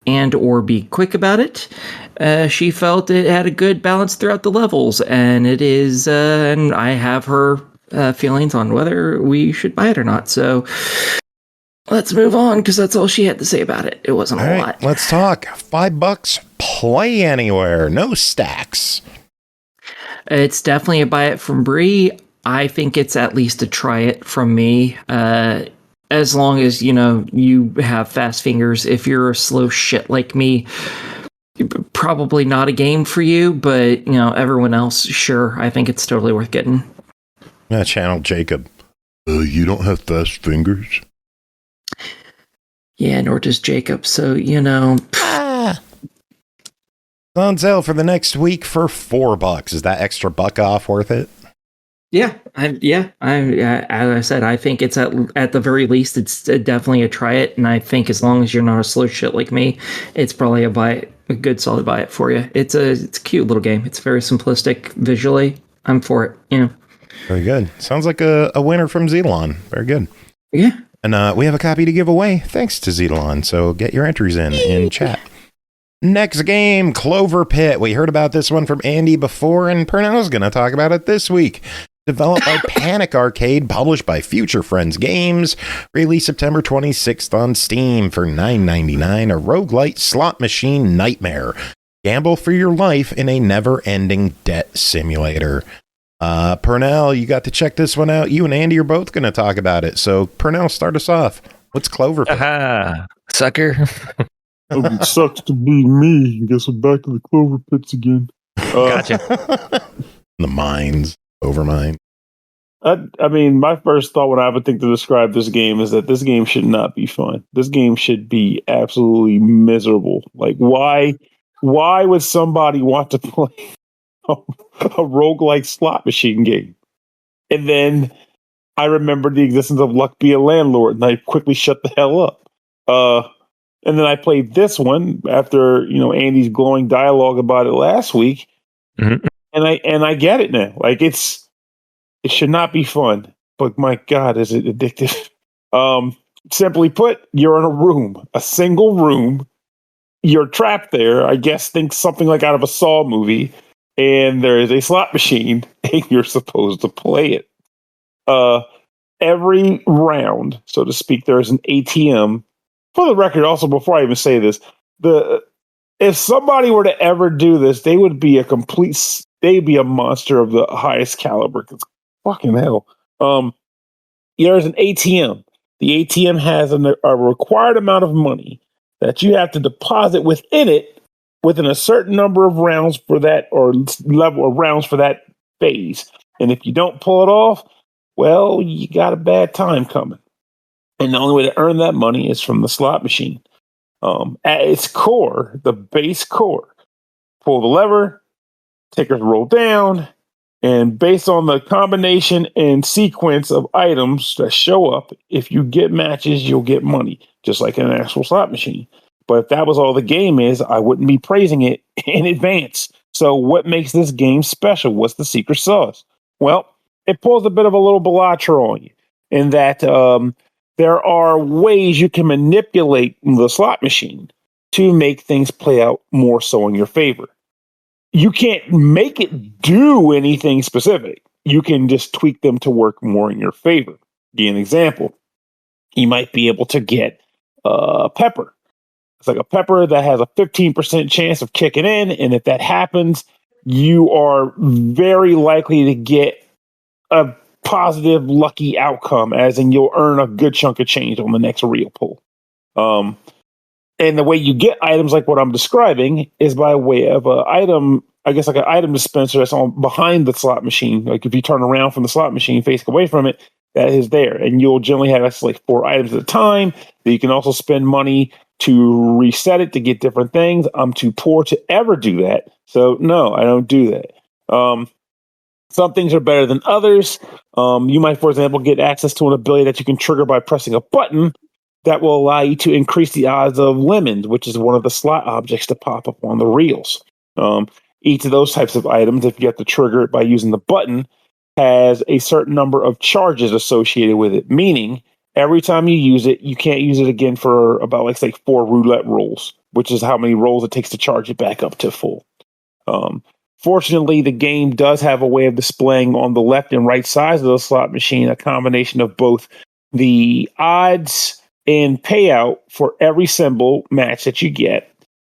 and or be quick about it. She felt it had a good balance throughout the levels, and it is, and I have her feelings on whether we should buy it or not. So let's move on, because that's all she had to say about it. It wasn't a lot. Let's talk. $5, play anywhere, no stacks. It's definitely a buy it from Bree. I think it's at least a try it from me. As long as, you have fast fingers. If you're a slow shit like me, probably not a game for you, but, everyone else, sure. I think it's totally worth getting. Channel Jacob. You don't have fast fingers? Yeah, nor does Jacob, so, On sale for the next week for $4. Is that extra buck off worth it? Yeah, as I said, I think it's at the very least, it's definitely a try it, and I think as long as you're not a slow shit like me, it's probably a good solid buy it for you. It's a cute little game. It's very simplistic visually. I'm for it. Very good. Sounds like a winner from Xitilon. Very good. Yeah. And we have a copy to give away thanks to Xitilon, so get your entries in chat. Next game, CloverPit. We heard about this one from Andy before, and Pernell's going to talk about it this week. Developed by Panik Arcade, published by Future Friends Games, released September 26th on Steam for $9.99, a roguelite slot machine nightmare. Gamble for your life in a never-ending debt simulator. Pernell, you got to check this one out. You and Andy are both going to talk about it. So, Pernell, start us off. What's CloverPit? Aha, sucker. It sucks to be me. Guess I'm back to the Clover Pits again. Gotcha. The mines. Overmind. I mean, my first thought when I would think to describe this game is that this game should not be fun. This game should be absolutely miserable. Like, why would somebody want to play a roguelike slot machine game? And then I remembered the existence of Luck Be a Landlord, and I quickly shut the hell up. And then I played this one after, Andy's glowing dialogue about it last week. Mm-hmm. And I get it now. Like it should not be fun, but my God, is it addictive? Simply put, you're in a room, a single room. You're trapped there. I guess think something like out of a Saw movie, and there is a slot machine, and you're supposed to play it. Every round, so to speak, there is an ATM. For the record, also before I even say this, if somebody were to ever do this, they would be they'd be a monster of the highest caliber. Cause fucking hell. There's an ATM. The ATM has a required amount of money that you have to deposit within it within a certain number of rounds for that, or level of rounds for that phase. And if you don't pull it off, well, you got a bad time coming. And the only way to earn that money is from the slot machine. At its core, the base core, pull the lever, tickers roll down, and based on the combination and sequence of items that show up, if you get matches, you'll get money, just like in an actual slot machine. But if that was all the game is, I wouldn't be praising it in advance. So what makes this game special? What's the secret sauce? Well, it pulls a bit of a little Bellatra on you in that there are ways you can manipulate the slot machine to make things play out more so in your favor. You can't make it do anything specific. You can just tweak them to work more in your favor. Give an example. You might be able to get pepper. It's like a pepper that has a 15% chance of kicking in. And if that happens, you are very likely to get a positive, lucky outcome, as in you'll earn a good chunk of change on the next reel pull. And the way you get items like what I'm describing is by way of an item, I guess like an item dispenser that's on behind the slot machine. Like if you turn around from the slot machine, facing away from it, that is there. And you'll generally have that's like 4 items at a time. That you can also spend money to reset it to get different things. I'm too poor to ever do that. So no, I don't do that. Some things are better than others. You might, for example, get access to an ability that you can trigger by pressing a button that will allow you to increase the odds of lemons, which is one of the slot objects to pop up on the reels. Each of those types of items, if you have to trigger it by using the button, has a certain number of charges associated with it, meaning every time you use it, you can't use it again for about like say 4 roulette rolls, which is how many rolls it takes to charge it back up to full. Fortunately, the game does have a way of displaying on the left and right sides of the slot machine a combination of both the odds and payout for every symbol match that you get,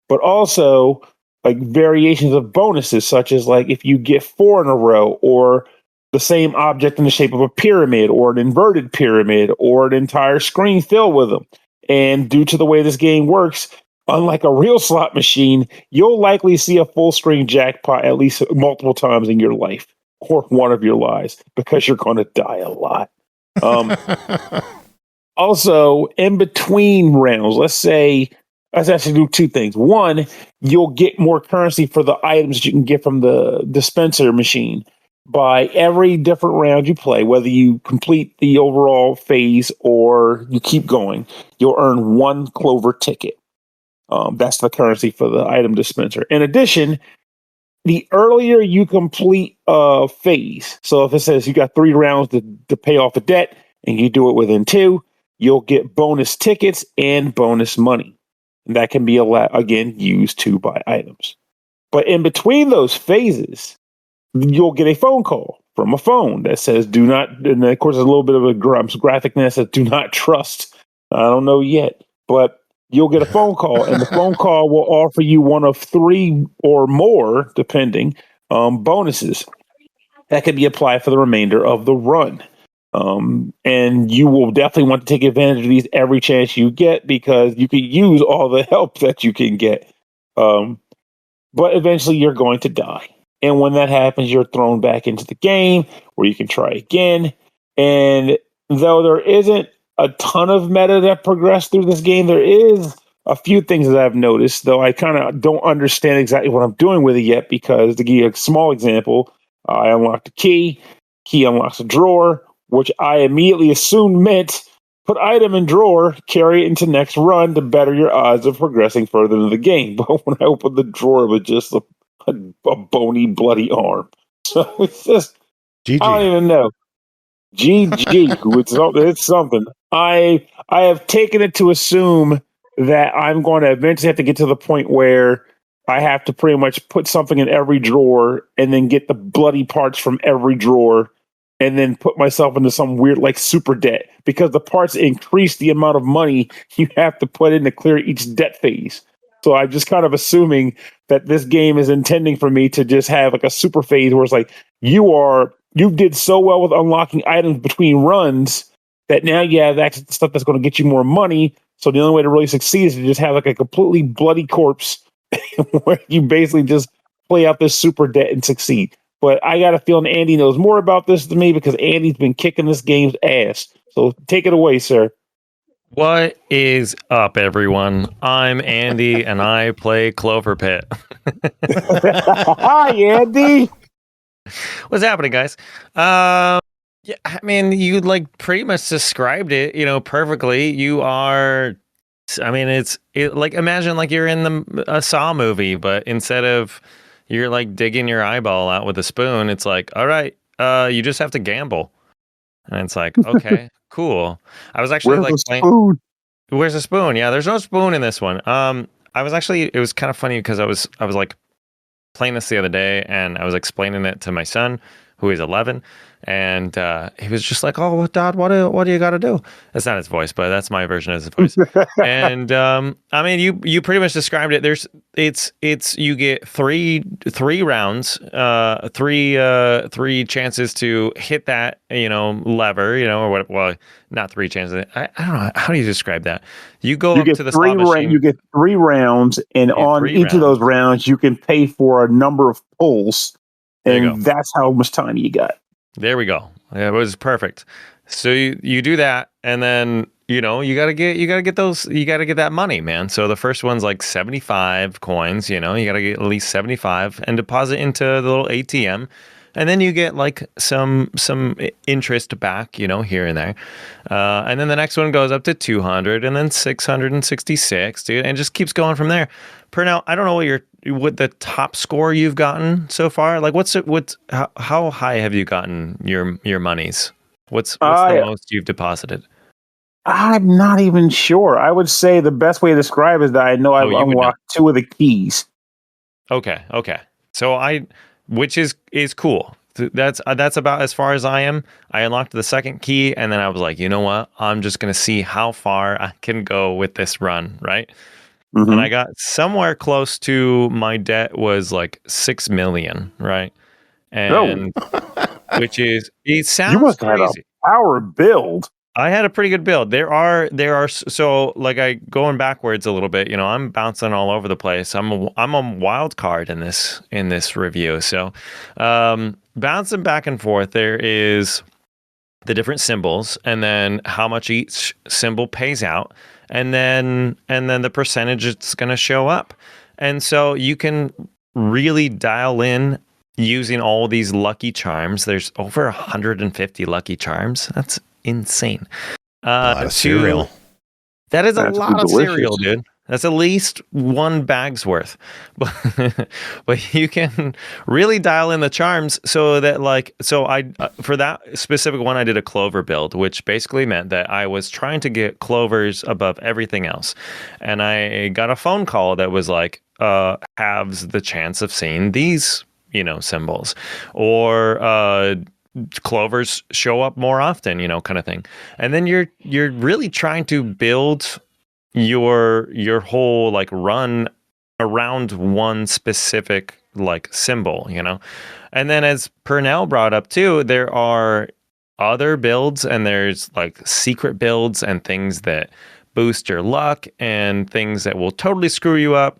but also like variations of bonuses, such as like if you get 4 in a row, or the same object in the shape of a pyramid, or an inverted pyramid, or an entire screen filled with them. And due to the way this game works, unlike a real slot machine, you'll likely see a full screen jackpot at least multiple times in your life, or one of your lives, because you're going to die a lot. Also, in between rounds, let's actually do 2 things. One, you'll get more currency for the items that you can get from the dispenser machine. By every different round you play, whether you complete the overall phase or you keep going, you'll earn 1 clover ticket. That's the currency for the item dispenser. In addition, the earlier you complete a phase, so if it says you got 3 rounds to pay off a debt and you do it within 2, you'll get bonus tickets and bonus money. And that can be, again, used to buy items. But in between those phases, you'll get a phone call from a phone that says do not, and of course, there's a little bit of a graphicness that says do not trust. I don't know yet, but you'll get a phone call, and the phone call will offer you one of 3 or more, depending, bonuses that can be applied for the remainder of the run. And you will definitely want to take advantage of these every chance you get, because you can use all the help that you can get. But eventually you're going to die. And when that happens, you're thrown back into the game where you can try again. And though there isn't a ton of meta that progress through this game, there is a few things that I've noticed, though I kind of don't understand exactly what I'm doing with it yet, because to give you a small example, I unlocked a key unlocks a drawer, which I immediately assumed meant put item in drawer, carry it into next run to better your odds of progressing further into the game. But when I opened the drawer, it was just a bony, bloody arm. So it's just, GG. I don't even know. GG. It's something. I have taken it to assume that I'm going to eventually have to get to the point where I have to pretty much put something in every drawer and then get the bloody parts from every drawer and then put myself into some weird like super debt, because the parts increase the amount of money you have to put in to clear each debt phase. So I'm just kind of assuming that this game is intending for me to just have like a super phase where it's like you did so well with unlocking items between runs that now you have access to stuff that's going to get you more money. So the only way to really succeed is to just have like a completely bloody corpse where you basically just play out this super debt and succeed. But I got a feeling Andy knows more about this than me, because Andy's been kicking this game's ass. So take it away, sir. What is up, everyone? I'm Andy, and I play CloverPit. Hi, Andy. What's happening, guys? Yeah, I mean, you like pretty much described it, perfectly. You are I mean, it's like imagine like you're in a Saw movie, but instead of you're like digging your eyeball out with a spoon, it's like, all right, you just have to gamble, and it's like, okay, cool. I was actually Where's like the playing. spoon? Where's the spoon? Yeah, there's no spoon in this one. I was actually, it was kind of funny because I was like playing this the other day, and I was explaining it to my son, who is 11, and he was just like, "Oh, Dad, what do you got to do?" That's not his voice, but that's my version of his voice. And I mean, you pretty much described it. It's you get three rounds, three chances to hit that lever, or what? Well, not three chances. I don't know, how do you describe that? You go up to the slot machine. You get 3 rounds, and on each of those rounds, you can pay for a number of pulls, and that's how much time you got. There we go. It was perfect. So you do that, and then you gotta get that money, man. So the first one's like 75 coins. You gotta get at least 75 and deposit into the little ATM, and then you get like some interest back, here and there. And then the next one goes up to 200, and then 666, dude, and it just keeps going from there. Pernell, I don't know what the top score you've gotten so far. Like, how high have you gotten your monies? What's the most you've deposited? I'm not even sure. I would say the best way to describe it is that I know I've unlocked 2 of the keys. Okay. So which is cool. That's about as far as I am. I unlocked the second key, and then I was like, you know what? I'm just gonna see how far I can go with this run, right? Mm-hmm. And I got somewhere close to, my debt was like 6 million, right? And which is, it sounds you must crazy. Have had a power build. I had a pretty good build. There are so like going backwards a little bit, I'm bouncing all over the place. I'm a wild card in this review. So bouncing back and forth, there is the different symbols, and then how much each symbol pays out, and then the percentage it's going to show up. And so you can really dial in using all these lucky charms. There's over 150 lucky charms. That's insane. A lot of cereal. That is a lot of cereal, dude. That's at least 1 bag's worth. But you can really dial in the charms so that for that specific one, I did a clover build, which basically meant that I was trying to get clovers above everything else. And I got a phone call that was like, halves the chance of seeing these, symbols, or clovers show up more often, kind of thing. And then you're really trying to build your whole like run around one specific like symbol, And then, as Pernell brought up too, there are other builds, and there's like secret builds and things that boost your luck and things that will totally screw you up.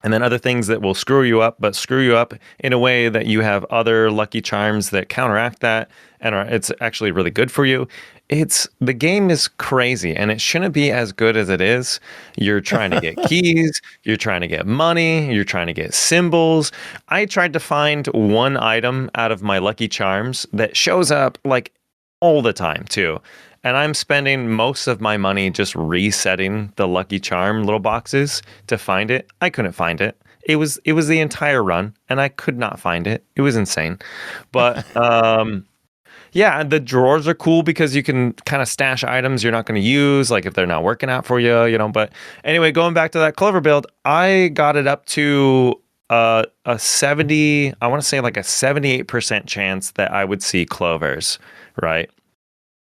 And then other things that will screw you up, but screw you up in a way that you have other lucky charms that counteract that, and it's actually really good for you. The game is crazy, and it shouldn't be as good as it is. You're trying to get keys, you're trying to get money, you're trying to get symbols. I tried to find one item out of my lucky charms that shows up like all the time too. And I'm spending most of my money just resetting the Lucky Charm little boxes to find it. I couldn't find it. It was the entire run, and I could not find it. It was insane. But yeah, the drawers are cool because you can kind of stash items you're not going to use, like if they're not working out for you, But anyway, going back to that clover build, I got it up to a 70, I want to say like a 78% chance that I would see clovers, right?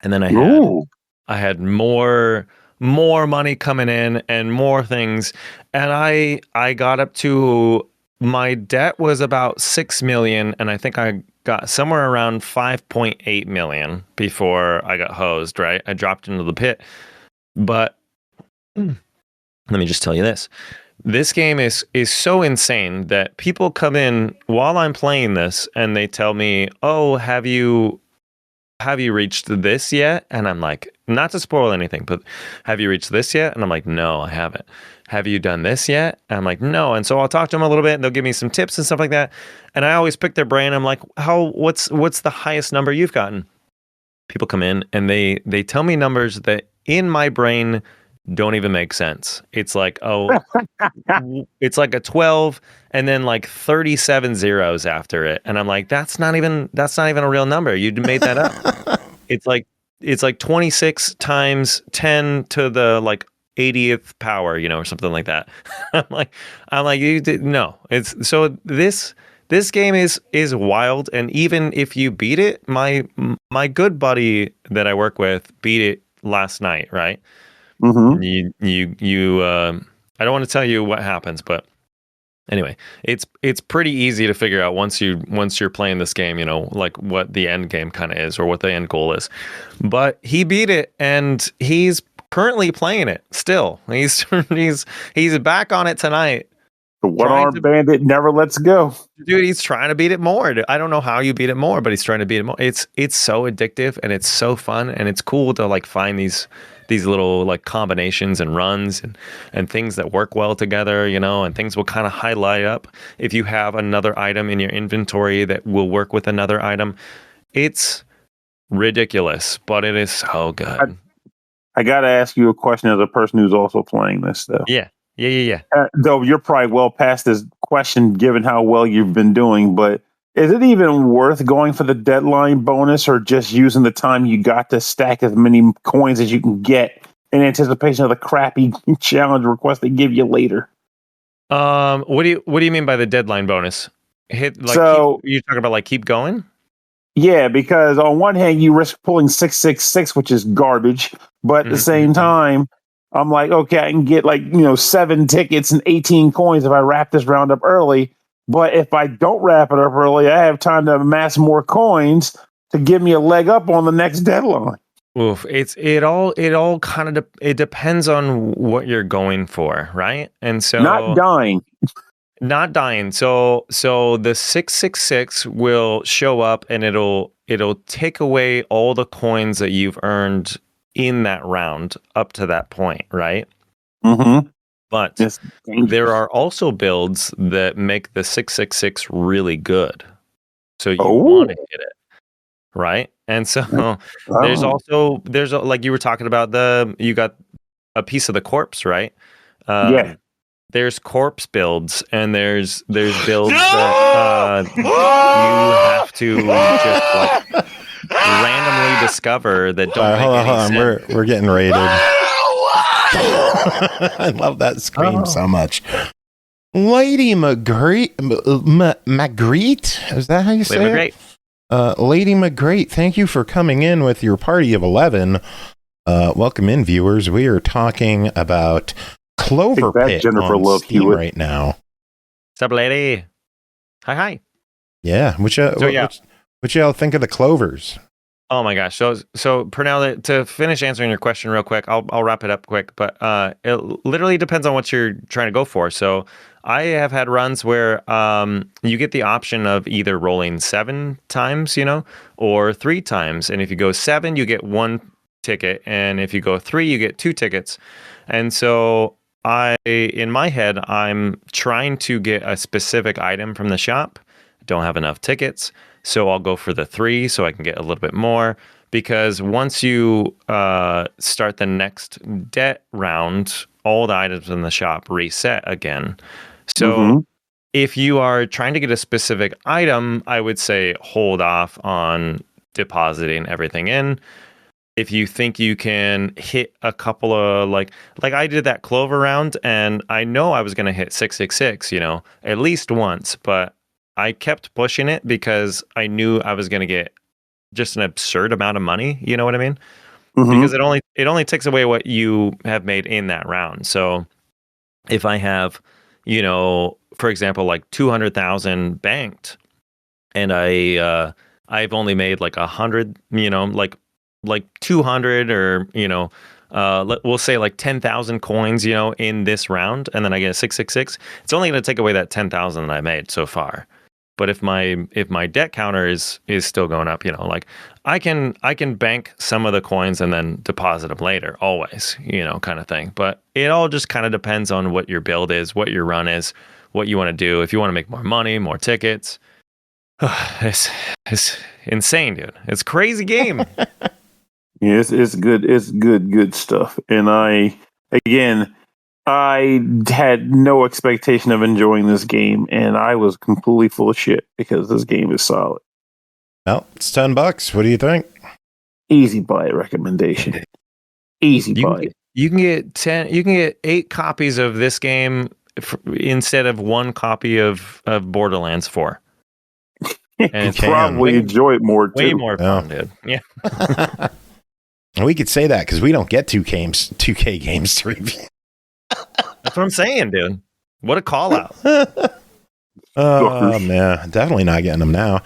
And then I had more money coming in and more things, and I got up to, my debt was about 6 million, and I think I got somewhere around 5.8 million before I got hosed, right? I dropped into the pit. But let me just tell you this game is so insane that people come in while I'm playing this and they tell me, "Oh, have you reached this yet?" And I'm like, not to spoil anything, but have you reached this yet? And I'm like, no, I haven't. Have you done this yet? And I'm like, no. And so I'll talk to them a little bit, and they'll give me some tips and stuff like that. And I always pick their brain. I'm like, what's the highest number you've gotten? People come in and they tell me numbers that in my brain don't even make sense. It's like, it's like a 12 and then like 37 zeros after it. And I'm like, that's not even a real number. You made that up. It's like 26 times 10 to the like 80th power, or something like that. I'm like, you did no. It's so this game is wild, and even if you beat it, my good buddy that I work with beat it last night, right? Mm-hmm. You I don't want to tell you what happens, but anyway, it's pretty easy to figure out once you're playing this game, like what the end game kind of is or what the end goal is. But he beat it, and he's currently playing it still. He's back on it tonight. The one-armed bandit never lets go. Dude, he's trying to beat it more. I don't know how you beat it more, but he's trying to beat it more. It's so addictive, and it's so fun, and it's cool to like find these little like combinations and runs and things that work well together, and things will kind of highlight up if you have another item in your inventory that will work with another item. It's ridiculous, but it is so good. I got to ask you a question as a person who's also playing this, though. Yeah. Though you're probably well past this question, given how well you've been doing, but is it even worth going for the deadline bonus, or just using the time you got to stack as many coins as you can get in anticipation of the crappy challenge request they give you later? What do you mean by the deadline bonus? You're talking about like keep going? Yeah, because on one hand you risk pulling 666, which is garbage, but at the same time, I'm like, okay, I can get 7 tickets and 18 coins if I wrap this round up early. But if I don't wrap it up early, I have time to amass more coins to give me a leg up on the next deadline. Oof, it all kind of it depends on what you're going for, right? And so not dying. So the 666 will show up, and it'll take away all the coins that you've earned in that round up to that point, right? Mm-hmm. But there are also builds that make the 666 really good. So you want to hit it, right? And so there's like you were talking about, you got a piece of the corpse, right? Yeah. There's corpse builds, and there's builds that you have to just like randomly discover that don't make any sense. We're getting raided. I love that scream so much. Lady Magritte, is that how you say it? Lady Magritte, thank you for coming in with your party of 11. Welcome in, viewers. We are talking about CloverPit on Steam right now. What's up, lady? Hi. Yeah. What y'all think of the clovers? Oh my gosh. So Pernell, to finish answering your question real quick, I'll wrap it up quick, but it literally depends on what you're trying to go for. So I have had runs where you get the option of either rolling 7 times, or 3 times. And if you go 7, you get 1 ticket. And if you go 3, you get 2 tickets. And so in my head, I'm trying to get a specific item from the shop. Don't have enough tickets. So I'll go for the 3 so I can get a little bit more, because once you start the next debt round, all the items in the shop reset again. So if you are trying to get a specific item, I would say hold off on depositing everything in. If you think you can hit a couple of like I did that clover round, and I know I was going to hit 666, at least once, but I kept pushing it because I knew I was going to get just an absurd amount of money. You know what I mean? Because it only takes away what you have made in that round. So if I have, for example, like 200,000 banked, and I've only made like 100, like 200, or we'll say like 10,000 coins, in this round, and then I get a 666. It's only going to take away that 10,000 that I made so far. But if my debt counter is still going up, like I can bank some of the coins and then deposit them later, always, kind of thing. But it all just kind of depends on what your build is, what your run is, what you want to do. If you want to make more money, more tickets, it's insane, dude. It's a crazy game. Yes, it's good. It's good stuff. And I again, I had no expectation of enjoying this game, and I was completely full of shit because this game is solid. Well, it's $10. What do you think? Easy buy recommendation. Easy buy. You can get 10. You can get 8 copies of this game instead of 1 copy of Borderlands 4. And probably enjoy it more too. Way more fun, dude. Yeah. We could say that because we don't get 2K games to review. That's what I'm saying, dude. What a call out. Oh, man. Definitely not getting them now.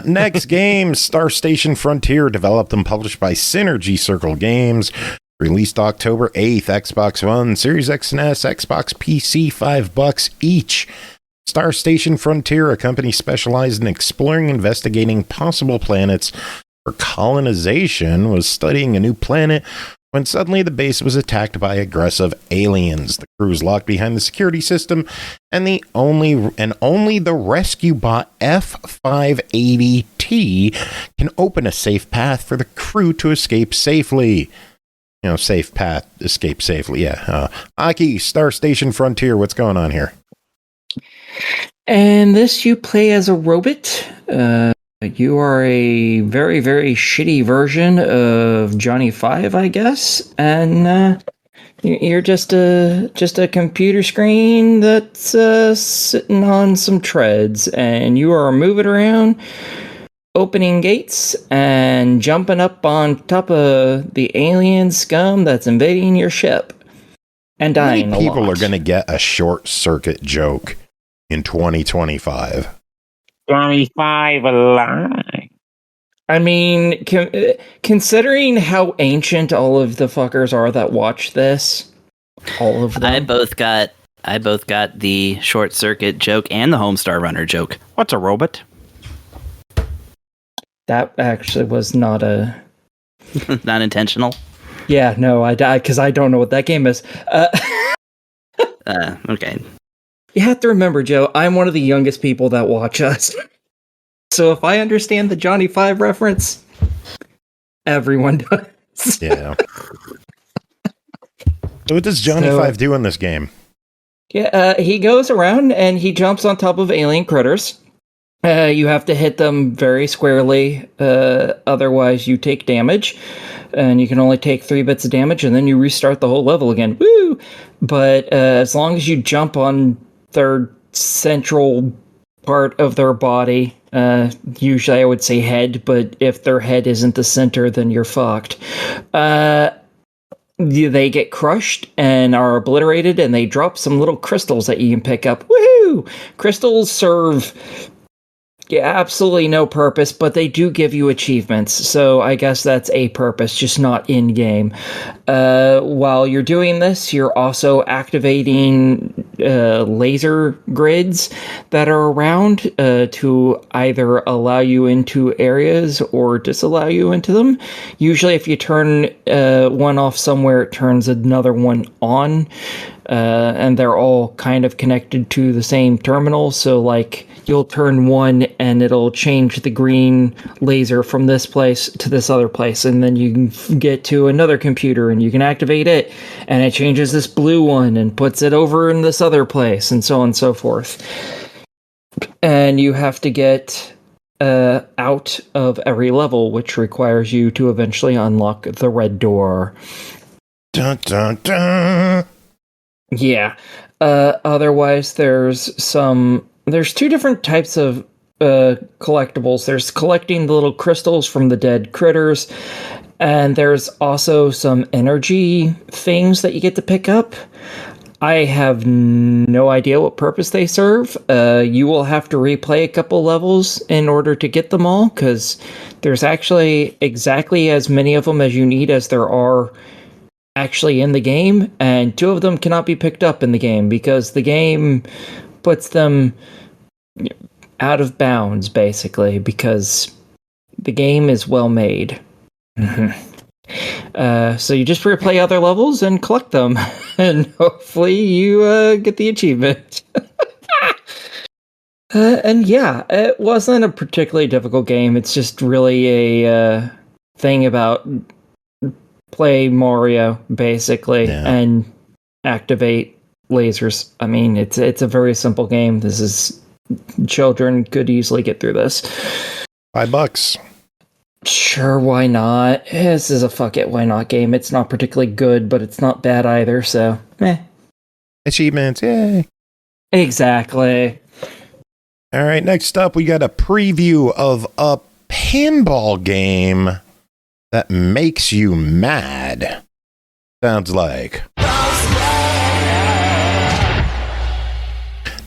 Next game, Star Station Frontier, developed and published by Synnergy Circle Games. Released October 8th, Xbox One, Series X and S, Xbox PC, $5 each. Star Station Frontier, a company specialized in exploring and investigating possible planets for colonization, was studying a new planet when suddenly the base was attacked by aggressive aliens. The crew was locked behind the security system, and only the rescue bot F580T can open a safe path for the crew to escape safely. Safe path, escape safely. Yeah. Aki, Star Station Frontier, what's going on here? And this, you play as a robot. You are a very, very shitty version of Johnny Five, I guess. And you're just a computer screen that's sitting on some treads. And you are moving around, opening gates and jumping up on top of the alien scum that's invading your ship and dying a lot. People are going to get a short circuit joke in 2025. 25 alive. I mean, considering how ancient all of the fuckers are that watch this, all of them. I both got the short circuit joke and the Homestar Runner joke. What's a robot? That actually was not not intentional. Yeah, no, I died because I don't know what that game is. Okay. You have to remember, Joe, I'm one of the youngest people that watch us. So if I understand the Johnny Five reference, everyone does. Yeah. So what does Johnny Five do in this game? Yeah, he goes around and he jumps on top of alien critters. You have to hit them very squarely, otherwise you take damage. And you can only take 3 bits of damage, and then you restart the whole level again. Woo! But as long as you jump on their central part of their body, usually I would say head, but if their head isn't the center, then you're fucked. They get crushed and are obliterated, and they drop some little crystals that you can pick up. Woohoo! Crystals serve absolutely no purpose, but they do give you achievements, so I guess that's a purpose, just not in-game. While you're doing this, you're also activating laser grids that are around to either allow you into areas or disallow you into them. Usually if you turn one off somewhere, it turns another one on, and they're all kind of connected to the same terminal, so like you'll turn one and it'll change the green laser from this place to this other place, and then you can get to another computer and you can activate it and it changes this blue one and puts it over in this other place, and so on and so forth. And you have to get out of every level, which requires you to eventually unlock the red door. Dun, dun, dun. Yeah. Otherwise, there's 2 different types of collectibles. There's collecting the little crystals from the dead critters, and there's also some energy things that you get to pick up. I have no idea what purpose they serve. You will have to replay a couple levels in order to get them all, because there's actually exactly as many of them as you need as there are actually in the game, and 2 of them cannot be picked up in the game because the game puts them out of bounds, basically, because the game is well made. So you just replay other levels and collect them, and hopefully you get the achievement. And yeah, it wasn't a particularly difficult game. It's just really a thing about play Mario basically and activate lasers. I mean, it's a very simple game. This is children could easily get through this. $5. Sure, why not? This is a fuck it, why not game. It's not particularly good, but it's not bad either, so Achievements, yay. Exactly. All right, next up, we got a preview of a pinball game that makes you mad. Sounds like.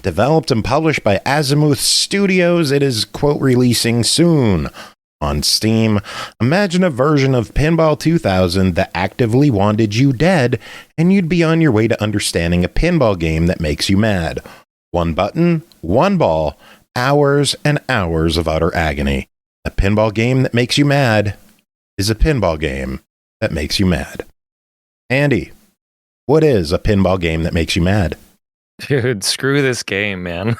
Developed and published by Azimuth Studios, it is, quote, releasing soon on Steam. Imagine a version of Pinball 2000 that actively wanted you dead, and you'd be on your way to understanding a pinball game that makes you mad. One button, one ball, hours and hours of utter agony. A pinball game that makes you mad is a pinball game that makes you mad. Andy, what is a pinball game that makes you mad? Dude, screw this game, man.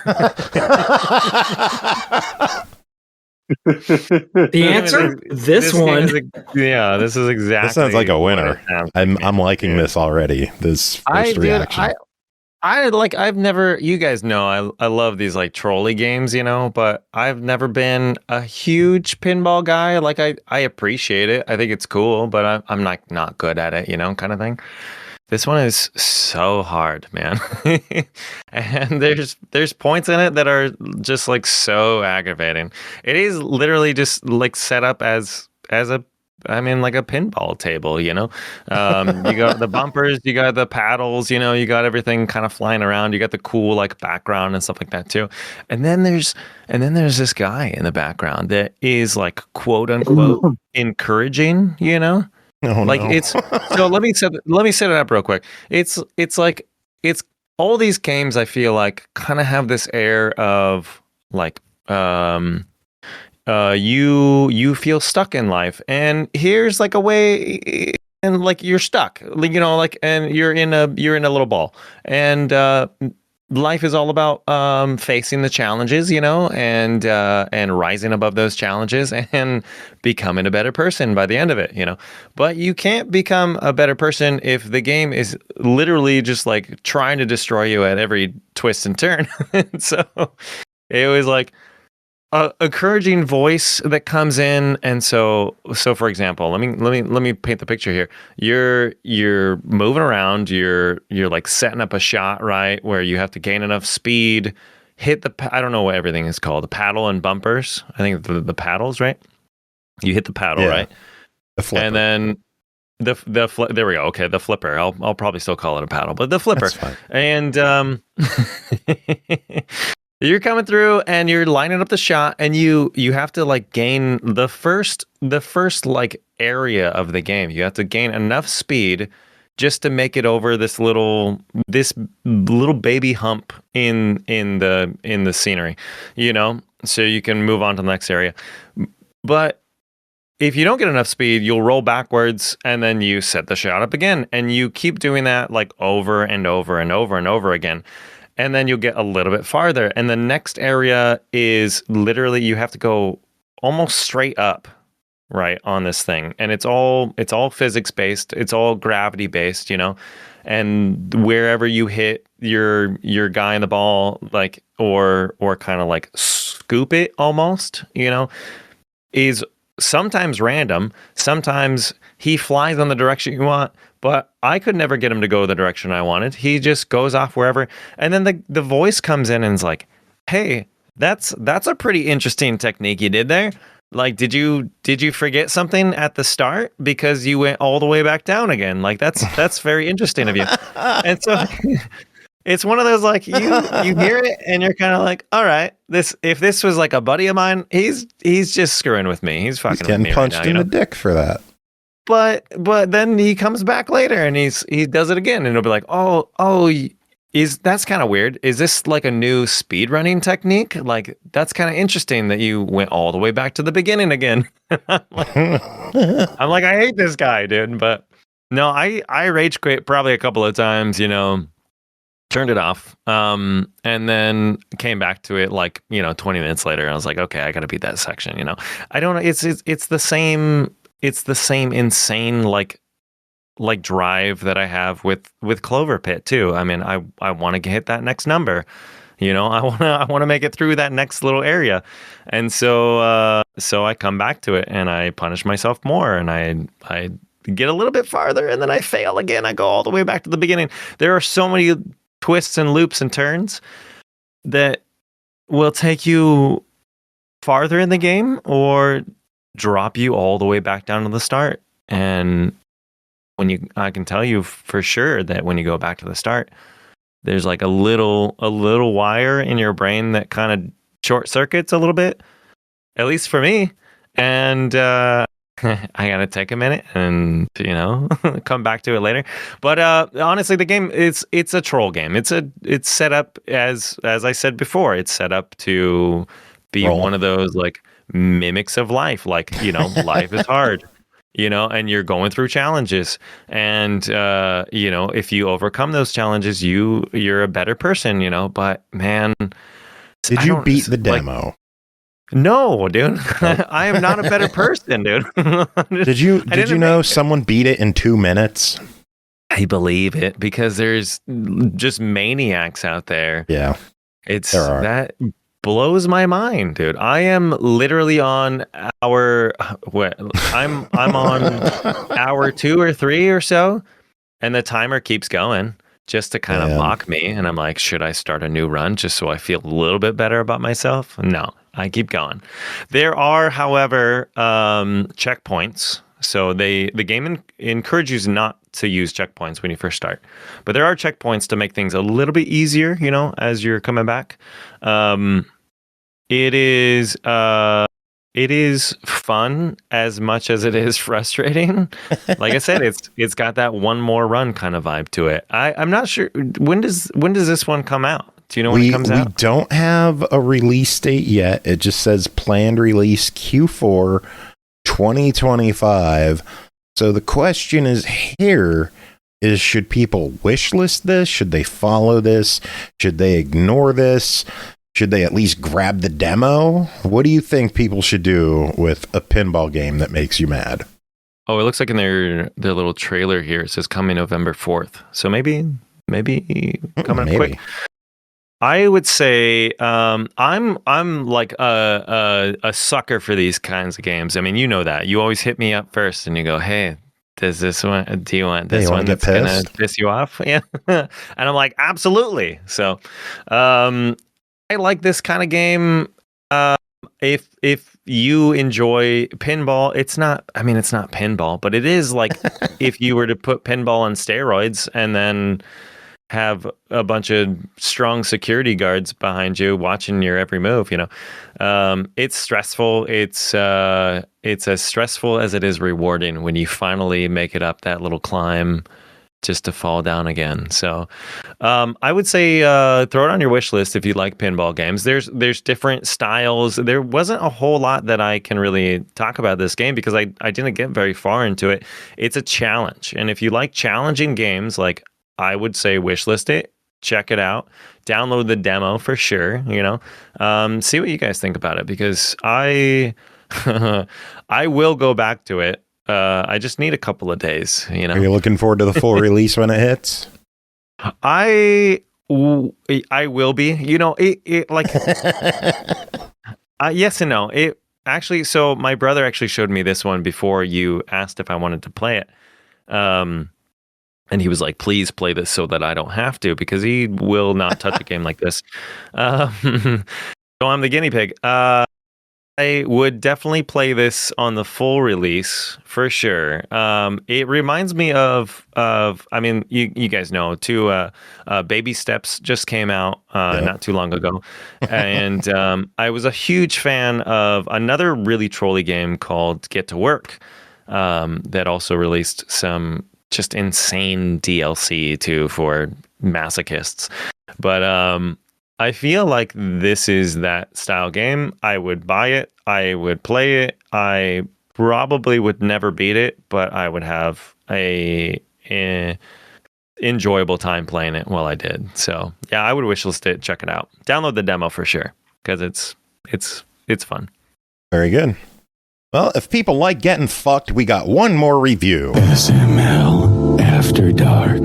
The answer? This one. This is exactly. This sounds like a winner. I'm liking this already. This first reaction. I've never, you guys know, I love these like trolley games, you know, but I've never been a huge pinball guy. Like I appreciate it. I think it's cool, but I'm not good at it, you know, kind of thing. This one is so hard, man. And there's points in it that are just like so aggravating. It is literally just like set up as a like a pinball table, you know. You got the bumpers, you got the paddles, you know, you got everything kind of flying around. You got the cool like background and stuff like that too. And then there's this guy in the background that is like quote unquote encouraging, you know. It's so let me set it up real quick. It's all these games I feel like kind of have this air of like you feel stuck in life, and here's like a way, and like you're stuck, you know, like, and you're in a little ball, and life is all about facing the challenges, you know, and rising above those challenges and becoming a better person by the end of it, you know. But you can't become a better person if the game is literally just like trying to destroy you at every twist and turn. So it was like a encouraging voice that comes in, and so for example, let me paint the picture here. You're moving around, you're like setting up a shot, right, where you have to gain enough speed, hit I don't know what everything is called, the paddle and bumpers. I think the paddles, right? You hit the paddle, right? The flipper. And then there we go. Okay, the flipper. I'll probably still call it a paddle, but the flipper. That's fine. And you're coming through and you're lining up the shot, and you have to like gain the first like area of the game. You have to gain enough speed just to make it over this little baby hump in the scenery, you know, so you can move on to the next area. But if you don't get enough speed, you'll roll backwards, and then you set the shot up again, and you keep doing that like over and over and over and over again. And then you'll get a little bit farther. And the next area is literally you have to go almost straight up, right, on this thing. And it's all physics based. It's all gravity based, you know. And wherever you hit your guy in the ball, like or kind of like scoop it almost, you know, is sometimes random. Sometimes he flies in the direction you want. But I could never get him to go the direction I wanted. He just goes off wherever. And then the voice comes in and is like, hey, that's a pretty interesting technique you did there. Like, did you forget something at the start because you went all the way back down again? Like, that's very interesting of you. And so it's one of those, like, you hear it and you're kind of like, all right, if this was like a buddy of mine, he's just screwing with me. He's fucking with me punched right now, in the dick for that. But then he comes back later and he does it again, and he'll be like, that's kind of weird. Is this like a new speedrunning technique? Like, that's kind of interesting that you went all the way back to the beginning again. I'm like, I hate this guy, dude. But no, I rage quit probably a couple of times, you know, turned it off, and then came back to it like, you know, 20 minutes later. I was like, okay, I got to beat that section, you know. I don't know. It's the same insane like like drive that I have with CloverPit too. I mean, I want to hit that next number. You know, I want to make it through that next little area, and so I come back to it and I punish myself more, and I get a little bit farther, and then I fail again. I go all the way back to the beginning. There are so many twists and loops and turns that will take you farther in the game or drop you all the way back down to the start. And I can tell you for sure that when you go back to the start, there's like a little wire in your brain that kind of short circuits a little bit, at least for me. And I gotta take a minute and, you know, come back to it later. But honestly, the game it's a troll game. It's set up as I said before. It's set up to be one of those like mimics of life. Like, you know, life is hard. You know, and you're going through challenges, and you know, if you overcome those challenges, you're a better person. You know, but man, did you beat the demo? Like, no, dude, I am not a better person, dude. Did you know someone beat it in 2 minutes? I believe it, because there's just maniacs out there. Yeah, that blows my mind, dude. I am literally on I'm on hour 2 or 3 or so, and the timer keeps going just to kind of mock me. And I'm like, should I start a new run just so I feel a little bit better about myself? No, I keep going. There are, however, checkpoints. So the game encourages you not to use checkpoints when you first start, but there are checkpoints to make things a little bit easier, you know, as you're coming back. It is fun as much as it is frustrating. Like I said, it's got that one more run kind of vibe to it. I'm not sure when does this one come out? Do you know when it comes out? We don't have a release date yet. It just says planned release Q4 2025. So the question is should people wishlist this? Should they follow this? Should they ignore this? Should they at least grab the demo? What do you think people should do with a pinball game that makes you mad? Oh, it looks like in their little trailer here, it says coming November 4th. So maybe coming up quick. I would say I'm like a sucker for these kinds of games. I mean, you know that. You always hit me up first and you go, hey, do you want this one that's going to piss you off? Yeah. And I'm like, absolutely. So I like this kind of game. If you enjoy pinball, it's not pinball, but it is like if you were to put pinball on steroids and then have a bunch of strong security guards behind you watching your every move, you know. It's stressful. It's as stressful as it is rewarding when you finally make it up that little climb just to fall down again. So I would say throw it on your wish list if you like pinball games. There's different styles. There wasn't a whole lot that I can really talk about this game because I didn't get very far into it. It's a challenge. And if you like challenging games, like I would say wishlist it, check it out, download the demo for sure, you know, see what you guys think about it, because I will go back to it. I just need a couple of days, you know. Are you looking forward to the full release when it hits? I will be, you know, it like, yes and no. It actually, so my brother actually showed me this one before you asked if I wanted to play it. And he was like, please play this so that I don't have to, because he will not touch a game like this. So I'm the guinea pig. I would definitely play this on the full release for sure. It reminds me of I mean, you guys know too. Baby Steps just came out not too long ago, and I was a huge fan of another really trolly game called Get to Work that also released some just insane DLC too for masochists. But I feel like this is that style game. I would buy it. I would play it. I probably would never beat it, but I would have a enjoyable time playing it while I did. So yeah, I would wishlist it. Check it out. Download the demo for sure, because it's fun. Very good. Well, if people like getting fucked, we got one more review. SML. After Dark.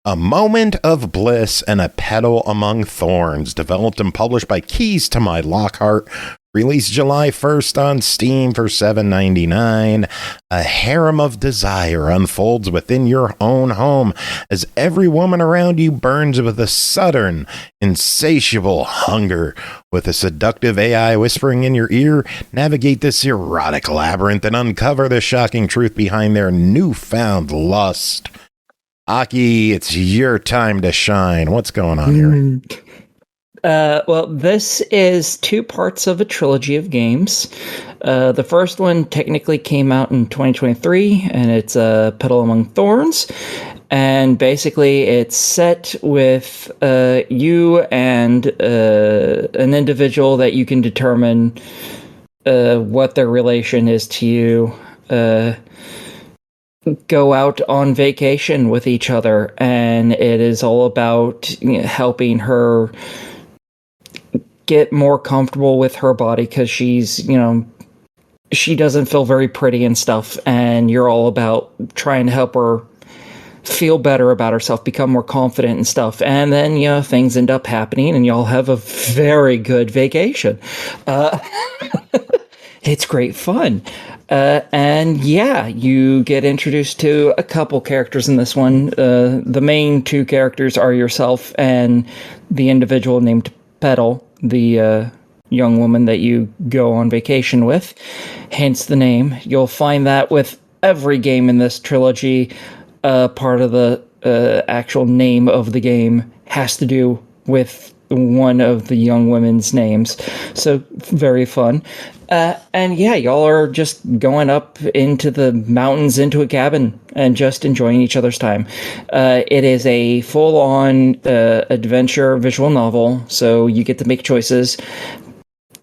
A Moment of Bliss and a Petal Among Thorns, developed and published by Keys to My Lockhart, released July 1st on Steam for $7.99. A harem of desire unfolds within your own home as every woman around you burns with a sudden, insatiable hunger. With a seductive AI whispering in your ear, navigate this erotic labyrinth and uncover the shocking truth behind their newfound lust. Aki, it's your time to shine. What's going on here? Well, this is two parts of a trilogy of games. The first one technically came out in 2023, and it's Petal Among Thorns. And basically, it's set with you and an individual that you can determine what their relation is to you. Go out on vacation with each other, and it is all about helping her get more comfortable with her body because she's, she doesn't feel very pretty and stuff, and you're all about trying to help her feel better about herself, become more confident and stuff. And then, things end up happening and y'all have a very good vacation. It's great fun. And yeah, you get introduced to a couple characters in this one. The main two characters are yourself and the individual named Petal, the young woman that you go on vacation with, hence the name. You'll find that with every game in this trilogy. Part of the actual name of the game has to do with one of the young women's names. So very fun. And yeah, y'all are just going up into the mountains into a cabin and just enjoying each other's time. It is a full-on adventure visual novel, so you get to make choices.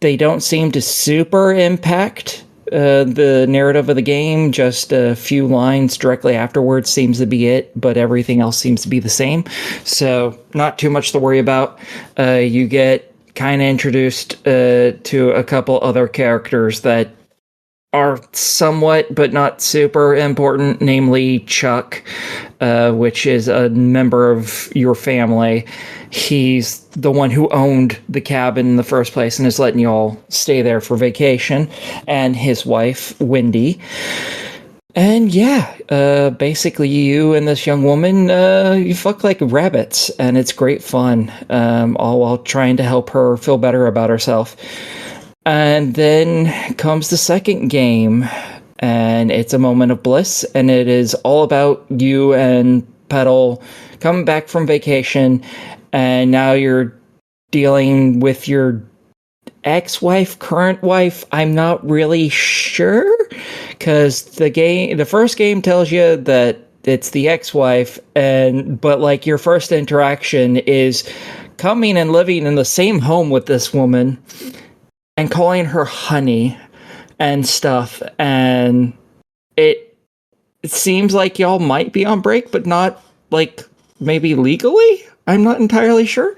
They don't seem to super impact the narrative of the game. Just a few lines directly afterwards seems to be it, but everything else seems to be the same. So not too much to worry about. You get kind of introduced to a couple other characters that are somewhat but not super important, namely Chuck, which is a member of your family. He's the one who owned the cabin in the first place and is letting you all stay there for vacation, and his wife, Wendy. And yeah, basically you and this young woman, you fuck like rabbits, and it's great fun, all while trying to help her feel better about herself. And then comes the second game, and it's A Moment of Bliss, and it is all about you and Petal coming back from vacation, and now you're dealing with your ex-wife, current wife. I'm not really sure, because the first game tells you that it's the ex-wife, but like your first interaction is coming and living in the same home with this woman and calling her honey and stuff, and it seems like y'all might be on break, but not like maybe legally. I'm not entirely sure.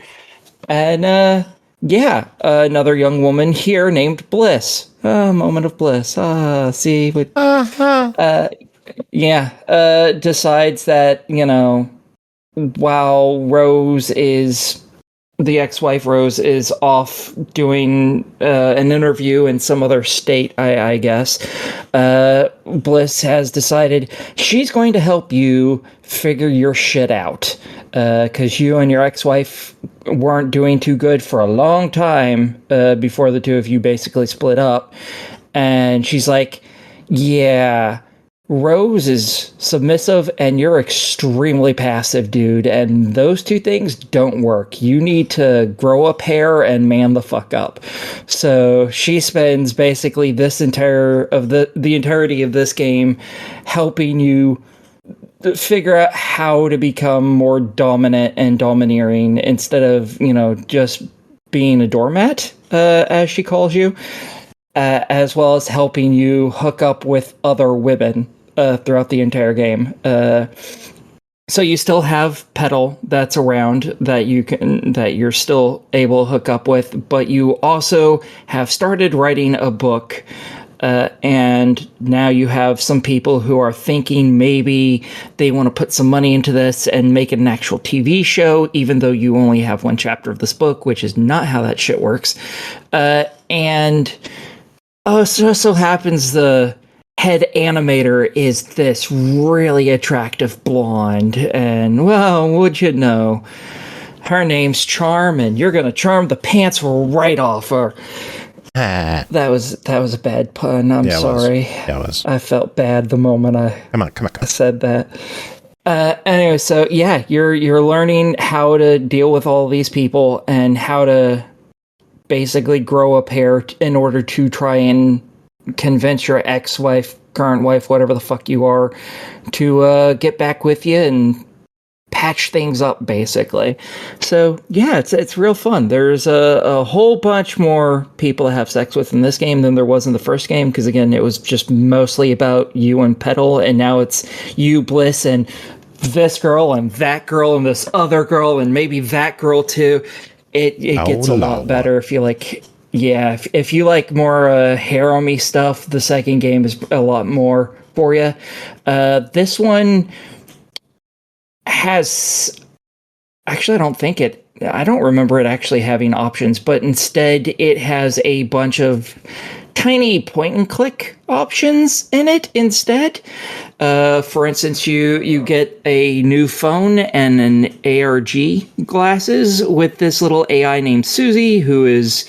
And yeah, another young woman here named Bliss. Moment of Bliss. See, yeah, decides that, while the ex-wife Rose is off doing an interview in some other state, I guess, Bliss has decided she's going to help you figure your shit out. Because you and your ex-wife weren't doing too good for a long time before the two of you basically split up. And she's like, yeah, Rose is submissive and you're extremely passive, dude. And those two things don't work. You need to grow a pair and man the fuck up. So she spends basically this the entirety of this game helping you figure out how to become more dominant and domineering instead of, just being a doormat, as she calls you, as well as helping you hook up with other women throughout the entire game. So you still have Petal that's around that you're still able to hook up with, but you also have started writing a book And now you have some people who are thinking maybe they want to put some money into this and make it an actual TV show, even though you only have one chapter of this book, which is not how that shit works. And it so happens the head animator is this really attractive blonde. And, well, would you know, her name's Charm, and you're going to charm the pants right off her. That was a bad pun. I'm sorry. Yeah, it was. I felt bad the moment Come on. I said that. Anyway, so yeah, you're learning how to deal with all these people and how to basically grow a pair in order to try and convince your ex-wife, current wife, whatever the fuck you are, to get back with you and patch things up, basically. So yeah, it's real fun. There's a whole bunch more people to have sex with in this game than there was in the first game, because again, it was just mostly about you and Petal, and now it's you, Bliss, and this girl and that girl and this other girl and maybe that girl too. It gets a lot better if you like. Yeah, if you like more harem-y stuff, the second game is a lot more for you. This one has, actually, I don't remember it actually having options, but instead it has a bunch of tiny point and click options in it instead. For instance, you get a new phone and an ARG glasses with this little AI named Susie, who is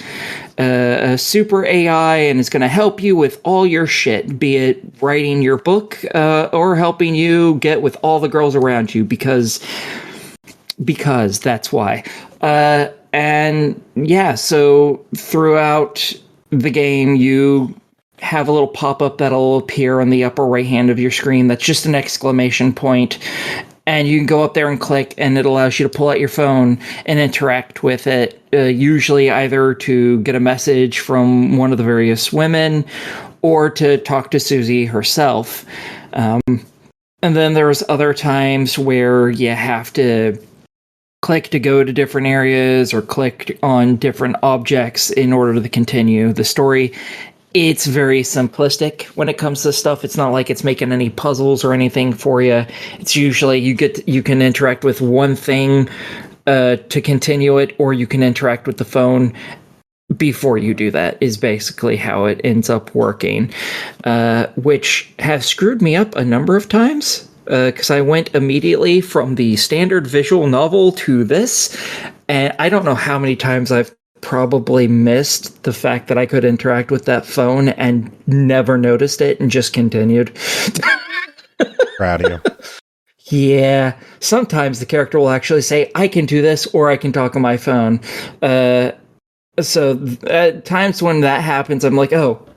a super AI and is going to help you with all your shit, be it writing your book or helping you get with all the girls around you, because that's why. And yeah, so throughout the game, you have a little pop-up that'll appear on the upper right hand of your screen that's just an exclamation point, and you can go up there and click, and it allows you to pull out your phone and interact with it, usually either to get a message from one of the various women or to talk to Susie herself. And then there's other times where you have to click to go to different areas or click on different objects in order to continue the story. It's very simplistic when it comes to stuff. It's not like it's making any puzzles or anything for you. It's usually you can interact with one thing to continue it, or you can interact with the phone before you do that, is basically how it ends up working, which has screwed me up a number of times. Because I went immediately from the standard visual novel to this, and I don't know how many times I've probably missed the fact that I could interact with that phone and never noticed it and just continued. Proud of you. Yeah, sometimes the character will actually say, I can do this, or I can talk on my phone. So at times when that happens, I'm like, oh,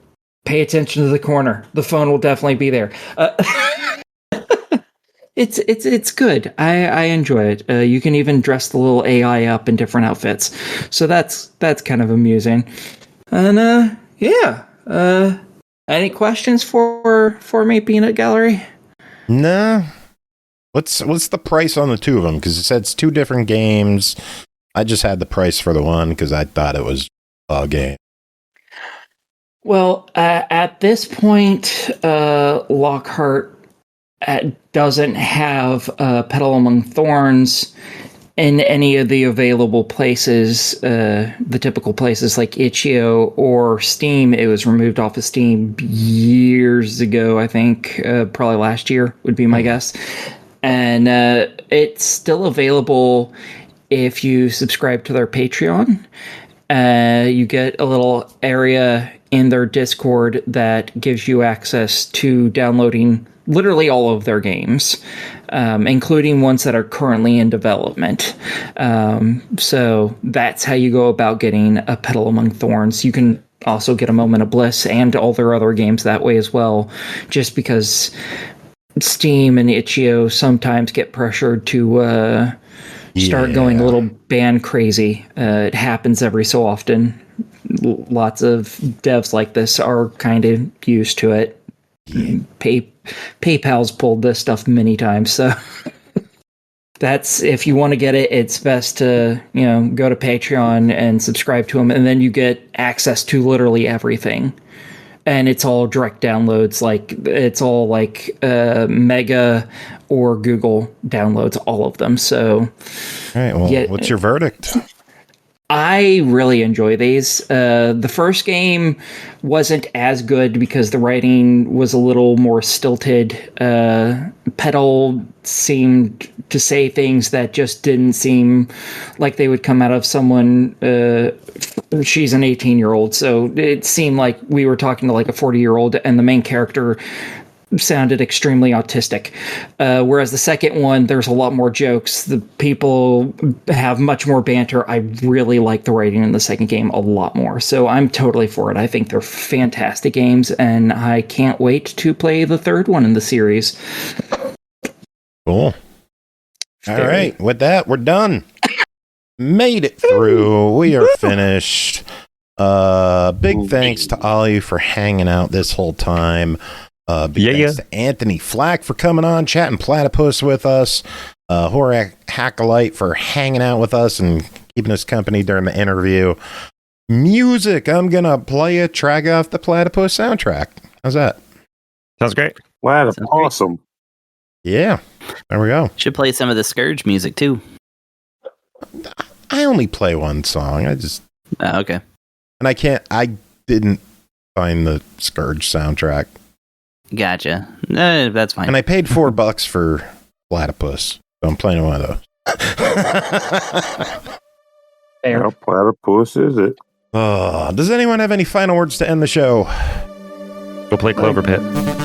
pay attention to the corner. The phone will definitely be there. It's good. I enjoy it. You can even dress the little AI up in different outfits, so that's kind of amusing. And yeah. Any questions for me, Peanut Gallery? No. What's the price on the two of them? Because it said it's two different games. I just had the price for the one because I thought it was a game. Well, at this point, Lockhart doesn't have Petal Among Thorns in any of the available places, the typical places like Itch.io or Steam. It was removed off of Steam years ago, I think, probably last year would be my guess. And it's still available if you subscribe to their Patreon. You get a little area in their Discord that gives you access to downloading literally all of their games, including ones that are currently in development. So that's how you go about getting a Petal Among Thorns. You can also get a Moment of Bliss and all their other games that way as well, just because Steam and Itch.io sometimes get pressured to start going a little ban crazy. It happens every so often. Lots of devs like this are kind of used to it. PayPal's pulled this stuff many times, so that's, if you want to get it, it's best to go to Patreon and subscribe to them, and then you get access to literally everything. and it's all direct downloads. Like it's all like Mega or Google downloads, all of them. So, all right. Well, what's your verdict? I really enjoy these. The first game wasn't as good because the writing was a little more stilted. Petal seemed to say things that just didn't seem like they would come out of someone. She's an 18-year-old, so it seemed like we were talking to like a 40-year-old, and the main character sounded extremely autistic. Whereas the second one, there's a lot more jokes. The people have much more banter. I really like the writing in the second game a lot more. So I'm totally for it. I think they're fantastic games, and I can't wait to play the third one in the series. Cool. All right. With that, we're done. Made it through. We are finished. Big thanks to Ollie for hanging out this whole time. Big thanks to Anthony Flack for coming on, chatting Platypus with us. Horror Acolyte for hanging out with us and keeping us company during the interview. Music. I'm going to play a track off the Platypus soundtrack. How's that? Sounds great. Wow, that's awesome. Yeah. There we go. Should play some of the Scurge music too. I only play one song. Okay. And I didn't find the Scurge soundtrack. Gotcha. That's fine. And I paid $4 for Platypus. So I'm playing one of those. Well, Platypus is it? Does anyone have any final words to end the show? Go play CloverPit.